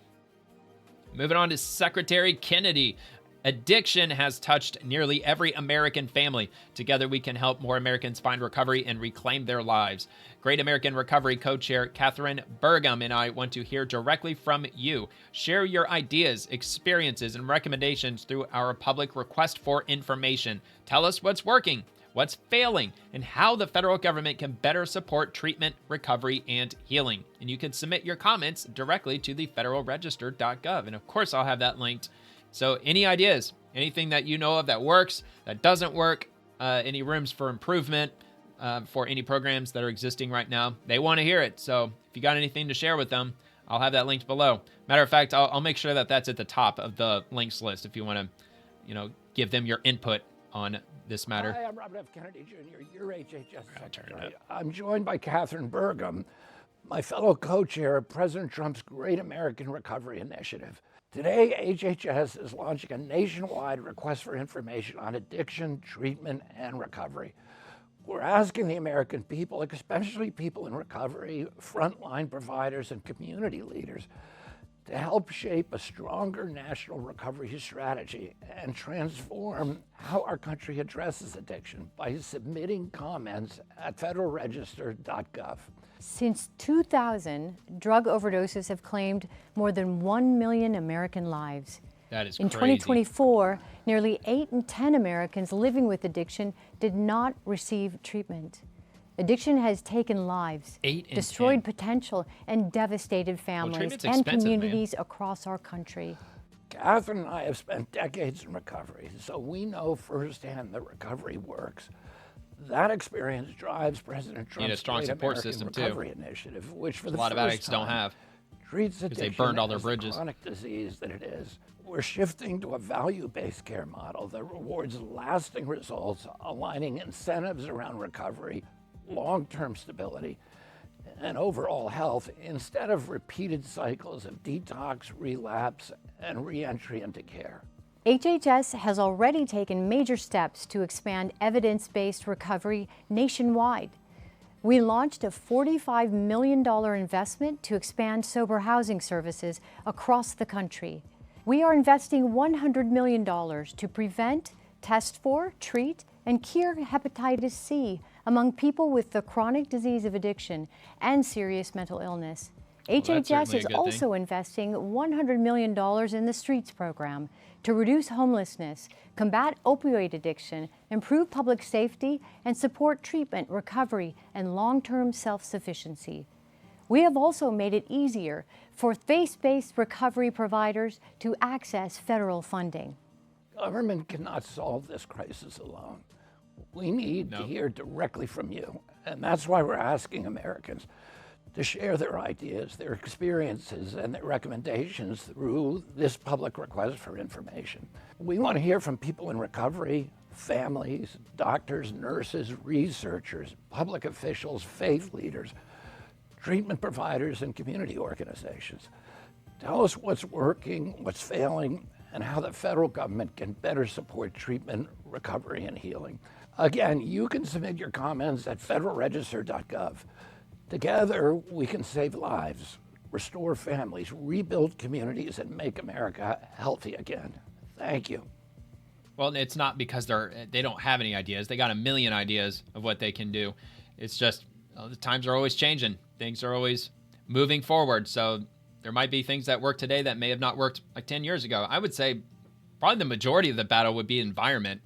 Moving on to Secretary Kennedy. Addiction has touched nearly every American family. Together, we can help more Americans find recovery and reclaim their lives. Great American Recovery Co-Chair Catherine Burgum and I want to hear directly from you. Share your ideas, experiences, and recommendations through our public request for information. Tell us what's working, what's failing, and how the federal government can better support treatment, recovery, and healing. And you can submit your comments directly to the federalregister.gov. And of course, I'll have that linked. So any ideas, anything that you know of that works, that doesn't work, any rooms for improvement, for any programs that are existing right now. They want to hear it. So if you got anything to share with them, I'll have that linked below. Matter of fact, I'll make sure that that's at the top of the links list if you want to, give them your input on this matter. Hi, I'm Robert F. Kennedy Jr., your HHS Secretary. I'm joined by Catherine Burgum, my fellow co-chair of President Trump's Great American Recovery Initiative. Today, HHS is launching a nationwide request for information on addiction, treatment, and recovery. We're asking the American people, especially people in recovery, frontline providers, and community leaders, to help shape a stronger national recovery strategy and transform how our country addresses addiction by submitting comments at federalregister.gov. Since 2000, drug overdoses have claimed more than 1 million American lives. That is In crazy. 2024, nearly 8 in 10 Americans living with addiction did not receive treatment. Addiction has taken lives, 8 in destroyed 10. potential, and devastated families treatment's and expensive, communities across our country. Catherine and I have spent decades in recovery, so we know firsthand that recovery works. That experience drives President Need a Trump's strong Great support American system, Recovery too. Initiative, which for A the lot of first addicts don't time have. treats Because addiction they burned all their as the bridges. chronic disease that it is. We're shifting to a value-based care model that rewards lasting results, aligning incentives around recovery, long-term stability, and overall health instead of repeated cycles of detox, relapse, and re-entry into care. HHS has already taken major steps to expand evidence-based recovery nationwide. We launched a $45 million investment to expand sober housing services across the country. We are investing $100 million to prevent, test for, treat, and cure hepatitis C among people with the chronic disease of addiction and serious mental illness. HHS is also investing $100 million in the Streets program to reduce homelessness, combat opioid addiction, improve public safety, and support treatment, recovery, and long-term self-sufficiency. We have also made it easier for faith-based recovery providers to access federal funding. Government cannot solve this crisis alone. We need to hear directly from you, and that's why we're asking Americans to share their ideas, their experiences, and their recommendations through this public request for information. We want to hear from people in recovery, families, doctors, nurses, researchers, public officials, faith leaders, treatment providers, and community organizations. Tell us what's working, what's failing, and how the federal government can better support treatment, recovery, and healing. Again, you can submit your comments at federalregister.gov. Together, we can save lives, restore families, rebuild communities, and make America healthy again. Thank you. Well, it's not because they don't have any ideas. They got a million ideas of what they can do. It's just the times are always changing. Things are always moving forward. So there might be things that work today that may have not worked like 10 years ago. I would say probably the majority of the battle would be environment.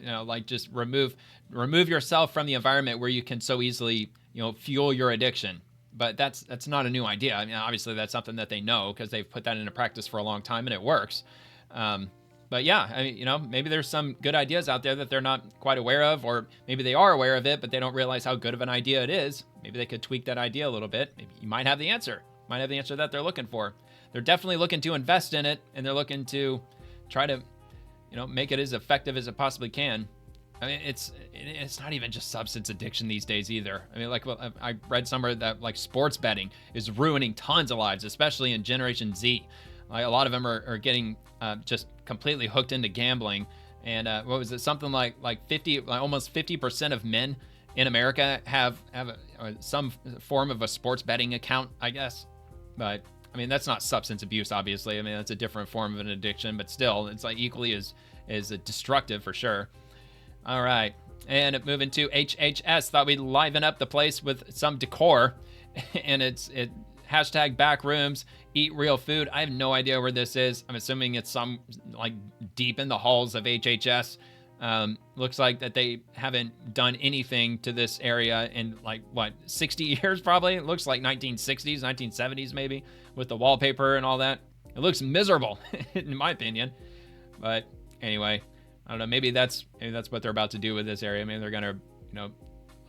Like just remove yourself from the environment where you can so easily, fuel your addiction. But that's not a new idea. I mean, obviously that's something that they know because they've put that into practice for a long time and it works. But yeah, I mean, maybe there's some good ideas out there that they're not quite aware of, or maybe they are aware of it, but they don't realize how good of an idea it is. Maybe they could tweak that idea a little bit. Maybe you might have the answer. Might have the answer that they're looking for. They're definitely looking to invest in it, and they're looking to try to, make it as effective as it possibly can. I mean, it's not even just substance addiction these days either. I mean, I read somewhere that sports betting is ruining tons of lives, especially in Generation Z. A lot of them are getting just completely hooked into gambling. And what was it? Something like almost 50% of men in America have some form of a sports betting account, I guess. But I mean, that's not substance abuse, obviously. I mean, that's a different form of an addiction, but still, it's equally as destructive for sure. All right, and moving to HHS, thought we'd liven up the place with some decor, and it's hashtag backrooms, eat real food. I have no idea where this is. I'm assuming it's some deep in the halls of HHS. Looks like that they haven't done anything to this area in 60 years probably. It looks like 1960s, 1970s maybe, with the wallpaper and all that. It looks miserable in my opinion. But anyway, I don't know. Maybe that's what they're about to do with this area. Maybe they're gonna,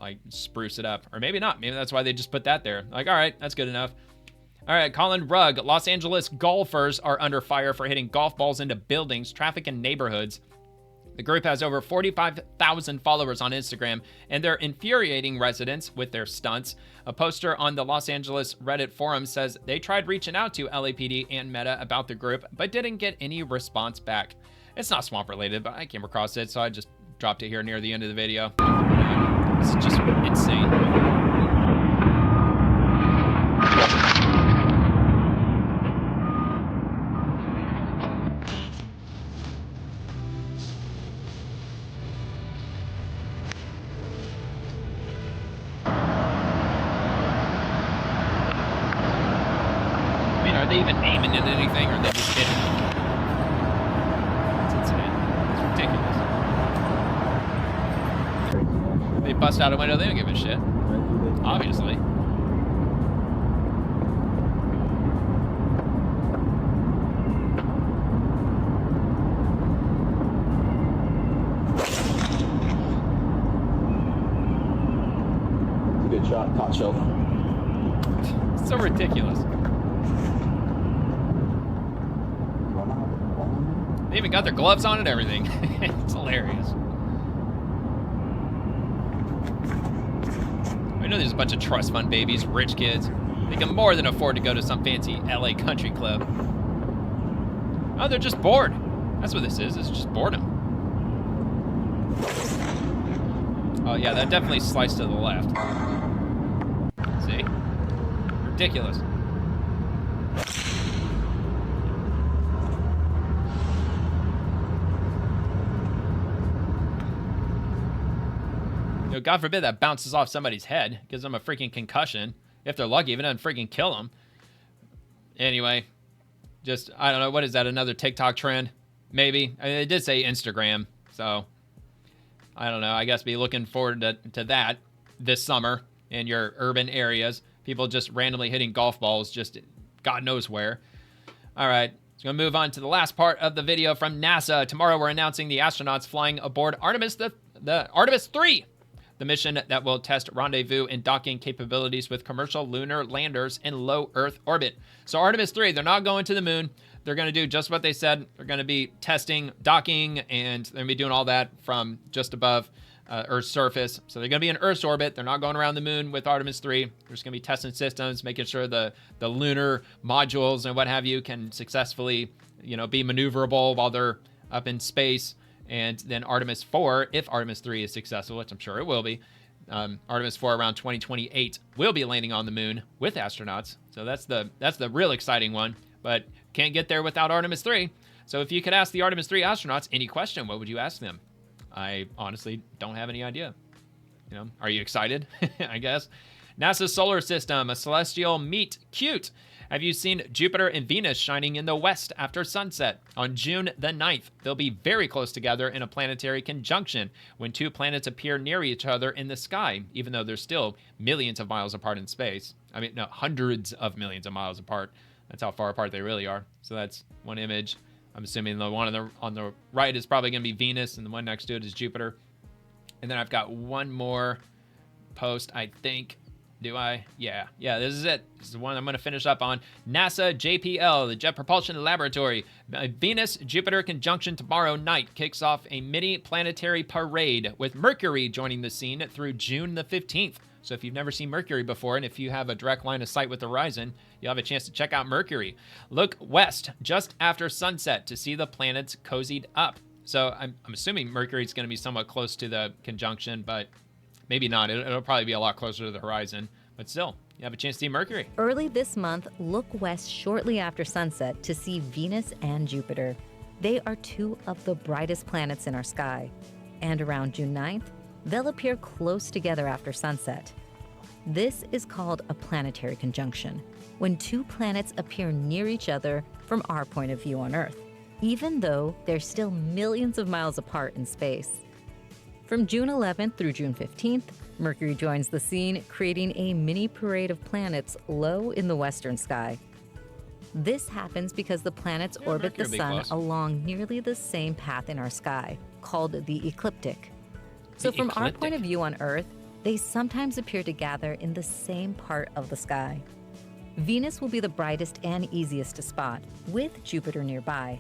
like spruce it up. Or maybe not. Maybe that's why they just put that there. Like, all right, that's good enough. All right, Colin Rugg. Los Angeles golfers are under fire for hitting golf balls into buildings, traffic, and neighborhoods. The group has over 45,000 followers on Instagram, and they're infuriating residents with their stunts. A poster on the Los Angeles Reddit forum says they tried reaching out to LAPD and Meta about the group, but didn't get any response back. It's not swamp related, but I came across it, so I just dropped it here near the end of the video. It's just insane. Are they even aiming at anything, or are they just hitting them? It's insane. It's ridiculous. They bust out a window, they don't give a shit. Obviously. It's a good shot, top shelf. So ridiculous. They even got their gloves on and everything. It's hilarious. I know there's a bunch of trust fund babies, rich kids. They can more than afford to go to some fancy LA country club. Oh, they're just bored. That's what this is. It's just boredom. Oh, yeah, that definitely sliced to the left. See? Ridiculous. God forbid that bounces off somebody's head, gives them a freaking concussion. If they're lucky, if it doesn't freaking kill them. Anyway, just, I don't know, what is that, another TikTok trend? Maybe. I mean, it did say Instagram, so I don't know. I guess be looking forward to that this summer in your urban areas. People just randomly hitting golf balls just God knows where. All right, so going to move on to the last part of the video from NASA. Tomorrow we're announcing the astronauts flying aboard Artemis, the Artemis 3. The mission that will test rendezvous and docking capabilities with commercial lunar landers in low Earth orbit. So Artemis 3, they're not going to the moon. They're going to do just what they said. They're going to be testing docking, and they're going to be doing all that from just above Earth's surface. So they're going to be in Earth's orbit. They're not going around the moon with Artemis 3. They're just going to be testing systems, making sure the lunar modules and what have you can successfully, be maneuverable while they're up in space. And then Artemis 4, if Artemis 3 is successful, which I'm sure it will be, Artemis 4 around 2028 will be landing on the moon with astronauts. So that's the real exciting one, but can't get there without Artemis 3. So if you could ask the Artemis 3 astronauts any question, what would you ask them? I honestly don't have any idea. Are you excited? I guess. NASA's solar system, a celestial meet cute. Have you seen Jupiter and Venus shining in the west after sunset? On June the 9th, they'll be very close together in a planetary conjunction when two planets appear near each other in the sky, even though they're still millions of miles apart in space. I mean, no, hundreds of millions of miles apart. That's how far apart they really are. So that's one image. I'm assuming the one on the right is probably going to be Venus, and the one next to it is Jupiter. And then I've got one more post, I think. Do I? Yeah, this is it. This is the one I'm going to finish up on. NASA JPL, the Jet Propulsion Laboratory. Venus-Jupiter conjunction tomorrow night kicks off a mini-planetary parade with Mercury joining the scene through June the 15th. So if you've never seen Mercury before, and if you have a direct line of sight with the horizon, you'll have a chance to check out Mercury. Look west just after sunset to see the planets cozied up. So I'm assuming Mercury's going to be somewhat close to the conjunction, but maybe not. It'll probably be a lot closer to the horizon. But still, you have a chance to see Mercury. Early this month, look west shortly after sunset to see Venus and Jupiter. They are two of the brightest planets in our sky. And around June 9th, they'll appear close together after sunset. This is called a planetary conjunction, when two planets appear near each other from our point of view on Earth, even though they're still millions of miles apart in space. From June 11th through June 15th, Mercury joins the scene, creating a mini parade of planets low in the western sky. This happens because the planets orbit the sun along nearly the same path in our sky, called the ecliptic. So from our point of view on Earth, they sometimes appear to gather in the same part of the sky. Venus will be the brightest and easiest to spot, with Jupiter nearby.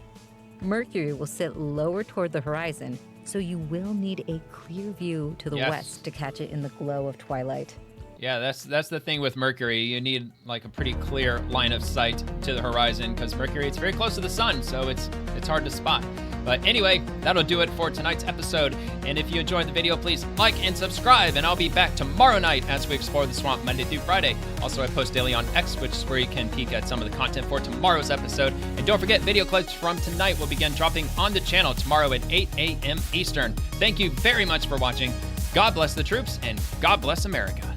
Mercury will sit lower toward the horizon, so you will need a clear view to the west to catch it in the glow of twilight. Yeah, that's the thing with Mercury. You need like a pretty clear line of sight to the horizon because Mercury, it's very close to the sun, so it's hard to spot. But anyway, that'll do it for tonight's episode. And if you enjoyed the video, please like and subscribe. And I'll be back tomorrow night as we explore the swamp Monday through Friday. Also, I post daily on X, which is where you can peek at some of the content for tomorrow's episode. And don't forget, video clips from tonight will begin dropping on the channel tomorrow at 8 a.m. Eastern. Thank you very much for watching. God bless the troops, and God bless America.